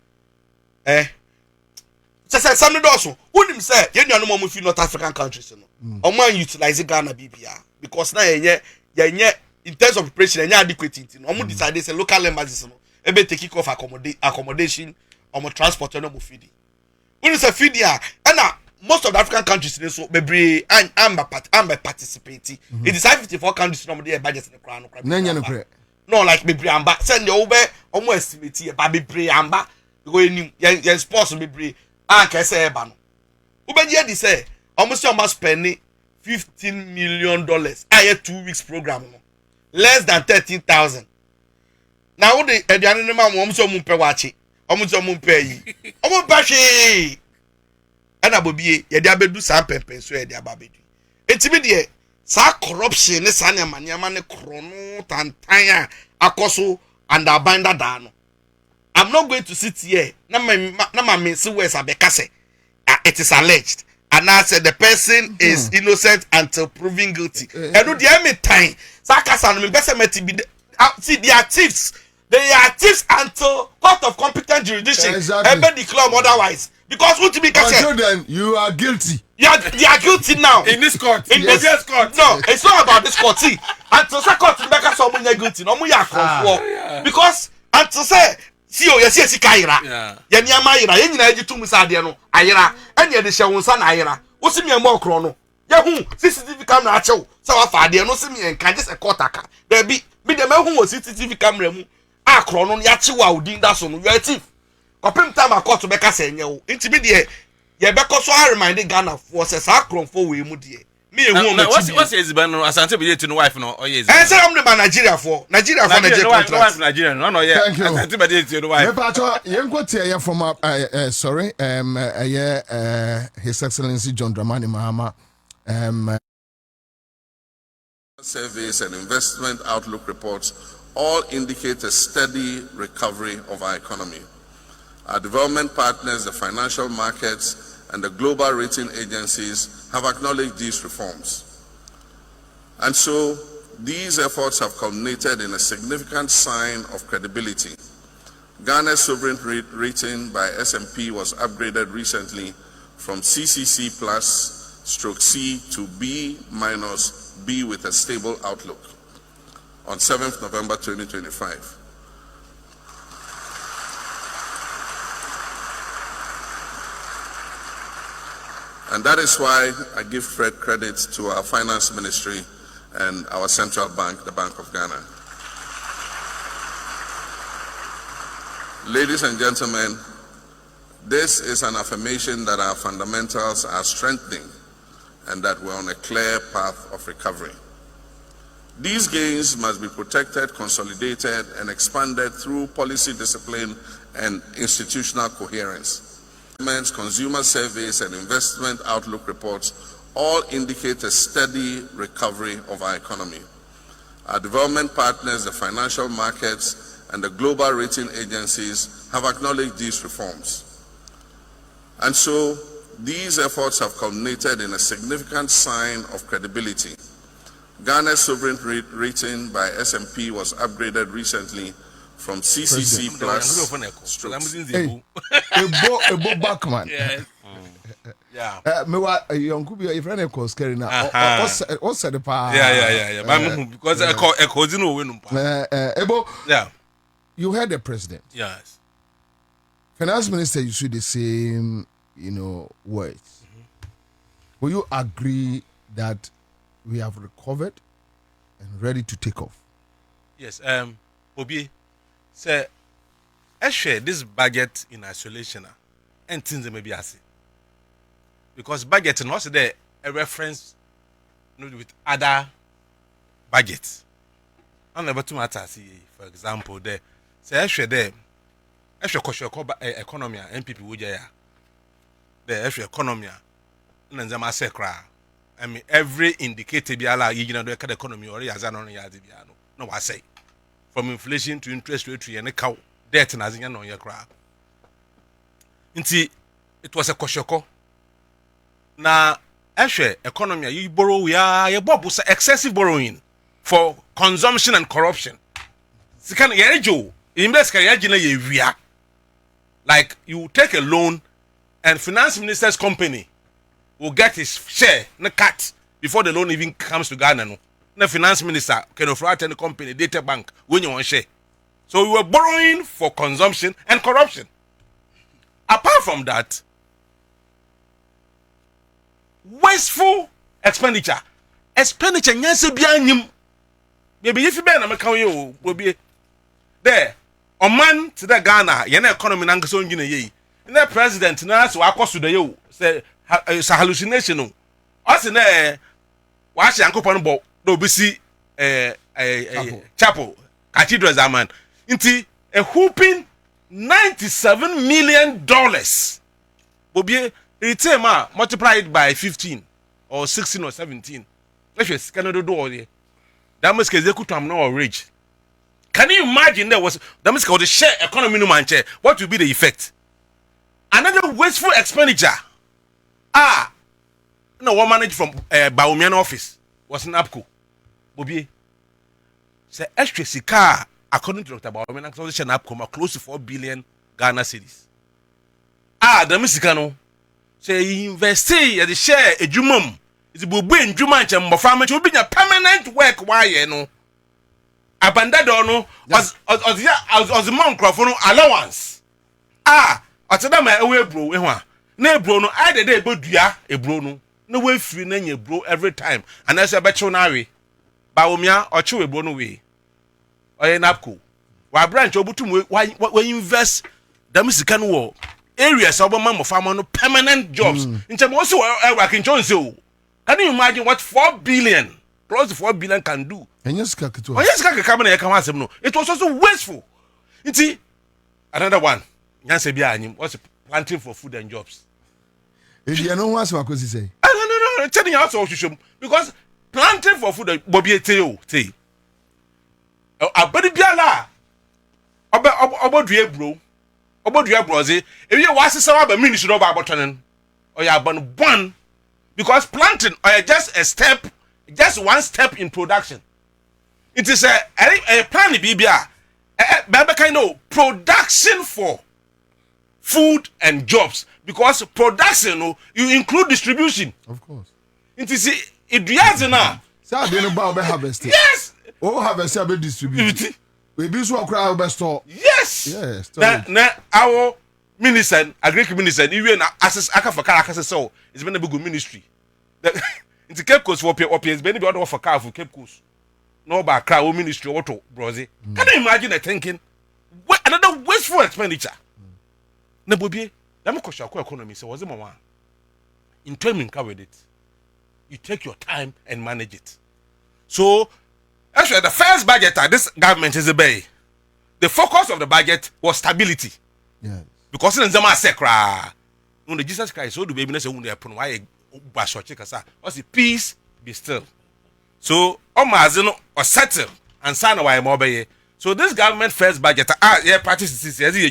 Some also wouldn't say, you know, no more North African countries. Or man utilize Ghana BBR. Because now in terms of preparation and adequate almost decided say local embassies no ebe take off accommodation or transport no mo feeding when you say feeding and most of the African countries so bebre and participating it is 54 countries no dey budget no kra no like bebre amba send the obe almost estimate e ba bebre amba because you sports bebre can say e ba no obeje dey say almost spending $15 million. I had 2 weeks program. Less than 13,000. Now the animal almost mumpe wachi. Almost mumpe yi. Almost bashi. And Bobie, ye dia bedu sa pempen so ye dia babedu. Etimi sa corruption ne sa nyama ne krono tantanya akoso and abanda dano. I'm not going to sit here. Na ma mense words abekase. It is alleged. And I said the person is innocent until proven guilty. And no the time. Sakasan me best be see they are thieves. They are thieves until court of competent jurisdiction. Ever declare otherwise. Because what to be until then you are guilty. They are guilty now. In this court. In this court. No, it's not about this court. See, until say court make us someone guilty. No more ya because until say see o yesi kaira ye niama ira ye nyina agi tum sa de no ayira anya de hye wonsa na ayira wo si me mo kro no ye hu CCTV camera achew sa wa fa de no si me enka je se kotaka da bi me de ma hu wo CCTV camera mu a kro no ya chew a odin da so no you thief kopim time a court be ka se enye wo nti bi de ye be ko so a remind Ghana for se sa kro for we mu de me hu o ma chi what's his ban no asante be to no wife no or yes say am the Nigeria for Nigeria contract Nigeria no yeah asante be to no wife me pato yenko tie from sorry His Excellency John Dramani Mahama surveys and investment outlook reports all indicate a steady recovery of our economy. Our development partners, the financial markets, and the global rating agencies have acknowledged these reforms. And so, these efforts have culminated in a significant sign of credibility. Ghana's sovereign rating by S&P was upgraded recently from CCC plus /C to B minus B with a stable outlook on 7th November 2025. And that is why I give credit to our finance ministry and our central bank, the Bank of Ghana. Ladies and gentlemen, this is an affirmation that our fundamentals are strengthening and that we're on a clear path of recovery. These gains must be protected, consolidated, and expanded through policy discipline and institutional coherence. Consumer surveys and investment outlook reports all indicate a steady recovery of our economy. Our development partners, the financial markets, and the global rating agencies have acknowledged these reforms. And so, these efforts have culminated in a significant sign of credibility. Ghana's sovereign rating by S&P was upgraded recently from CCC plus Hey, Ebo Backman. Yes. Yeah. Me wa yonku bi your friend call scary now. O said the pa. Yeah. But because I cause you know when. Ebo. Yeah. You heard the president. Yes. Finance minister you see the same, words. Will you agree that we have recovered and ready to take off? Yes. Bobie, say, I share this budget in isolation and things may be as because budget and also there a reference with other budgets. I never to matter. See, for example, there say I share there. I share economy and people would there. The actual economy and then I say I mean every indicator be ala you know the economy or as an on yard no I say from inflation to interest rate and cow debt and as in on your crowd. It was a koshoko. Now actually economy you borrow you excessive borrowing for consumption and corruption. Like you take a loan and finance minister's company will get his share, no cut, before the loan even comes to Ghana. No, the finance minister can offer the company, data bank, when you want share. So we were borrowing for consumption and corruption. Apart from that, wasteful expenditure. Expenditure, yes, maybe if you be an will be there. A man to the Ghana, yana economy nangason ye. And the president now so across to the yo say it's a hallucination. Us in there, watch Uncle Panbo, do be see chapel, cathedral zaman. Inti a whooping $97 million. Bobie, return multiplied by 15 or 16 or 17. Let's Canada do all there. That must get the no rage. Can you imagine that was that must called the share economy no manche? What will be the effect? Another wasteful expenditure. No one managed from Baumian office was in APCO. Bobie. Say extra sika according to Dr. Baumian acquisition APCO close to 4 billion Ghana cedis. The Mexicano say he invest at the share a jumum. It's a bobby in Jumanch and Mofama to be a permanent work. Why no? Abandado no was the monk for allowance. Atadama away bro ehwa na bro no I dey bodua e bro no na we free na nya bro every time and as be chew na we ba omia o chew bro no we oye napco wa branch obutum we invest dam sika no wo areas obama mo farm no permanent jobs ntem wo so working chance o. Can you imagine what 4 billion plus 4 billion can do? Yes, no. It was also wasteful. See, another one. What's planting for food and jobs? If you know what I say. No. Telling you also because planting for food, Bobie tell. Abadi biala. Obo due bro. Obodua brozi, if you was to about ministry of abotonen, or you are born because planting or just a step, just one step in production. It is a plan BBA, a kind of production for food and jobs because production you include distribution. Of course. It is it now. So they know about harvest. Yes. Oh, harvest be distributed. We be so crowd be store. Yes. Yes. Na our minister, agric minister, even access aka for car access so it's been a good ministry. It's Cape Coast for OPS, been be for car for Cape Coast. No ba crowd ministry auto brozi. Can you imagine the thinking? What another wasteful expenditure? Na Bobie, let me question our economy so was it one. In terms in with it. You take your time and manage it. So, actually, the first budget this government is a bay. The focus of the budget was stability. Yes. Because in Zama Sekra, when the Jesus Christ, so the baby say, why peace be still. So, Omazino or settle and sign away more bay. So, this government first budget, practice as you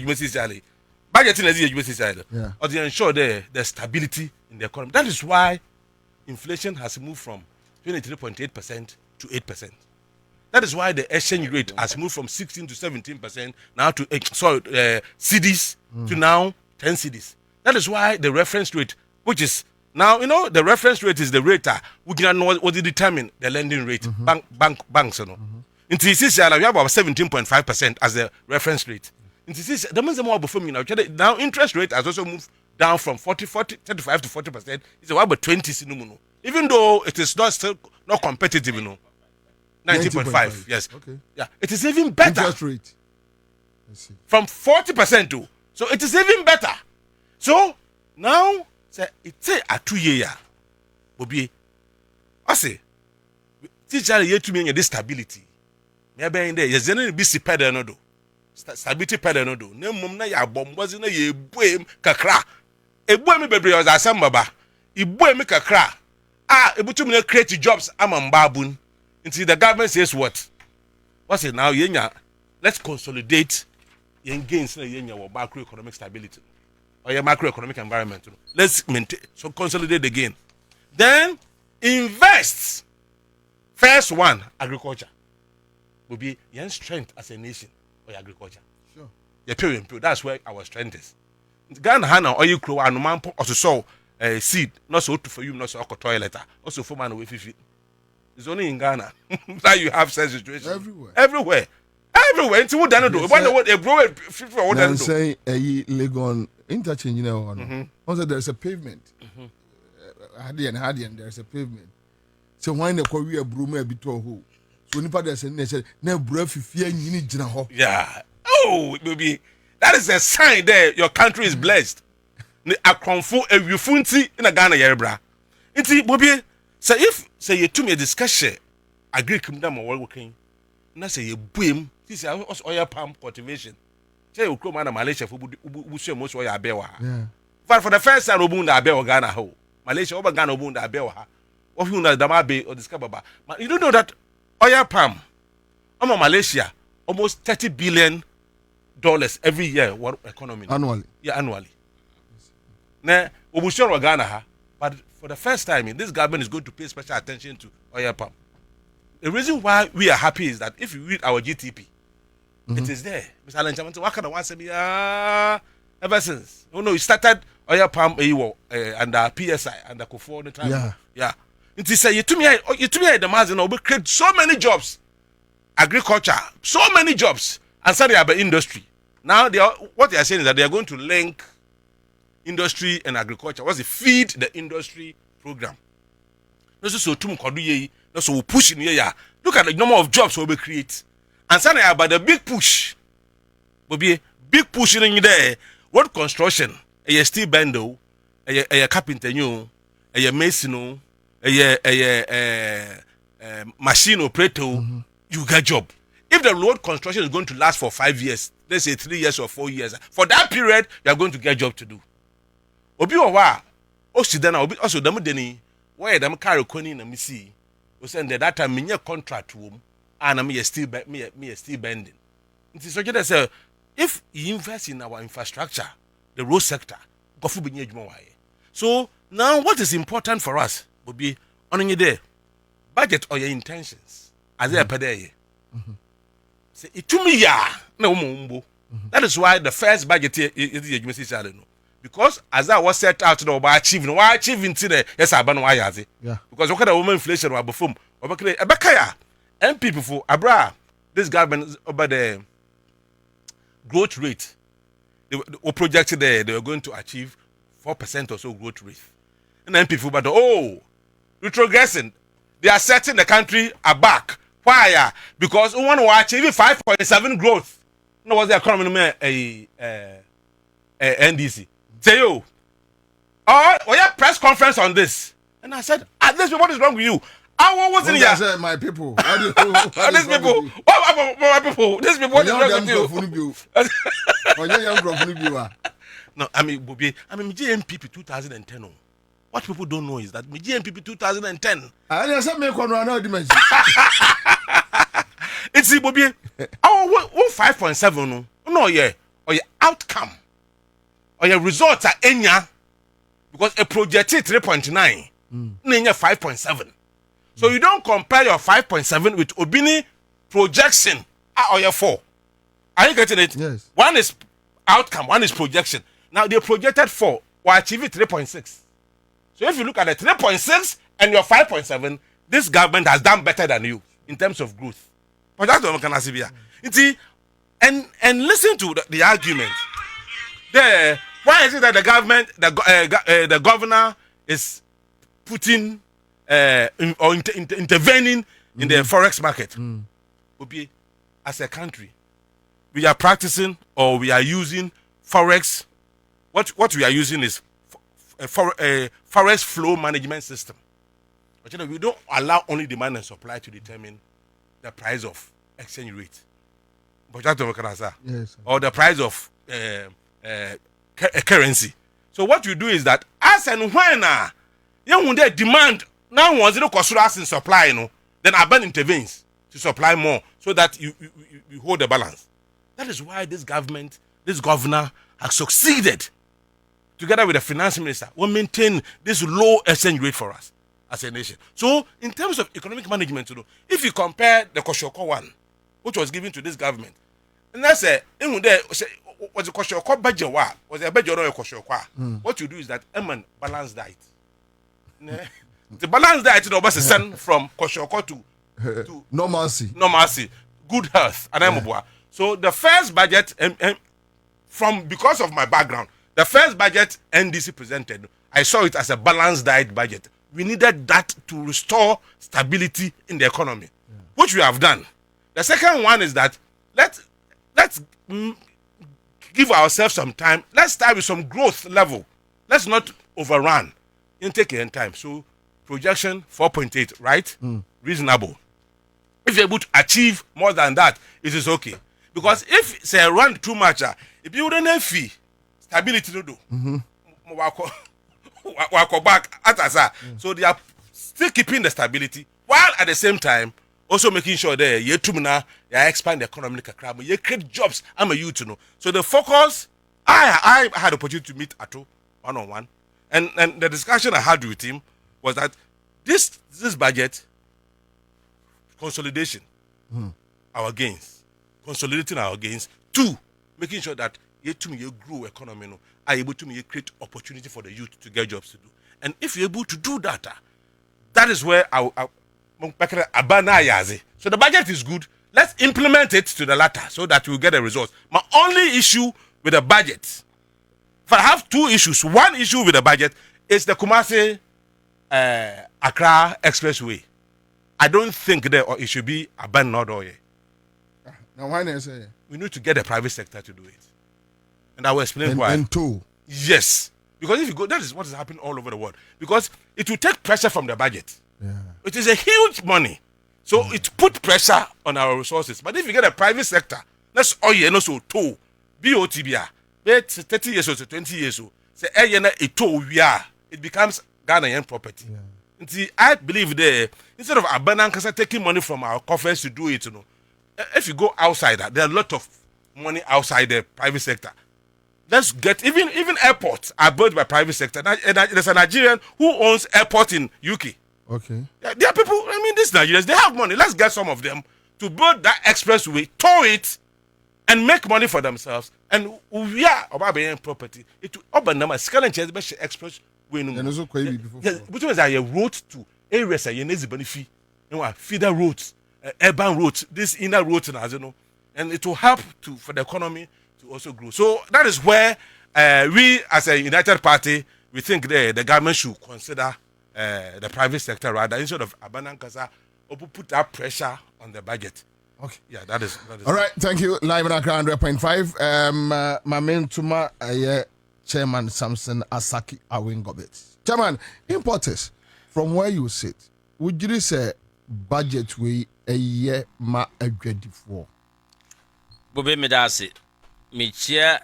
budgeting as you or to ensure the stability in the economy. That is why inflation has moved from 23.8% to 8%. That is why the exchange rate has moved from 16 to 17% now to cedis to now 10 cedis. That is why the reference rate, which is now the reference rate is the rate we can know what determine the lending rate. Banks In TCC we have about 17.5% as the reference rate. In TCC the means more before me now interest rate has also moved down from 35 to 40%. It's about 20. Even though it is still not competitive, 19.5. Yes. Okay. Yeah. It is even better. Interest rate. From 40% to. So it is even better. So now it's a 2 year. Bobie. I say teacher here to me this stability. Maybe in there, yes, then be stability no do. Stability pedal no do. Ne mum na ya bombozi na ye buem kakra. Ebu me bebre was asem baba. Ibu me kakra. Ebutu me create jobs amambabun. Until the government says what? What's it now? Yenya, let's consolidate yen gains na yenya or macroeconomic stability. Or your macroeconomic environment. Let's maintain so consolidate the gain. Then invest. First one, agriculture. Will be yen strength as a nation or agriculture. Sure. Yeah, period. That's where our strength is. Ghana Hana or you grow and man also saw seed, not so to for you, not so toilet, also for man with 50. It's only in Ghana that you have such situation. Everywhere. Until we don't do. Wonder what a grower 50 or what say a Legon interchange also there's a pavement. Hadian, there's a pavement. So why the Korea broom a bit of so nipa there's a nation na breath fear you need ho. Yeah. Oh, it will be that is a sign there your country is blessed. A confu a refunti in a Ghana yerbra. Inti Bobie say if say you to me a discussion agree kingdom or working. Na say you boom this is oil palm cultivation. Say you come na Malaysia for busu most oil abewa. Yeah. But for the first time obun da abewa Ghana ho. Malaysia over Ghana obun da abewa ha. What you know that Damabe or discover ba. You don't know that oil palm Malaysia almost $30 billion every year what economy annually. Yeah, annually. Now, Obushoro Ghana ha, but for the first time this government is going to pay special attention to oil palm. The reason why we are happy is that if you read our GDP, it is there. Mr. Alenchamanto, what kind of one say ever since? It started oil palm under PSI under Kofo the time. Yeah. It is you to me the margin will create so many jobs. Agriculture, so many jobs. And so they have an industry. Now what they are saying is that they are going to link industry and agriculture. What's the feed the industry program? So we push in here. Look at the number of jobs we will create. And so about the big push. Will be big push in there. Road construction, a steel bando, a carpenter, a mason, a machine operator, you get job. If the road construction is going to last for 5 years, let's say 3 years or 4 years, for that period, you are going to get job to do. Obi owa, osidana obi also damu deni, why damu carry koni na misi. We send that time me contract to and me still bending. It is okay that say if you invest in our infrastructure, the road sector, so now what is important for us will be on your day budget or your intentions as they are per day. Say it to me, no mumbo. That is why the first budget is because as I was set out to achieve, why achieving today, yes, I ban why has it. Because what kind of woman inflation will be from Obakaya and people for Abra, this government over the growth rate. They were projected they were going to achieve 4% or so growth rate. And then people but retrogressing, they are setting the country aback. Why? Because we want to achieve 5.7 growth. No, was the economy NDC? Say you. Oh, we have press conference on this, and I said, "This what is wrong with you?" I wasn't here. I said, my people. These people. What my people? These people. What is wrong with you? No, I mean, Bobie. I mean, GMPP 2010. What people don't know is that GMPP 2010. I said, me kono na dimension. It's Bobie. Our 5.7 no yeah or your outcome or your results are enya because a projected 3.9 nenya 5.7. So you don't compare your 5.7 with Obini projection or your 4. Are you getting it? Yes. One is outcome, one is projection. Now they projected 4 will achieve 3.6. So if you look at the 3.6 and your 5.7, this government has done better than you in terms of growth. But that's what can I see here. And listen to the argument. Why is it that the government, the governor is putting or intervening in the forex market? Bobie, as a country, we are practicing or we are using forex. What we are using is a forex flow management system. But you know, we don't allow only demand and supply to determine the price of exchange rate. Yes. Or the price of currency. So what you do is that as and when you demand now once you cost us in supply, you know, then Aban intervenes to supply more so that you hold the balance. That is why this government, this governor has succeeded together with the finance minister will maintain this low exchange rate for us as a nation. So in terms of economic management, you know, if you compare the Koshoko one, which was given to this government, and that's was the Koshoko budget was a budget or Koshoko. What you do is that balanced diet. The balanced diet was sent from Koshoko to normalcy, good health, and So the first budget, because of my background, the first budget NDC presented, I saw it as a balanced diet budget. We needed that to restore stability in the economy, which we have done. The second one is that let's give ourselves some time. Let's start with some growth level. Let's not overrun. In taking time. So projection 4.8, right? Reasonable. If you're able to achieve more than that, it is okay. Because if say run too much, if you don't have fee, stability to do. Back at us. So they are still keeping the stability while at the same time also making sure that you expand the economy, you create jobs. I'm a youth to know. So the focus, I had the opportunity to meet Ato one-on-one, and the discussion I had with him was that this budget consolidation, our gains, consolidating our gains, 2, making sure that you grow economy, are able to create opportunity for the youth to get jobs to do. And if you're able to do that, that is where so the budget is good. Let's implement it to the latter so that we'll get a result. My only issue with the budget, if I have 2 issues, one issue with the budget is the Kumasi Accra Expressway. I don't think it should be abandoned or now why not say we need to get the private sector to do it. And I will explain why. And 2. Yes. Because if you go, that is what is happening all over the world. Because it will take pressure from the budget. It is a huge money. So it put pressure on our resources. But if you get a private sector, that's all you know, so tow, BOTBA, 30 years old to 20 years old, say, it becomes Ghanaian property. I believe instead of Abana taking money from our coffers to do it, you know, if you go outside, there are a lot of money outside the private sector. Let's get even airports are built by private sector. There's a Nigerian who owns airport in UK. Okay. There are people. I mean, these Nigerians, they have money. Let's get some of them to build that expressway, tow it, and make money for themselves. And we are about buying property. It will open them a scaling express way. And also quite before. Which means that a road to areas that you need to benefit. You know, feeder roads, urban roads, this inner roads, and it will help for the economy to also grow. So that is where we, as a united party, we think the government should consider the private sector rather instead of abandoning Kasa, or put that pressure on the budget. Okay. Yeah, that is all right. Thank you. Live in Accra 100.5. My main tuma Chairman Samson Asaki Awingobit. Chairman, importers, from where you sit, would you say budget we a year ma a ready for? Bobie Medasi, me chair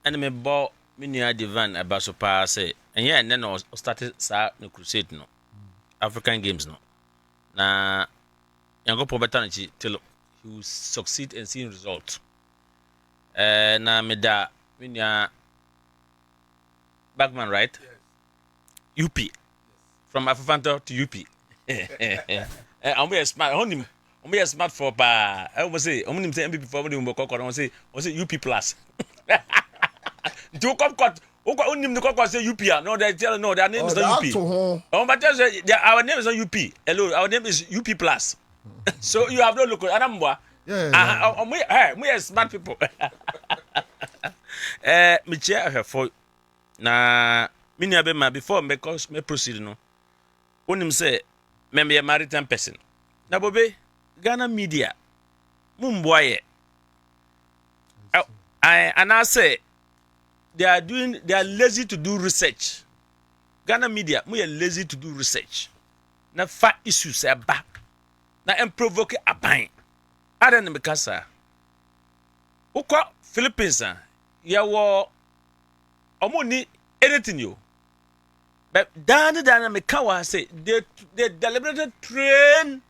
and me bought me divan about so pass say, and yeah, and then I started no crusade no African games no. Na yango probability till he will succeed and see results. Na me da minya Bagman, right? Yes. UP. Yes. From Afafanto to UP. I'm very smart. I'm very smart for I almost say I'm going to say MVP for me. I say UP plus. Do come cut. Only the say UP. No, they tell no. Their name is not UP. Oh, but our name is not UP. Hello, our name is UP plus. So you have no look. Yeah. We are smart people. Me chair her for na mini abema before me proceed no. Onim say me a maritime person. Na Bobie Ghana media mumboye. And I say they are lazy to do research. Ghana media we are lazy to do research. Na fa issues are back. Na provoke a pain. I don't know because ukwa Philippines ya wo omoni anything you. But Dana Mekawa say they deliberately train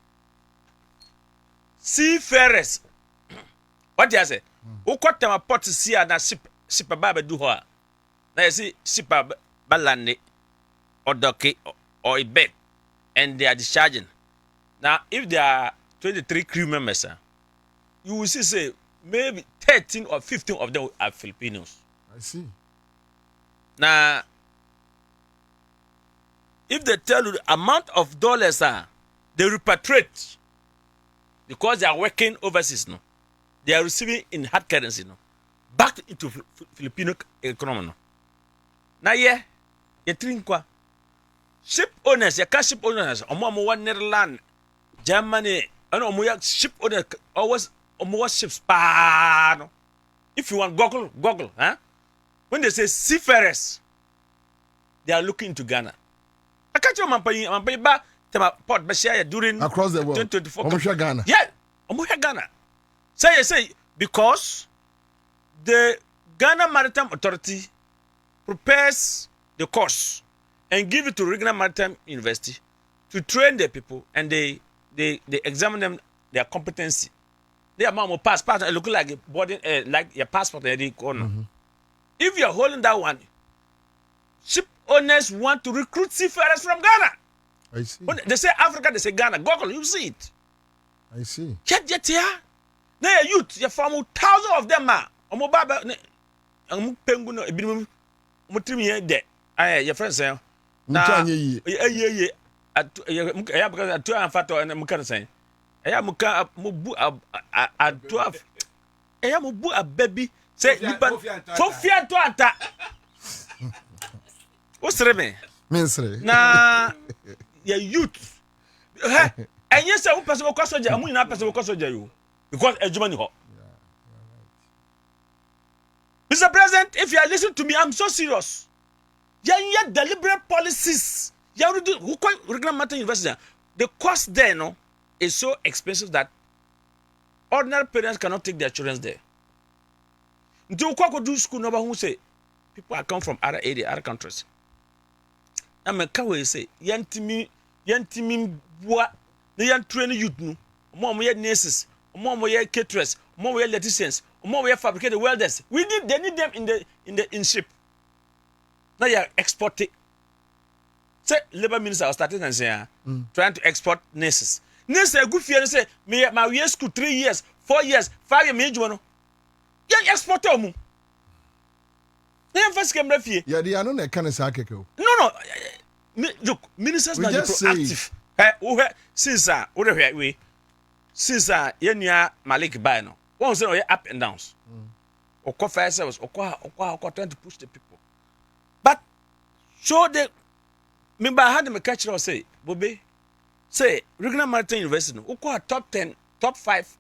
seafarers. What do you say? Who got them a pot to see and a ship baba do her? Now you see ship balane or docky or a bed and they are discharging. Now if there are 23 crew members, you will see say maybe 13 or 15 of them are Filipinos. I see. Now if they tell you the amount of dollars they repatriate because they are working overseas, no, they are receiving in hard currency, no, back into Filipino economy, no. Now, yeah, you think what? Ship owners, you can ship owners, one Netherlands, Germany, and ship owners always ships. If you want Google, huh? When they say seafarers, they are looking into Ghana. I can't tell my back to port Bashia during across the world. 2024. Ghana. Yeah, Ghana. Say because the Ghana Maritime Authority prepares the course and give it to regional maritime university to train the people and they examine them their competency. Their mom will passport and look like a boarding like your passport in corner. Mm-hmm. If you are holding that one, ship owners want to recruit seafarers from Ghana. I see. When they say Africa, they say Ghana. Google, you see it. I see. Yet, yeah. Now, youth, you found thousands of them. Penguin, a bit of there. Your friends say, nah, yeah. Because 2 and fat and Mukan saying, I am Mubu at 12. I am Mubu a baby. Say, Sofia to attack. What's the name? Ministry. Na your youth. And yes, I will pass over Kosoja. I'm not passing over Kosoja because a German ho. Mr. President, if you are listening to me, I'm so serious. Your deliberate policies. You do who quite regular matter university. The cost there no is so expensive that ordinary parents cannot take their children there. Do you do school number who say people are come from other area, other countries. I'm a cowboy say, Yantimi, bois, the young train youth, no, more nurses, more caterers, more electricians, more we have fabricated welders. They need them in ship. Now you are exporting. Say labor minister was starting and say trying to export nurses. Nurses a good fear say me my year school 3 years, 4 years, 5 years me jono. You export them. They first came refugee. Yeah, they are not a kind of sakeko. No. Look, ministers not proactive. Since Yenya Malik by no. One say up and downs. Or fire service or trying to push the people. But show the remember I had me catch or say, Bobie, say regional maritime university no top 10, top 5.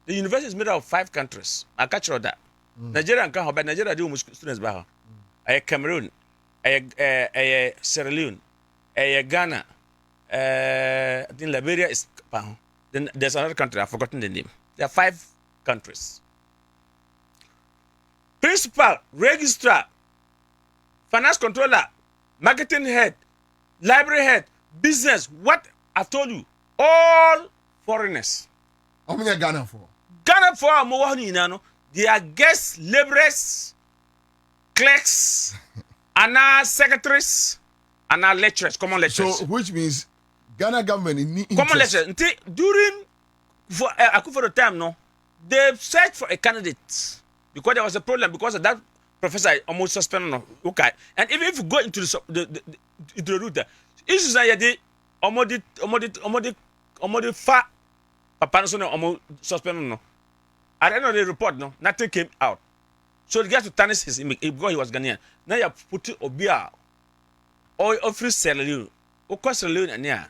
The university is made up of 5 countries. I catch all that. Nigeria and Canada, but Nigeria do most students by her. Cameroon, Sierra Leone, Ghana, I think Liberia is. Then there's another country, I've forgotten the name. There are 5 countries. Principal, registrar, finance controller, marketing head, library head, business, what I told you, all foreigners. How many are Ghana for? Ghana for they are guest laborers, clerks, and secretaries, and lecturers, common lecturers. So, which means Ghana government in common lecturers. During for the time, no, they searched for a candidate because there was a problem because of that professor almost suspended. No, okay, and even if you go into the route, issues are the almost far. Papa no almost suspended. No. At the end of the report, no, nothing came out. So the guy to tarnish his image because he was Ghanaian. Now you put Obia or offer Sierra Leone. Of Sierra Leone and yeah,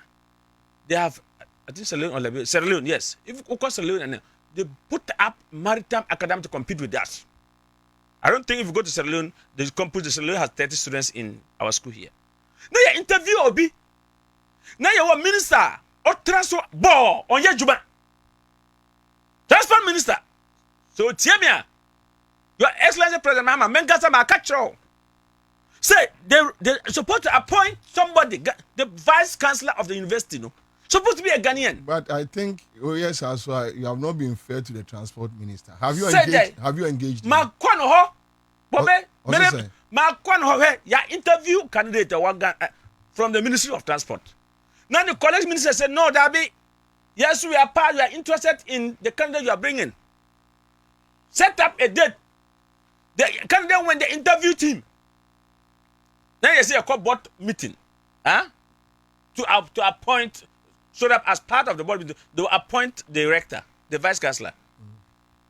they have I think Sierra Leone or Liberia. Sierra Leone, yes. If Sierra Leone and they put up maritime academy to compete with us. I don't think if you go to Sierra Leone, the company Sierra Leone has 30 students in our school here. Now you interview Obi. Now you are minister or transfer ball on your juba. Transport minister. So, Tiamia, Your Excellency President Mahama, Mengasa Makachro. Say, they're supposed to appoint somebody, the vice chancellor of the university, no? Supposed to be a Ghanaian. But I think, oh yes, as well, you have not been fair to the transport minister. Have you engaged? Have you engaged? Makwano, Bobie, Makwano, ya interview candidate from the Ministry of Transport. Now the college minister said, no, Dabi, yes, we are interested in the candidate you are bringing. Set up a date. The candidate, when they interviewed him, then you see a board meeting, to appoint, so that as part of the board meeting, they will appoint the director, the vice chancellor.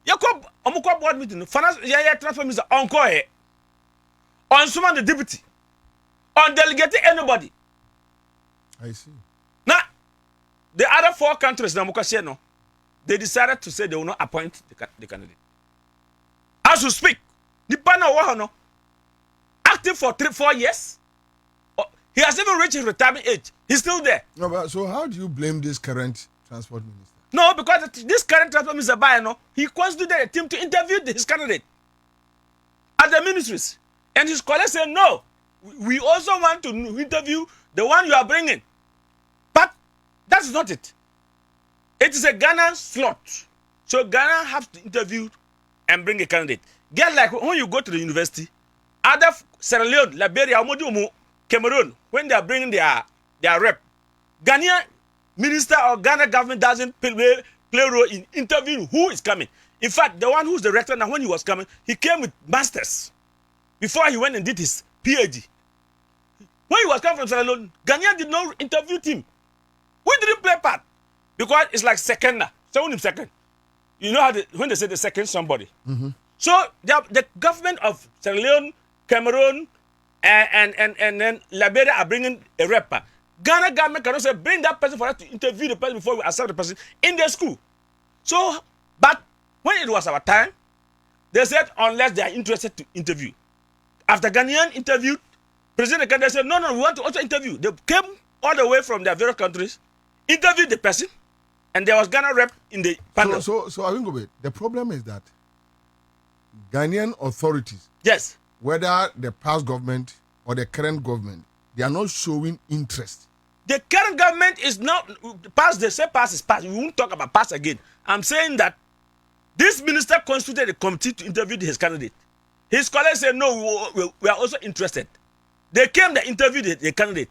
You call board meeting, finance, transfer minister, on summon the deputy, on delegate anybody. I see. Now, the other 4 countries, they decided to say they will not appoint the candidate. As we speak, the active for 3-4 years. He has even reached his retirement age. He's still there. No, but so how do you blame this current transport minister? No, because this current transport minister, he constituted a team to interview his candidate at the ministries. And his colleagues said, no, we also want to interview the one you are bringing. But that's not it. It is a Ghana slot. So Ghana has to interview and bring a candidate. Get like when you go to the university, other Sierra Leone, Liberia, Cameroon, when they are bringing their rep, Ghanaian minister or Ghana government doesn't play role in interviewing who is coming. In fact, the one who's the rector now, when he was coming, he came with masters before he went and did his PhD. When he was coming from Sierra Leone, Ghanaian did not interview him. We didn't play part because it's like second. You know how when they say the second somebody. Mm-hmm. So the government of Sierra Leone, Cameroon, and then Liberia are bringing a rep. Ghana government cannot say bring that person for us to interview the person before we accept the person in their school. So, but when it was our time, they said unless they are interested to interview. After Ghanaian interviewed, President Kennedy said no, we want to also interview. They came all the way from their various countries, interviewed the person, and there was Ghana rep in the panel. So I think of it. The problem is that Ghanaian authorities, yes, whether the past government or the current government, they are not showing interest. The current government is not past. They say past is past. We won't talk about past again. I'm saying that This minister constituted a committee to interview his candidate. His colleagues said, no, we are also interested. They came to interview the candidate.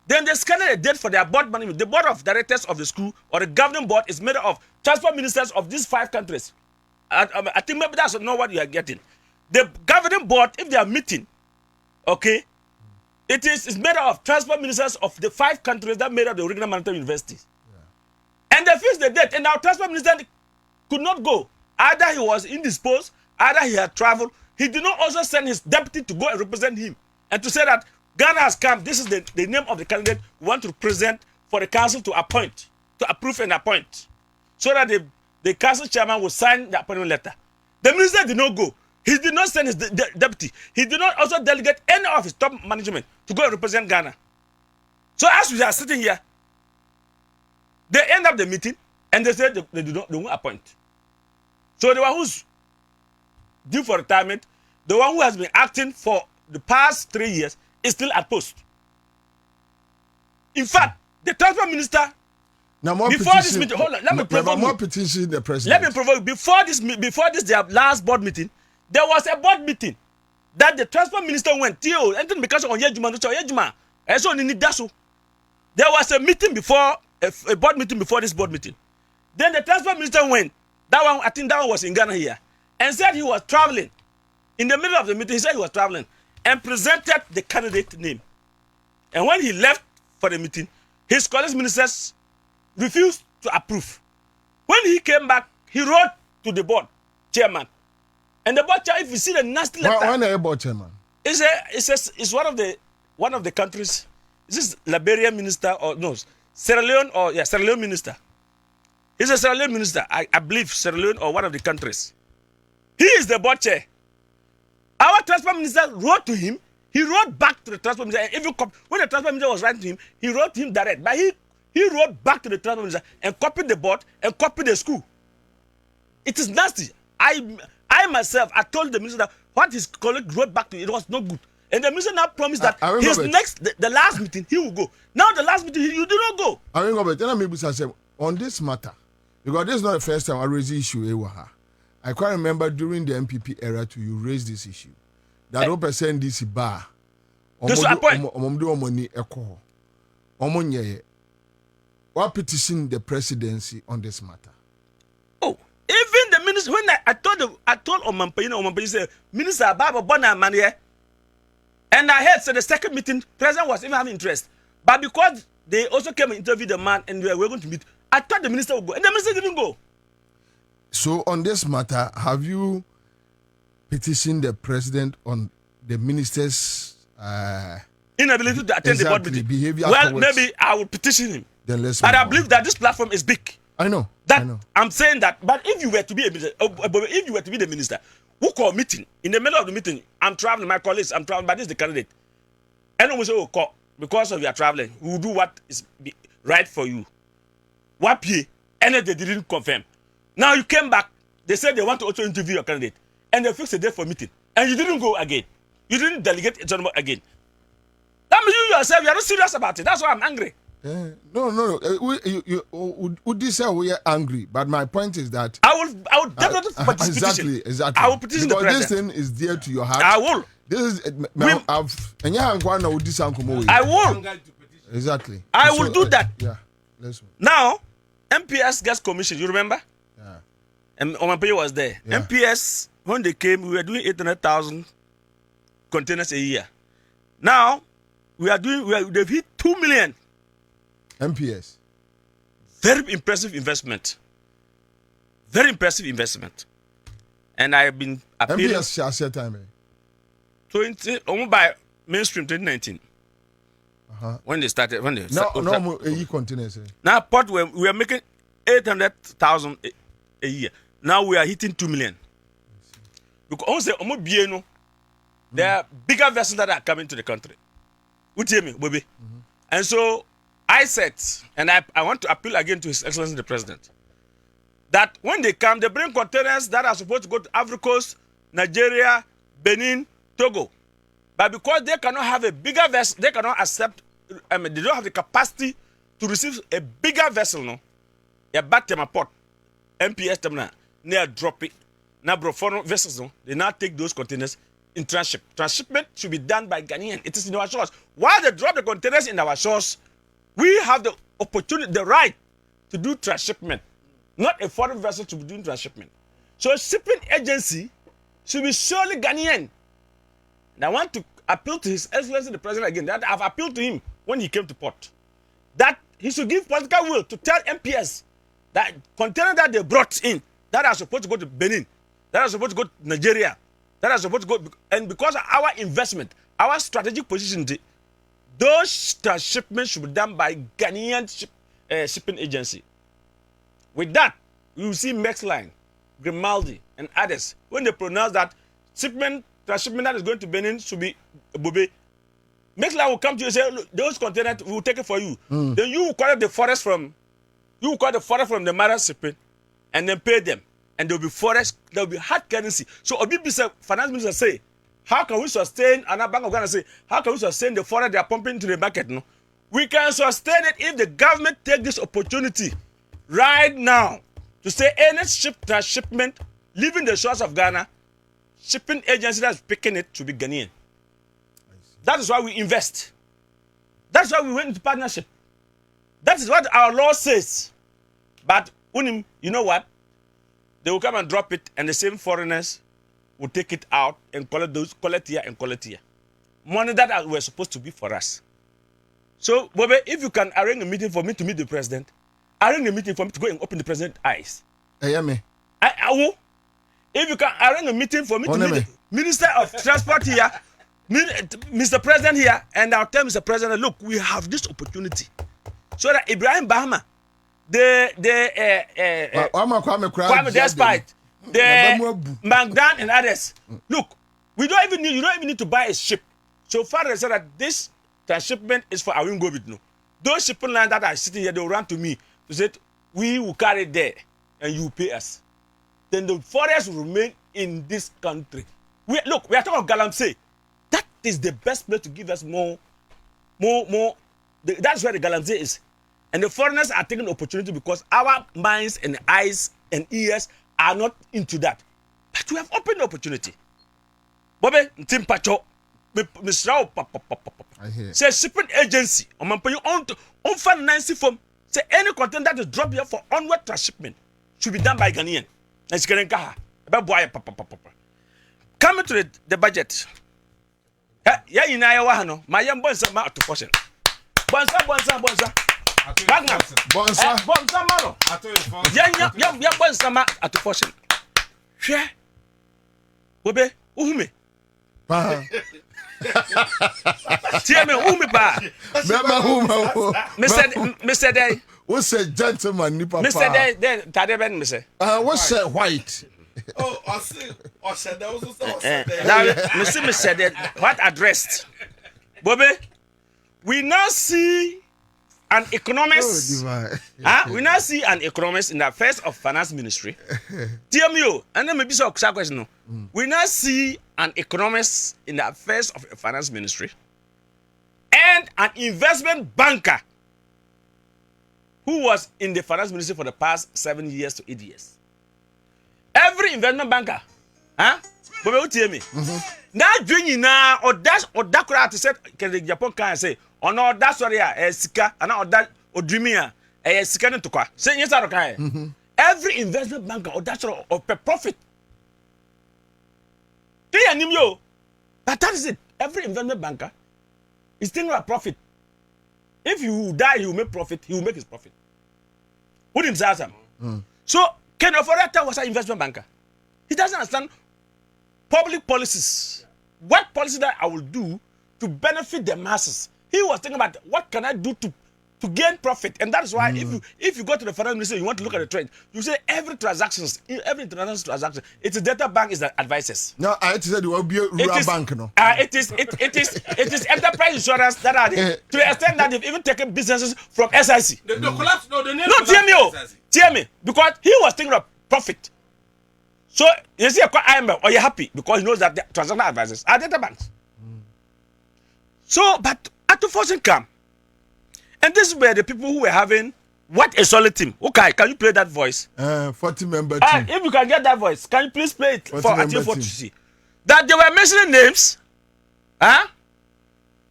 Then they scheduled a date for their board management. The board of directors of the school or the governing board is made up of transport ministers of these 5 countries. I think maybe that's not what you are getting. The governing board, if they are meeting, okay, it's made up of transport ministers of the 5 countries that made up the original maritime universities. Yeah. And they fixed the date, and our transport minister could not go. Either he was indisposed, either he had traveled. He did not also send his deputy to go and represent him and to say that Ghana has come. This is the name of the candidate we want to present for the council to appoint, to approve and appoint, so that the council chairman will sign the appointment letter. The minister did not go. He did not send his deputy. He did not also delegate any of his top management to go and represent Ghana. So as we are sitting here, they end up the meeting and they said they won't appoint. So the one who's due for retirement, the one who has been acting for the past 3 years, is still at post. In fact, the transport minister, now more before this meeting, hold on, let me provoke more petition the president. Let me provoke before this their last board meeting, there was a board meeting that the transport minister went. There was a meeting before a board meeting before this board meeting. Then the transport minister went. That one, I think that one was in Ghana here, and said he was traveling. In the middle of the meeting, he said he was traveling and presented the candidate name. And when he left for the meeting, his college ministers refused to approve. When he came back, he wrote to the board chairman. And the board chairman, if you see the nasty letter, when are you board chairman? It's one of the countries. Is this Liberian minister or no? Sierra Leone minister. He's a Sierra Leone minister, I believe Sierra Leone or one of the countries. He is the board chair. Our transport minister wrote to him. He wrote back to the transport minister. And even when the transport minister was writing to him, he wrote to him direct. But he wrote back to the transport minister and copied the board and copied the school. It is nasty. I myself, I told the minister that what his colleague wrote back to him, it was not good. And the minister now promised that the last meeting, he will go. Now the last meeting, you do not go. I remember on this matter, because this is not the first time I raise the issue. I quite remember during the MPP era too, you raised this issue. That 0% this bar. What petition the presidency on this matter? Oh, even the minister, when I told Omampayina said, Minister Baba Bona Mania, and I heard so the second meeting, president was even having interest. But because they also came and interviewed the man and we were going to meet, I thought the minister would go, and the minister didn't go. So on this matter, have you petitioned the president on the minister's inability to attend the board meeting? Behavior well, maybe I will petition him. Then let's but I believe that this platform is big. I know. I'm saying that. But if you were to be a minister, if you were to be the minister, who call meeting in the middle of the meeting? I'm traveling, my colleagues, I'm traveling, but this is the candidate. And we say, oh, call because of your traveling, we will do what is right for you. What pay? And they didn't confirm. Now you came back, they said they want to also interview your candidate, and they fixed a date for meeting, and you didn't go again. You didn't delegate it again. That means you yourself, you are not serious about it. That's why I'm angry. No. Would you say we are angry? But my point is that I will definitely petition. Exactly. I will petition the president. This thing is dear to your heart. I will. This is I will. Exactly. I will do that. Yeah. Let's move. Now, MPS Gas Commission, you remember? Yeah. And Omampeye was there. Yeah. MPS, when they came, we were doing 800,000 containers a year. Now, they've hit 2 million. MPS. Very impressive investment. Very impressive investment. And I've been appealing. MPS share time. 20 by mainstream 2019. When they started, containers. Now, pot we are making 800,000 a year. Now we are hitting 2 million. Because there are bigger vessels that are coming to the country. What hear me, Bobie? And so I said, and I want to appeal again to His Excellency the President, that when they come, they bring containers that are supposed to go to Africa Coast, Nigeria, Benin, Togo. But because they cannot have a bigger vessel, they cannot accept, they don't have the capacity to receive a bigger vessel, no? A bad tema port, MPS terminal. near drop it. Now, bro, foreign vessels, no, they now take those containers in transship. Transshipment should be done by Ghanaian. It is in our shores. While they drop the containers in our shores, we have the opportunity, the right to do transshipment. Not a foreign vessel to be doing transshipment. So shipping agency should be solely Ghanaian. And I want to appeal to His Excellency the President again, that I've appealed to him when he came to port, that he should give political will to tell MPS that container that they brought in, that are supposed to go to Benin, that are supposed to go to Nigeria, that are supposed to go, and because of our investment, our strategic position, those transshipments should be done by Ghanaian shipping agency. With that, you will see Mexline, Grimaldi, and others, when they pronounce that transshipment that is going to Benin should be Bobie, Mexline will come to you and say, look, those containers, we will take it for you. Then you will call the forest from the mother shipping, and then pay them. And there will be forest, there will be hard currency. So Obibisa finance minister say, how can we sustain, and our Bank of Ghana say, how can we sustain the forest they are pumping into the market? No? We can sustain it if the government take this opportunity right now to say any transshipment leaving the shores of Ghana, shipping agency that's picking it to be Ghanaian. That is why we invest. That's why we went into partnership. That is what our law says. But you know what? They will come and drop it, and the same foreigners will take it out and collect here. Money that were supposed to be for us. So, Bobie, if you can arrange a meeting for me to meet the president, arrange a meeting for me to go and open the president's eyes. Hey, me. I will. If you can arrange a meeting for me to meet the Minister of Transport here, Mr. President here, and I'll tell Mr. President, look, we have this opportunity. So that Ibrahim Bahama, Kwame Despite, the Magdan and others. Look, you don't even need to buy a ship. So far they said that this transshipment is for Awingobit. No. Those shipping lines that are sitting here, they will run to me to say, we will carry it there and you pay us. Then the forest will remain in this country. We are talking of Galamsey. That is the best place to give us more. That's where the Galamsey is. And the foreigners are taking the opportunity because our minds and eyes and ears are not into that. But we have opened the opportunity. Bobie, Tim Pacho, Mr. Say shipping agency, on finance form, say any content that is dropped here for onward transshipment should be done by Ghanaian. Coming to the budget. Yeah, you know, my young boys are out to portion. Bonsa. Bonsa mano. Yeah, bonsa at the portion. Share. Bobie, uhume. Uhume ba. Mr. Day. What's a gentleman, Nipa? Mr. Day, Tadeben, Mr. What's a white? Oh, I said that was Mr. Day, what addressed? Bobie, we now see an economist. We now see an economist in the affairs of finance ministry. TMU, and then maybe so question. We now see an economist in the affairs of finance ministry and an investment banker who was in the finance ministry for the past 7 years to 8 years. Every investment banker, but what tell me? Now doing now or that crowd said can the Japan can say or no that's sorry sika and or that or dreamia sika no to kwa. Say yes or can. Every investment banker or that or per profit. But that is it. Every investment banker is thinking about profit. If you die, he will make profit. He will make his profit. What him say? So, Ken Oforata was an investment banker. He doesn't understand public policies. What policy that I will do to benefit the masses? He was thinking about what can I do to gain profit, and that is why if you go to the finance ministry, you want to look at the trend. You say every international transaction, its data bank is the advisors. No, I said it will be a rural bank, no. It is enterprise insurance that are there, to the extent that they've even taken businesses from SIC. The collapse, no, the name. No, tell me, because he was thinking of profit. So you see, IMF, or you're happy because he knows that the transaction advisors are data banks. So, but at the fortune come. And this is where the people who were having What a solid team. Okay, can you play that voice? 40-member team. If you can get that voice, can you please play it for Atiyo to team. see? That they were mentioning names.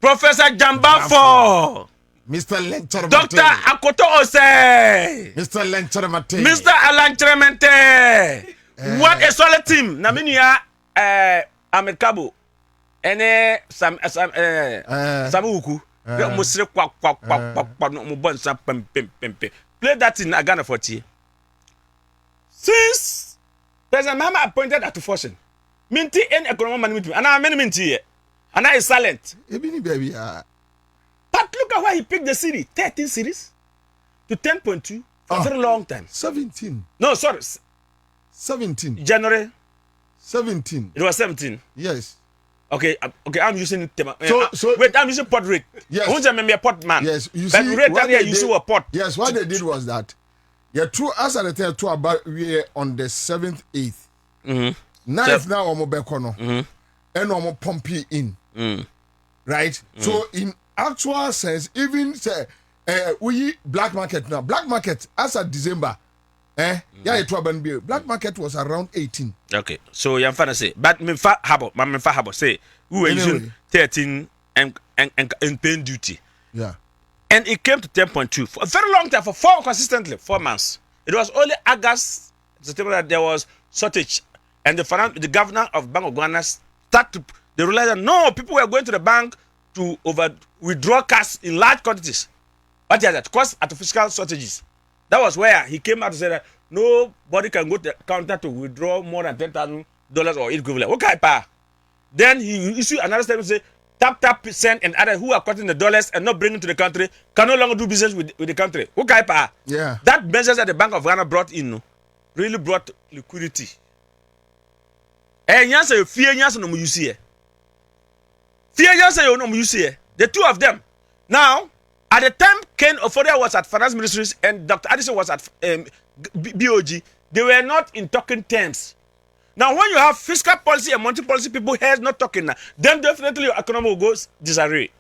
Professor Jambafo. Mr. Lenchoremate. Dr. Akoto Ose. Mr. Lenchoremate. Mr. Alan Tremente. What a solid team. Naminia Ahmed Kabo. Ene Samuku. Play that in Ghana 40. Since President Mahama appointed at fortune, Minty and economic management, and I many minty, and I is silent. But look at why he picked the city 13 cities to 10.2 for a very long time. 17. No, sorry. 17. January 17. It was 17. Yes. Okay, I'm using wait, I'm using pot rate. Yes. Who's a pot man? Yes, you but see, rate area you see a pot. Yes, what they did was that true as at the two about we on the 7th, 8th. 9th now on Mobekono. And on Pompey in. Right? So in actual sense, even say we black market now. Black market as at December. Black market was around 18. Okay, so you're trying to say, but Memfa Habo say we were using 13 and paying duty. Yeah. And it came to 10.2 for a very long time, for 4 months. It was only August, September that there was shortage. And the governor of Bank of Ghana they realized that no, people were going to the bank to withdraw cash in large quantities. What is that? Cause artificial shortages. That was where he came out to say that nobody can go to the counter to withdraw more than $10,000 or equivalent. Okay, pa. Then he issued another statement to say tap percent and others who are cutting the dollars and not bringing to the country can no longer do business with the country. Okay, pa. Yeah. That measures that the Bank of Ghana brought in really brought liquidity. And Ansah, fear Ansah no use here. Fear Ansah no use here. The two of them. Now, at the time Ken Ofodia was at Finance Ministries and Dr. Addison was at BOG, they were not in talking terms. Now, when you have fiscal policy and monetary policy, people heads not talking now, then definitely your economy will go disarray.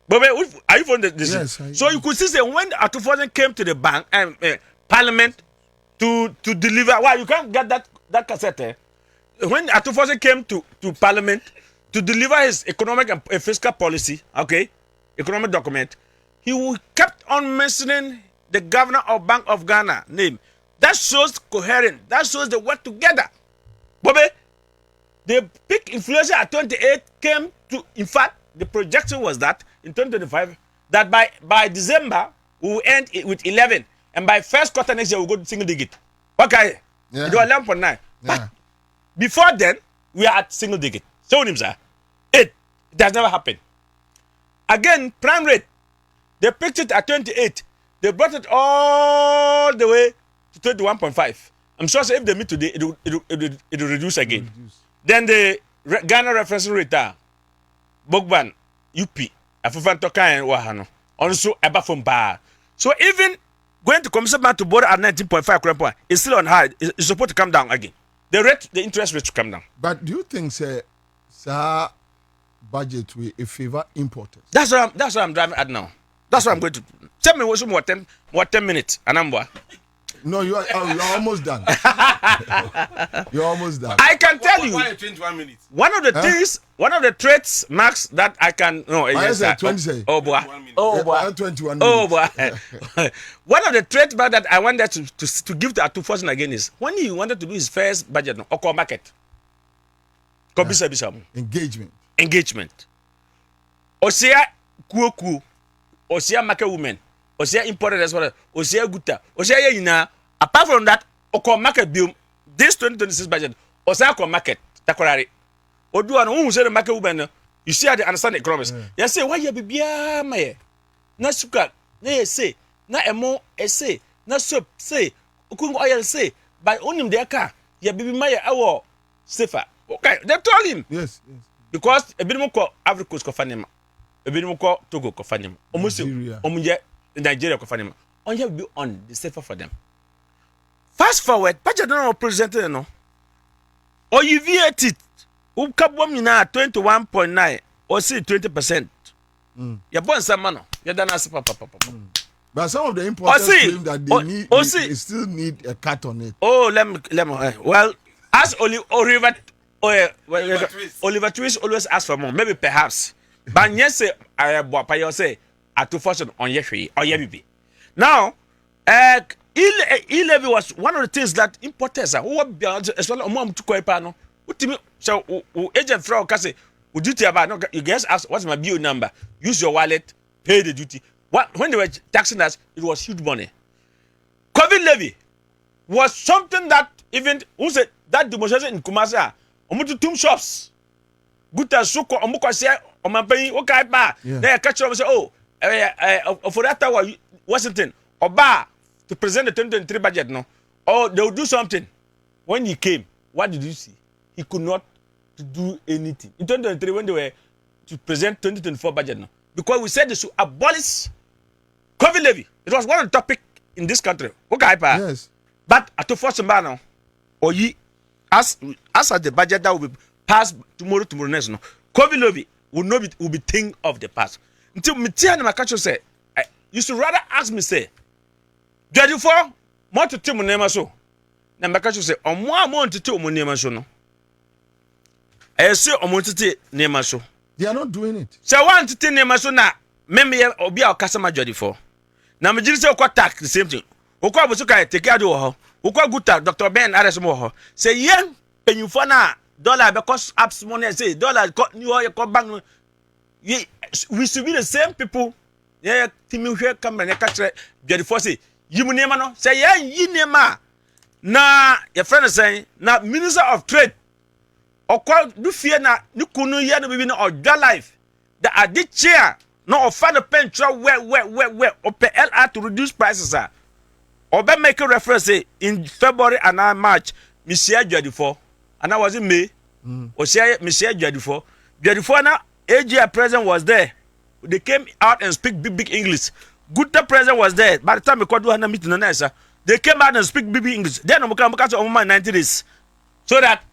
But are you following this? Yes. So you could see that when Atufoden came to the bank and Parliament to deliver, you can't get that cassette. When Atufoden came to Parliament to deliver his economic and fiscal policy, economic document, he kept on mentioning the governor of Bank of Ghana name. That shows coherent. That shows they work together. Bobie, the peak inflation at 28 came to, in fact, the projection was that in 2025, that by December, we will end with 11. And by first quarter next year, we'll go to single digit. Okay. Yeah. It was 11.9. Yeah. But before then, we are at single digit. So, 8. It has never happened. Again, prime rate. They picked it at 28. They brought it all the way to 21.5. I'm sure if they meet today, it will reduce again. Then the Ghana reference rate, Bogban, UP, Afufan Toka and Wahano, also above from bar. So even going to Commercial Bank to borrow at 19.5 is still on high. It's supposed to come down again. The interest rate to come down. But do you think, sir, budget will favor importers? That's what I'm driving at now. That's what I'm going to tell me. What's more 10 minutes? And I'm what? No, you're almost done. You're almost done. I can tell you. 21 minutes. One of the things, one of the traits marks that I can. No, yes, 20. Oh boy. Oh boy. 21 oh boy. One of the traits mark that I wanted to give to Atufoden again is when he wanted to do his first budget, Accra market. Engagement. Osia kuoku. Osia market women. Osia imported as well. Osia guta. Osia yina. Apart from that, Accra market bill. This 2026 budget. Osia Accra market. Takorari. Odu anu who say the market women. You see how they understand the economics. You say why you be biya maye. Na suka. Na say. Na emo say. Na soap say. Ukung oil say. But onim de aka. Ya bibi maye awo safer. Okay, they told him. Yes. Because a bit more Africa Coast Cofanima. A bit more Togo Cofanima. Almost Nigeria Cofanima. On you be on the safer for them. Fast forward, budget don't presented no. Or you VAT it. Who kabom na 21.9 or say 20%. You born some man. You done as papa. But some of the importers claim that they still need a cut on it. Oh, let me. Well, as Oliver Twist always asks for more. Maybe perhaps. But yes, I say at 2 fortune on Yeshi or Yebibi. Now, E-levy was one of the things that importers are who beyond as well among to Kwabena. So, agent throw Cassie, would duty about no, you guys ask what's my bill number? Use your wallet, pay the duty. When they were taxing us, it was huge money. COVID levy was something that even who said that demonstration in Kumasi, two shops. Good as Suko, Omuka say, or my pay, okay, bar. They catch up and say, oh, for that hour, Washington, or bar to present the 2023 budget, no? Or they'll do something. When he came, what did you see? He could not do anything. In 2023, when they were to present 2024 budget, no? Because we said they should abolish COVID levy. It was one of the topic in this country. Okay, yes. But at the first man, or ye, as the budget that will be passed tomorrow next, no, COVID levy will be thing of the past. Until me and my country say, you should rather ask me say, 24 more to tell me so. Now my country say, on more to tell me so no. I say on more to tell me so. They are not doing it. So I want to tell me so now. Maybe I'll be our customer judge for. Now me just say what tax the same thing. Okwa busuka take care do ho. Okwa good tax Dr. Ben Aresmo ho. Say yen pen you for na dollar because apps money say dollar new bank. We should be the same people. Yeah, Timmy here come and catch judge for say you name no say yen yi name na your friend is saying na Minister of Trade. Okwa do fear na ni kunu ye no be no odwa life. The addict chair no offer the petrol where open LR to reduce prices are. Obe make a reference say in February and March, Monsieur Jadifo, and I was in May. Or say Monsieur Jadifo. Jadifo now AGI president was there. They came out and speak big English. Gutta president was there. By the time we could do a meeting on Ansah, they came out and speak big English. Then I'm going to over 90 days. So that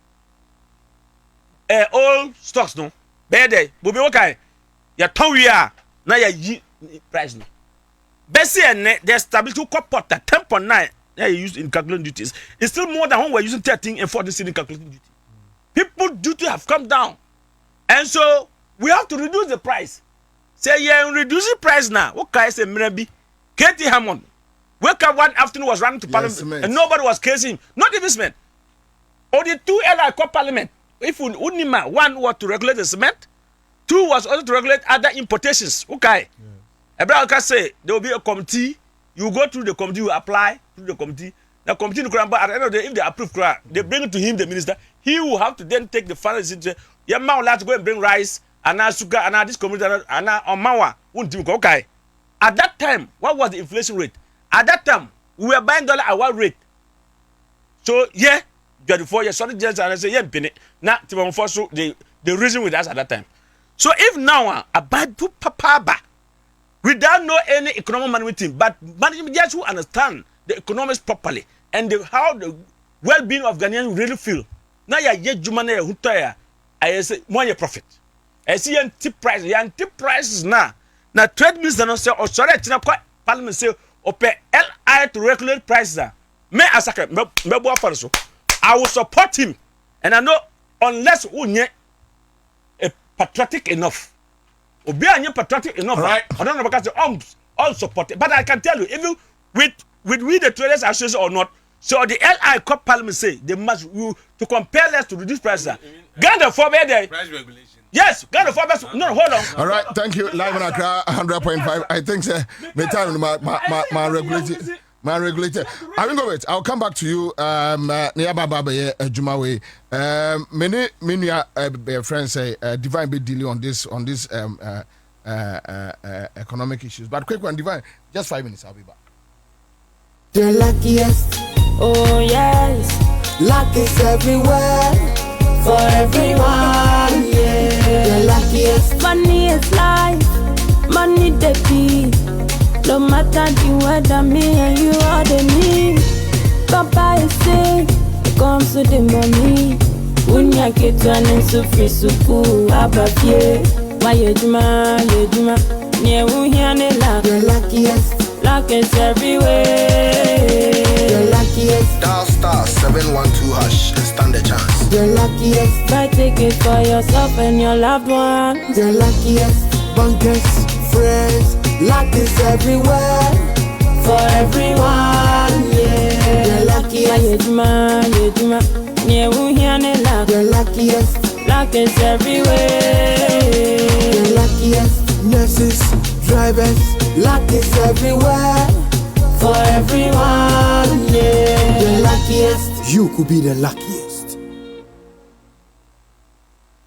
all stocks no bad day will be okay. Ya we are now ya price no. Best and their stability pot 10.9 they used in calculating duties. It's still more than when we're using 13 and 14 in calculating duty. People duty have come down. And so we have to reduce the price. Say yeah, reduce the price now. What can I say maybe? Katie Hammond. Wake up one afternoon was running to parliament and nobody was casing him. Not even cement. Or the two LI parliament. If we Unima, one was to regulate the cement, two was also to regulate other importations. Okay. Abraham can say there will be a committee. You go through the committee, you apply through the committee. The committee, at the end of the day, if they approve, they bring it to him, the minister. He will have to then take the final decision. Yeah, man, let's go and bring rice and now sugar and now this community and now on Mawa. Okay. At that time, what was the inflation rate? At that time, we were buying dollar at what rate? So yeah. 24 years, solid just and I say, yeah, penny. Now, the reason with us at that time. So if now a bad papa, without no any economic management, but management just who understand the economics properly and how the well-being of Ghanaians really feel. Now you get Jumane who tire, I say more your profit. I see your tip prices, your tip prices now. Now trade minister not say, oh sorry, parliament say, or pay LI to regulate prices. Me as a I will support him, and I know unless we a patriotic enough, or be patriotic enough, right? I don't know because all support it. But I can tell you, even with the traders association or not, so the LI Cup Parliament say they must to compel us to reduce prices. Ghana for there. Price regulation. Yes, Ghana for no, hold on. All right, thank you. Live on Accra 100.5. I think my time my regulated. My regulator. I will go with. I'll come back to you. Niaba Baba Jumawe. Many friends say Divine be dealing on this economic issues. But quick one, Divine. Just 5 minutes. I'll be back. The luckiest. Oh yes. Luck is everywhere for everyone. Yeah. The luckiest. Money is life. Money the key. No matter the weather, me and you are the need. Papa is sick, it comes with the money. Unya ketwa nensu frisuku abafie. Ma yejuma, nye uhiane luck. The luckiest, luck luck is everywhere. The luckiest. Dial star 712# and stand a chance. The luckiest. Buy tickets for yourself and your loved ones. The luckiest. Bunkers, friends, luck is everywhere. For everyone, yeah. The luckiest. The luckiest. Luck is everywhere. The luckiest. Nurses, drivers, luck is everywhere. For everyone, yeah. The luckiest. You could be the luckiest.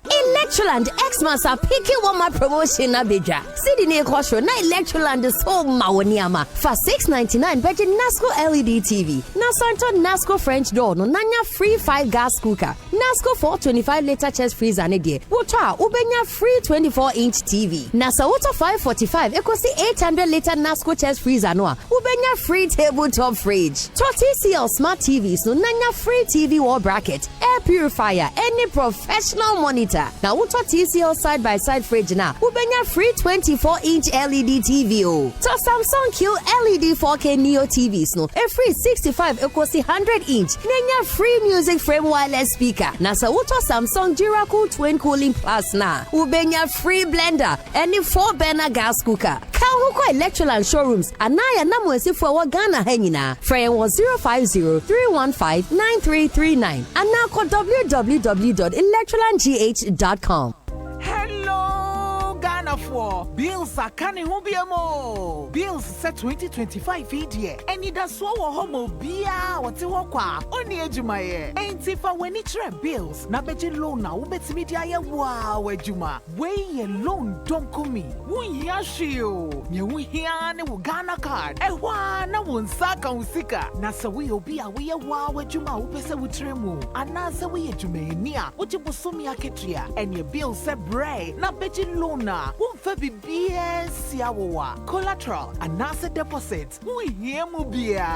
Electroland Xmas are picking one my promotion na beja. Sydney Kosho na Electroland is so mawoniama for $6.99 beje Nasco LED TV. Na Santo Nasco French door no nanya free 5 gas cooker. Nasco 425-liter chest freezer ne die. Wotwa ubenya free 24-inch TV. Na sa woto 545 ekosi 800-liter Nasco chest freezer no ubenya free tabletop fridge. TCL smart TVs no nanya free TV wall bracket, air purifier, any professional monitor. Na woto TCL side-by-side fridge na ubenya free 24-inch LED TV o. To Samsung Q LED 4K Neo TVs no a free 65 ekosi 100-inch. Nenya free music frame wireless speaker. Na sa woto Samsung Duracool Twin Cooling Plus na ubenya free blender any 4-burner gas cooker. Kahu kwa Electroland showrooms anaya na mwesifu wa Ghana henyina. Frame was 050-315-9339 and now call www.electrolandgh.com. Hello, Ghana for bills are canning who be mo. Bills set 2025 year. And it does so homo bia what you walk only ejumaye. Ain't if I when it's bills. Na beji loan na ubet media ya wow ejuma. Way loan don't come me. We yashio. Ye we hiane wo Ghana card. Na wonsaka usika. Na sa we obia we wow ejuma upese utremu. Anasa we ejumenia. Uji busumi aketria. And your bill set bray. Na beji loan na. Won't be BS yawa. Collateral. Anasa deposit. We hear mubia.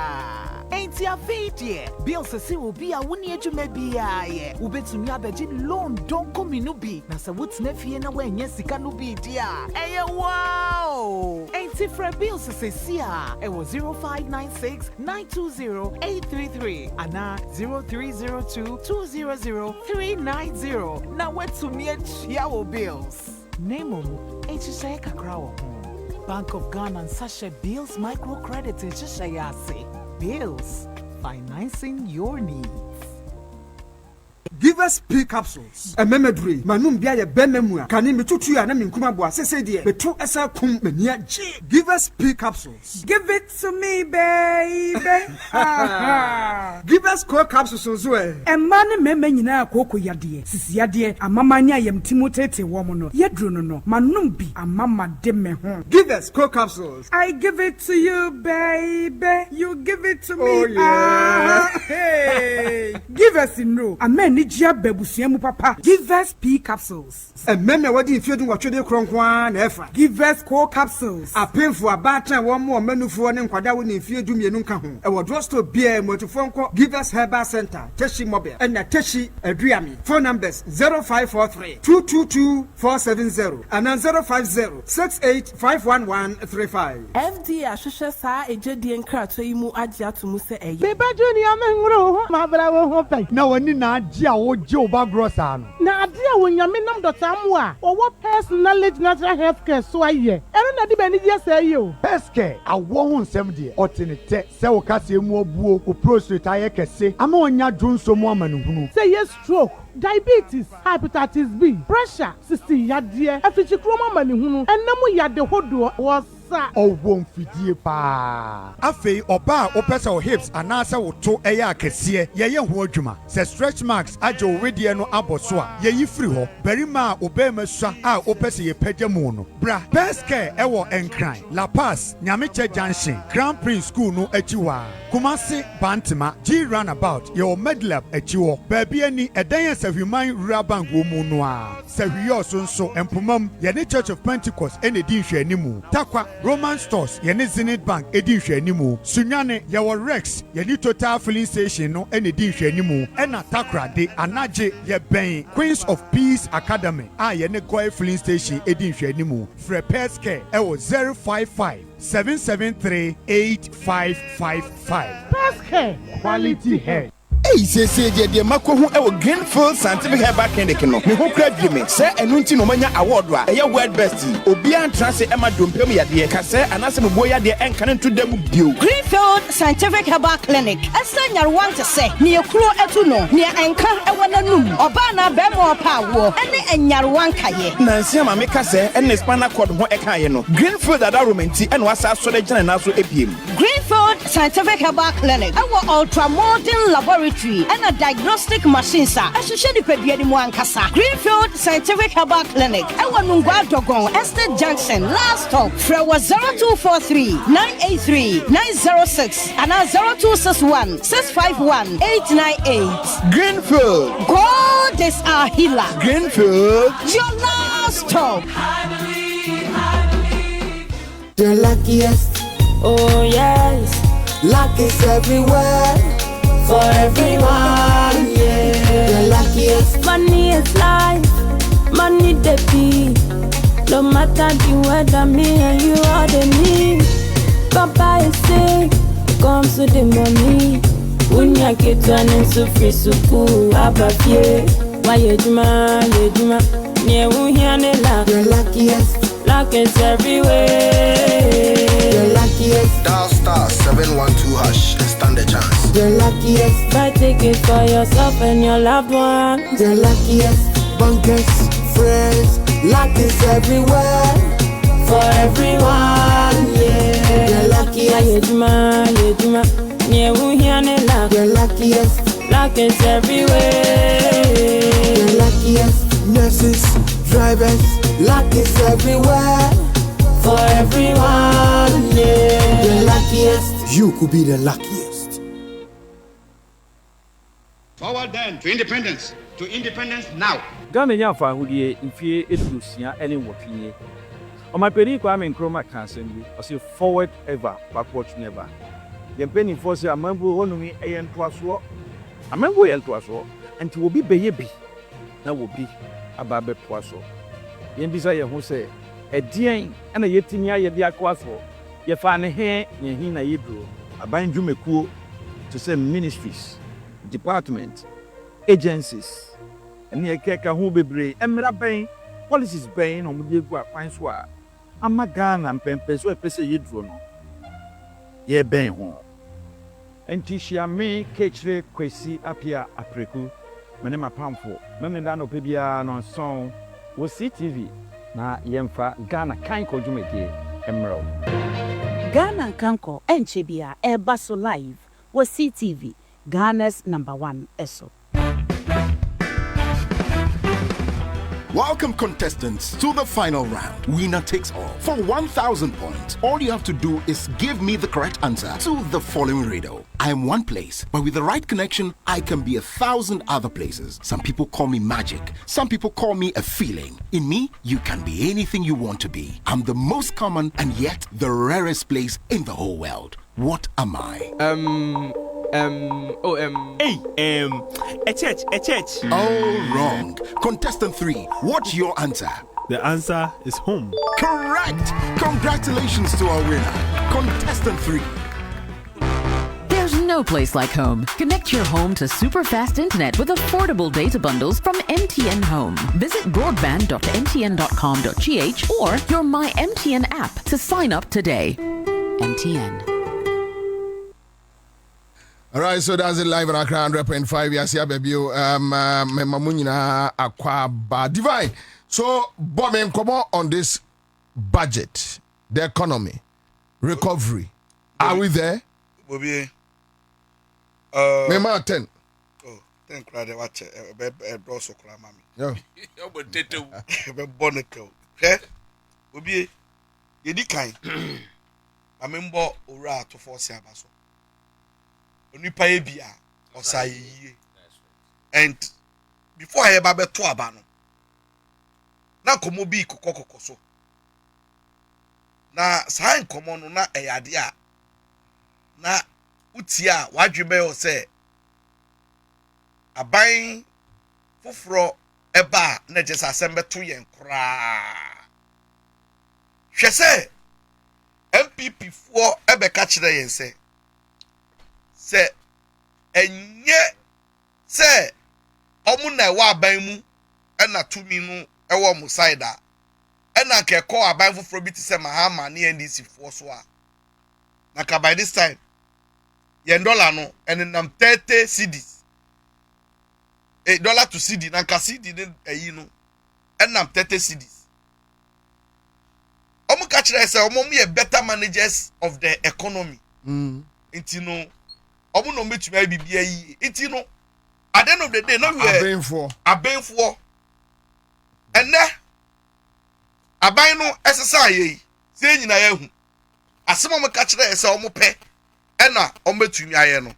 Ain't ya feet bills si will be a winnie jumebia ye. Ubetumi abeji loan don't come in ubi. Nasa woods nefi na when yes he can be dear. Hey wow. Ain't if bills se sia. It was 0596-920-833. Ana 0302-200-390. Now what's to near Chiao bills? Name HSA Accra100. Bank of Ghana and Sasha Bills Microcredit in Shishayase. Bills, financing your needs. Give us P capsules. A memory. Manum bia benemua. Kani mitutu ya na minkuma bwa sese die. Betu esa kum menia G. Give us P capsules. Give it to me, baby. Give us core capsules ozwe. Emane meme nyina akoko yade. Sisi yade amamanya yem timotete womo no. Yedru no. Manum bi amama de me ho. Give us core capsules. I give it to you, baby. You give it to me. Oh yeah. Hey. Give us in no. Amen. Papa. Give us P capsules. And meme wadi ifedu watwede kronkwa na efa. Give us core capsules. A painful abata one more menufu ne nkwada wo ne ifedu mienu nka ho. E wodrosto bia motofonko Give us Herbal Center, Teshi Mobile, and Teshi Adriami. Phone numbers 0543-222-470 and 050-68-51135. FD Ashusha sa ejedi enkrato imu aja to muse eye. Beba Junior menro ma bra wo ho pe. Na woni na agia wo je oba grosa no. Na adia wo nyame nam dota mu a wo personality natural health care so aye. Ero na di bani je say yo. Peske awo ho nsem de otenete se wo kase mu obuo ko prostate aye kese ama onya dwonso mu amanuhunu. Say yes stroke, diabetes, hepatitis B, pressure, sisi yade, afichi kroma manihunu, enemu yade hodo was Owon fidie pa. Afei oba opesa o hips anasa woto eya akese ye ho adwuma. Se stretch marks aje o wedie no aboso a ye yifiri ho. Berima obema sua a opesa ye pagyamu no. Bra best care ewo enkran. La Paz Nyameche Junction, Grand Prince School no achiwa. Kumasi Bantima G Runabout ye o Medlab achiwo. Baabi ani edan Sahuman Rural Bank wo mu no a. Sahuyo so empomam ye ne Church of Pentecost ene di hwanimu. Takwa Roman Stores yɛne Zenith Bank edi nhwɛnimu. Sunyane yɛwɔ Rex yɛne Total Filling Station no ɛna edi nhwɛnimu. Ɛna Takrade Anaje yɛbɛn Queens of Peace Academy a yɛne Goy Filling Station edi nhwɛnimu. Frɛ Pescare ɛwɔ 055 773 8555. Pescare quality hair. Hey, say the Mako who ever Greenfield Scientific Herbal Clinic no. Me who crave me. Say enunti no manya award wa. Eya world best. Obian transe Emma Dumpem ya de. Kase anase boya de enkan to dem bio. Greenfield Scientific Herbal Clinic. Esa nyarwan te se. Ne ekuro etu no. Ne enka ewo nanum. Oba na be mo pa wo. Ene enyarwan kaye. Nansi ama me kase ene spinal cord ho ekaye no. Greenfield ada romenti ene wasa so de gina na so ebiem. Greenfield Scientific Herbal Clinic. Ewo ultra modern laboratory and a diagnostic machines are associated with Greenfield Scientific Herbal Clinic. Ewanungwa Dogon Estate Junction last stop. Frewa 0243 983 906 and 0261 651 898. Greenfield. God is our healer. Greenfield. Your last stop. The luckiest. Oh yes. Luck is everywhere. For everyone, yeah. The luckiest. Money is life, money the beat. No matter the weather, me and you are the need. Papa is sick, comes to the money. When you get to an insufri suku, abafie. Why you juma, near Wuhiane luck. The luckiest. Luck is everywhere. The luckiest. Dial star 712 hash and stand a chance. The luckiest. Buy tickets for yourself and your loved ones. The luckiest. Bunkers, friends. Luck is everywhere. For everyone, yeah. The luckiest. The luckiest. Luck is everywhere. The luckiest. Nurses, drivers. Luck is everywhere. For everyone, yeah. The luckiest. You could be the luckiest. Forward then to independence. To independence now. Ghana Yafa Hudie in fear Edusia any working. On my penny Kwame Nkrumah cancer, I say forward ever, backwards never. The penny force a member on me and Twasso. A member and Twasso, and will be baby. Now will be a baby Twasso. Yen desire who say, a dear and a yetinia ye dia Quasso. Ye find a hair in Hina Yidro, a bind you cool to send ministries, departments, agencies. And ye keka who be brave, Emra Bain, policies Bain, or Mudigua, Pine Swar. I'm a gun and Pempes, where Pesa Yidro. Ye Bain home. And Tishia me catch the Quasi Apia Apreku, Manema Pamfo, Memendano Pibia non song, was CTV. Na yemfa Ghana kanko jumeke Emerald. Ghana kanko enchebia Basso Live was CTV, Ghana's #1 ESO. Welcome contestants to the final round. Winner takes all. For 1,000 points, all you have to do is give me the correct answer to the following riddle. I am one place, but with the right connection, I can be 1,000 other places. Some people call me magic. Some people call me a feeling. In me, you can be anything you want to be. I'm the most common and yet the rarest place in the whole world. What am I? A church. Oh, wrong. Contestant 3, what's your answer? The answer is home. Correct. Congratulations to our winner. Contestant 3. There's no place like home. Connect your home to super fast internet with affordable data bundles from MTN Home. Visit broadband.mtn.com.gh or your My MTN app to sign up today. MTN. All right, so that's it live on Accra100.5. Yes, yeah, baby. Mamunina Kwabena Divine. So, Bobie, come on this budget, the economy, recovery. Are we there? Bobie. Mema 10. Oh, 10 crowd watch a broso kra mami. Yo. Yo bo tete. Be boneke. Eh? Bobie. Yedi kan. Amembo ora to force abaso. Onipa ebia osaye. And before I eba beto aba no. Na komo bi kokoko so. na saa nkomo no na eyade a na utia wadwebe o se aban foforo eba na je asembe to yen kra hwese MPP fo ebeka kire yen se enye se omu na ewa aban mu na tumi no ewo mu side a na ke ko aban foforo bi ti se mahama na NDC fo so a na ka by this time yen dollar no enenam 30 cedis $1 to CD na ka CD ne ayi no enam 30 cedis omu ka kire se omu ye better managers of the economy nti no omu no metuma bibia yi nti no at the end of the day no we abenfo enne aban no esesa yi se nyina ya hu asem omu ka kire se omu pe ena omu metumi aye no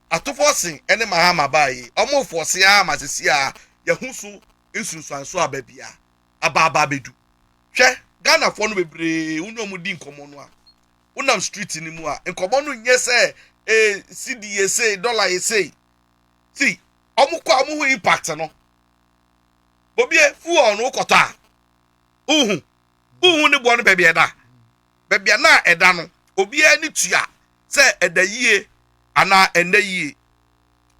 atofosin ene mahama bayi omo force ya masisi a yahusu nsunsuanso ababia ababa bedu hwe Ghana fo no bebre unom di nkomo no a unam street ni mu a nkomo no nye se CD say dollar say see omo kwa omo hu impact no Bobie fu on ukoto a uhu ne bo no bebia na eda no obi ani tua se eda yie ana ende yi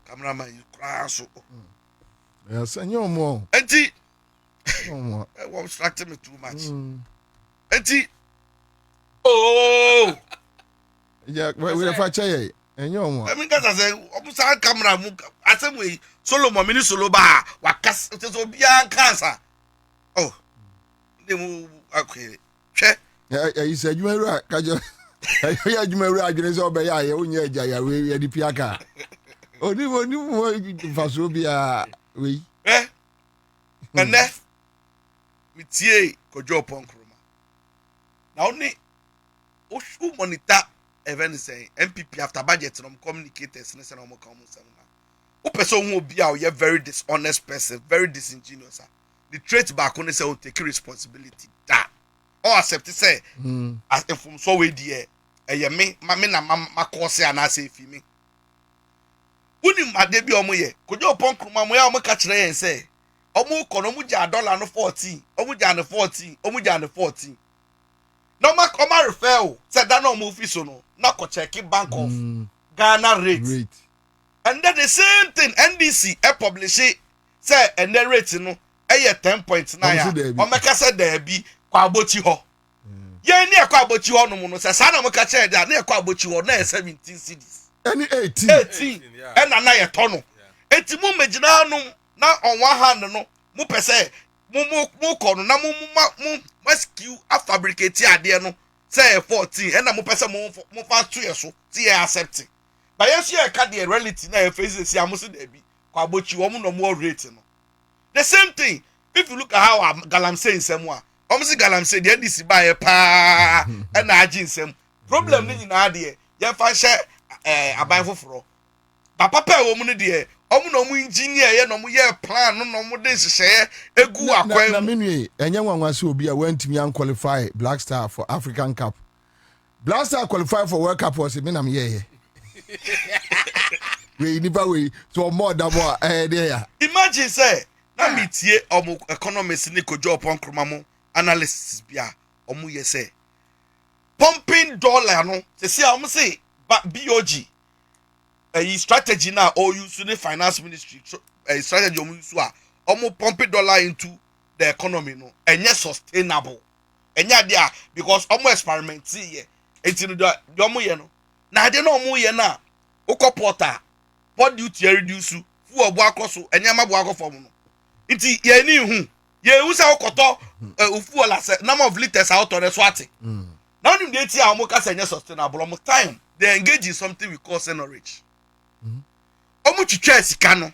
cameraman you cry so yes enyomo enti enyomo what distracted me too much enti oh yeah we fa chaye enyomo I mean that say omusa camera mu asem we Solomon mini solo ba wakas so bia cancer oh dem okay che you said you were kajo ya jumeru adwene so be ya ye onye aja ya we ya di piaka oni mo faso bia we ene mitie kojo ponkroma na oni o monitor event say MPP after budget no communicators ne say no mo come say na o person who bia o ye very dishonest person very disingenuous the trait back on say o take responsibility that or accept say as from so we die eye me na makose ana say fi me woni made bi omo ye kojo ponkroma mo ya omo ka kire yen say omo ko no mu ja dollar no 14 omo ja no 14 omo ja no 14 no ma come refer o say that no mo fi so no na ko check bank of Ghana rate and then the same thing NDC publish say and the rate no eye 10.9 ya o meka say there be kwa abochi ho ye ni ekwa abochi ho no no say sa na mo ka che da na ekwa abochi ho na 17 cedis any 18 and na ye to no enti mu megina no na on one hand no mu pese mu ko no na mu rescue a fabricate ade no say 14 and na mu pese mu fa to ye so ti ye accept but yes ye ka the reality na face see amuso da bi kwa abochi wo mu no more rate no the same thing if you look at how Galamsey nsem a omsi Galamsey the NDC buy pa and na agi nsem problem ni nyina de ye fa hye aban foforo papa pa wo mu ne de omu no mu engineer ye no mu ye plan no mu de hye egu akwan na menue enye nwanwase obi a wantimi an qualify Black Star for African Cup Black Star qualify for World Cup was me nam ye we nipa we so more than more there imagine say na mitie omu economists ni kojo ponkroma mo analysts bia omu ye say pumping dollar no say omu say BOG a strategy na or use the finance ministry a strategy omu use a omu pumping dollar into the economy no enye sustainable enya dia because omu experiment ye enti no do omu ye no na de no omu ye na ukopota what duty reduce fu obo akoso enye mabo akofo no iti ye ni hu ye hu sa okoto ufu ola se number of liters out on the swati now nim dey tia omo ka senye sustainable omo time they engage in something we call senorage omo twitwa sika no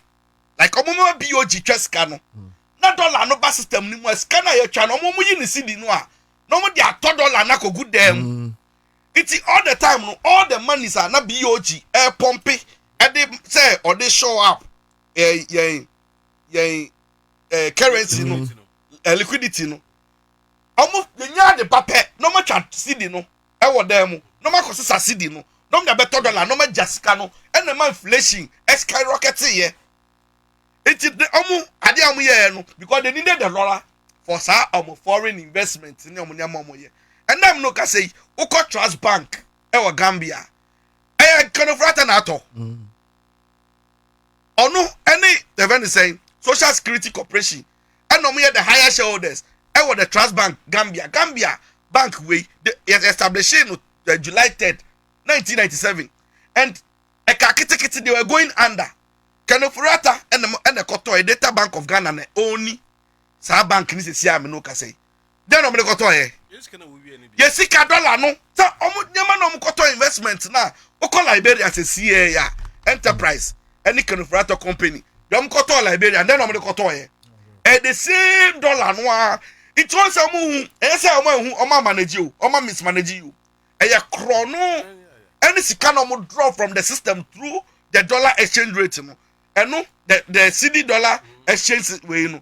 like omo ma BOG twa sika no na dollar no ba system ni mu sika na ye twa no omo yi ni cedi no a no omo dey $1 na ko good dem iti all the time no all the monies are na BOG pump e dey say or they show up currency no liquidity no Almost the nya de pape no ma twa CD no e wo dem mu no ma kosesa CD no no na beto dollar no ma jasika no e na ma inflation skyrocket ye it the omu ade amu ye no because they needed the dollar for sa foreign investment ni omu nyama omu ye and them no ka say uko trust bank e wo Gambia e kind of rata na ato ono any the event is saying Social Security Corporation and omu ye the higher shareholders e wo the trust bank Gambia bank we they established July 3rd 1997 and a kakiti they were going under Kanofurata and the Koto a data bank of Ghana ne only sa bank ni se am no ka say then no me Koto e yes ka dollar no so omo nyama no mo Koto investment na o Liberia as a CA ya enterprise any Kanofurata company dem Koto Liberia and then no me Koto e the same dollar no it was a mu e say omo manage you omo mismanage you e ya chrono any sika no mo draw from the system through the dollar exchange rate no eno the CD dollar exchange way no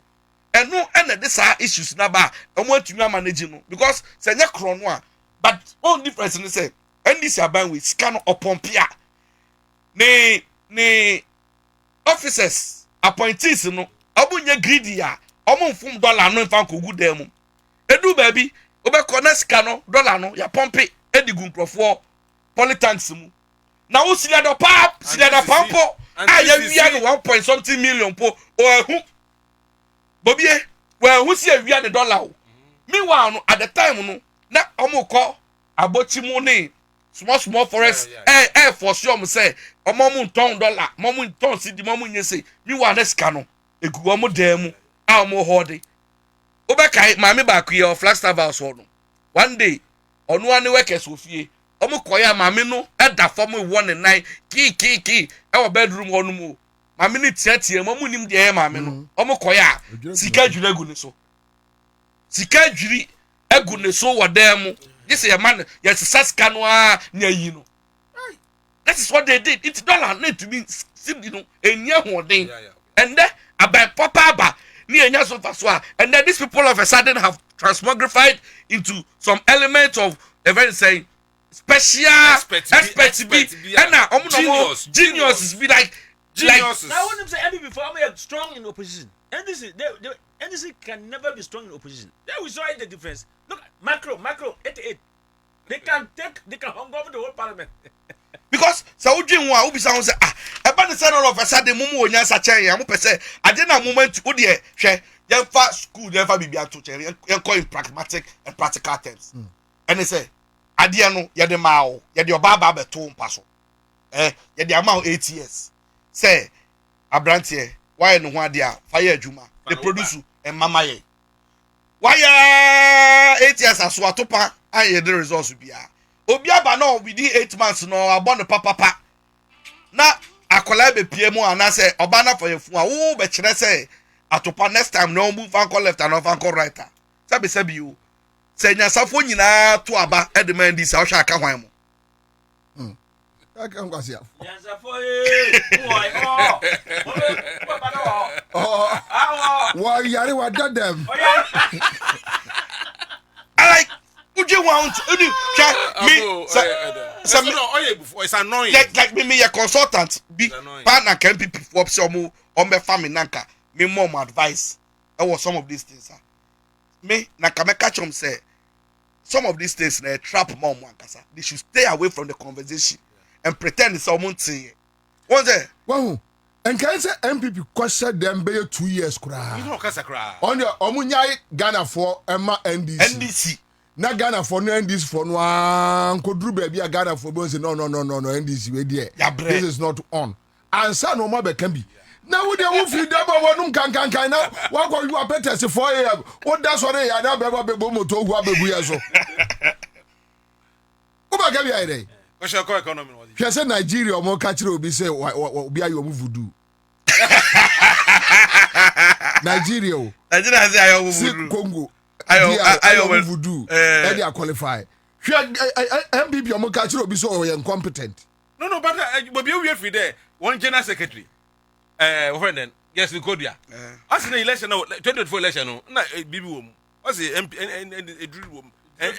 eno and this are issues na ba omo atumi manage no because say nya chrono a but one difference ni say NDC aban we sika no opompia ne officers appointees no obunya greedy a omo mfum dollar no mfa kogu dem edu baby obekona sika no dollar no ya pompe edigu nkrofo politanks mu na wo silada pampo aya wia no 1 point something million po o hu Bobie we hu si awia ne dollar o meanwhile no at the time no na omukọ abochimu ne small forest for sure say omom ton dollar mom ton cedi mom nyese meanwhile na sika no egu omo dem a omo hode obekai mami ba ku ye Flagstaff house no one day onu ane workers ofie omo koya mami no eda form 1 and 9 ki e bedroom onu mu mami ni tiatia mom nim de mami no omo koya sika dwiri egu ne so sika dwiri egu ne so wodam this is a man yes saska no a nya yi no that is what they did it's dollar need to be you know enya hoden and then about papa ba ni enya so faswa and then these people of a sudden have transmogrified into some element of a very saying special experts be and geniuses be like geniuses. Now when them say MPP before I'm strong in opposition and this is NDC can never be strong in opposition. There we saw the difference. Look, macro 88 they can hung over the whole parliament. Because so udwin wa obi say e ba the center of a sudden mumu onya sa chen ya mo pese ade na moment wo de hwe yen fa school yen fa bibia to chen yen call in pragmatic and practical terms and they say ade no ye de mawo ye de oba be to mpa so ye de amawo 8 years say abrantie why no ho ade a fire adwuma they produce and mama ye why 8 years aso atopa aye the results bia obi aba no within 8 months no abon papa na akola be pie mu ana say oba na for yefu a wo be kire say atopa next time no move and call left and off and call right sabi you say nyasafo nyina to aba e demand this a hwa aka hwan mu aka ngwasia nyasafo wa yare wa dadam I like would you want me it's annoying like me a consultant be partner can people for some on my family nanka me mom advice I was some of these things me nanka me catch them say some of these things they trap mom wankasa they should stay away from the conversation and pretend it's someone thing one day wow and can say MPP question them be 2 years kra you know kasa kra on your omunyai Ghana for Emma NDC na Ghana for no NDC for no ankodru baby a Ghana for bon say no NDC we there this is not on Ansah no more be can be na we dey wo fi dem wonum kan na wa go you apete se 4 am o da so re ya na be bo moto hu abebu ya so o ba ga bi ai dey question ko economy no hwe say Nigeria o mo ka kire obi say obi ayo mu voodoo Nigeria say ayo mu voodoo Congo ayo voodoo they are qualified MPP o mo ka kire obi so incompetent no but Bobie we free there one general secretary friend then yes Nicodia as the election 2024 election no na bibi wo mu What's the MP and a drill room? But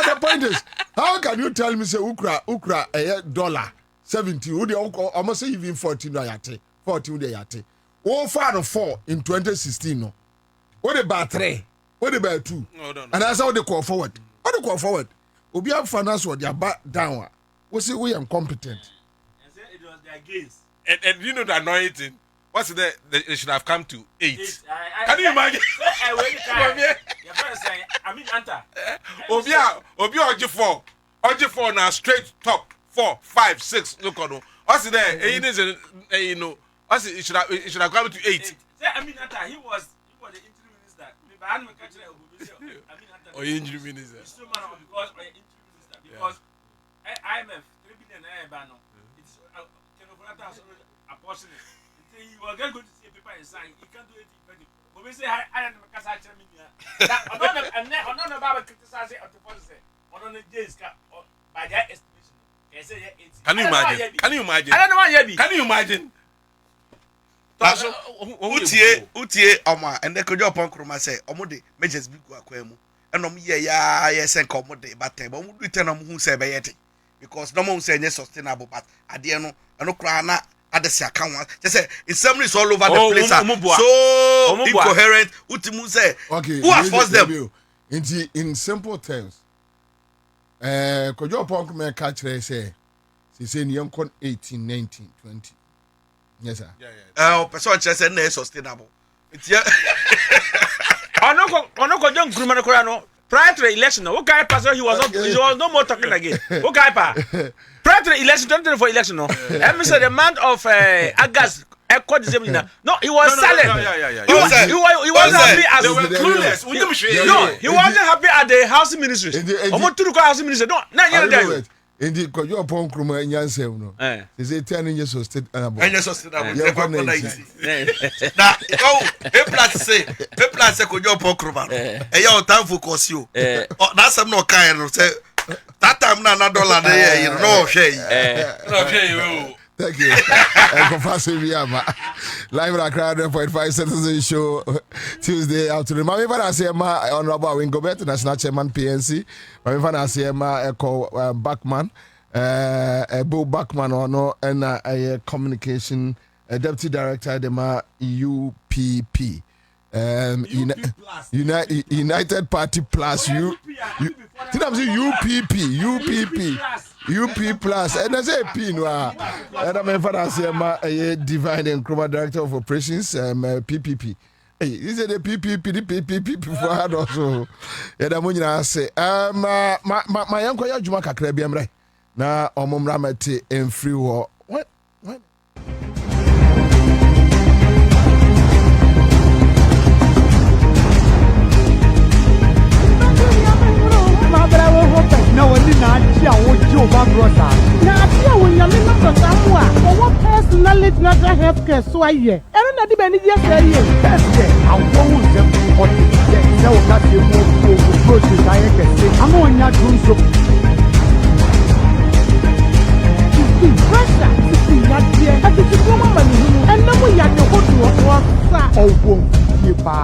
the point is, how can you tell me say Ukra $70? Would you almost say even 14 yate? 14 yate. Oh, 4 in 2016 no. What about 3? What about 2? No. And that's how they call forward. How they call forward? We have finance what they are back down. We say we are incompetent. It was their gains. And you know the annoying thing. What's the they should have come to 8. Can you imagine? Your friend saying, I mean, Ansah. Obi Oji 4 now straight top 4, 5, 6. Look on. What's there? You know. What's it should have come to 8. I mean, Ansah. He was the interim minister. Or injury minister. Because IMF 3 billion banner. It's a portion. You are going to see a paper and sign. You can't do it. But we say, I am a Casa Chaminia. I'm not about criticizing of the policy. On the days by their estimation. Can you imagine? Can you imagine? I don't know why you Can you imagine? Utie Oma and the Kojo Ponkroma say, Omode, Majors Bigu Aquemu. And yes, and commode, but we tell them who say Bayeti. Because no one say sustainable, but at the end, I know Krana. At the account, just say it's somebody all over the place. So incoherent. Utimu say, okay, who has forced them? In simple terms, Kojo Punk may catch say, she say young 18, 19, 20. Yes, sir. Yeah. Person just say no sustainable. It's yeah. Onoko young Grumano. Prior to the election, what guy passed? He was no more talking again. What guy pa? Prior to the election, 2024 election, no. And said the month of August, no, he was silent. He wasn't happy as they were clueless. No, he wasn't happy at the housing ministry. Housing ministry. No, no, in the Kojo upon Kruma and Yansel, no. They say 10 years sustainable. And you're sustainable. Now, say Kojo upon Kruma. And you're time for course you. That's some no kind of say that time, not dollar there, you know, Shay. Thank you. Live at Accra100.5 Citizen Show Tuesday afternoon. Mami fana say ma Honorable Wingobet, National Chairman PNC. Mami fana say ma Echo Backman, Bo Backman or and Communication Deputy Director de ma UPP. United Party Plus UP Plus and I say P no and I'm father say ma Divine and Chroma Director of Operations PPP. Hey, is it the PPP for hard also? And I'm going say my uncle ya juma kakra bi amre na omomra mate en free wo what na wani na aji awo ji oba brosa na aji awo nyame na brosa mu a owo personality natural health care so aye ero na di bani je say ye test awo hu dem o ti se o ka ti mu o process aye kese ama onya dunso pressure ti ya die ati ti ko mama ni hu enna mo ya de ko do o sa owo ye pa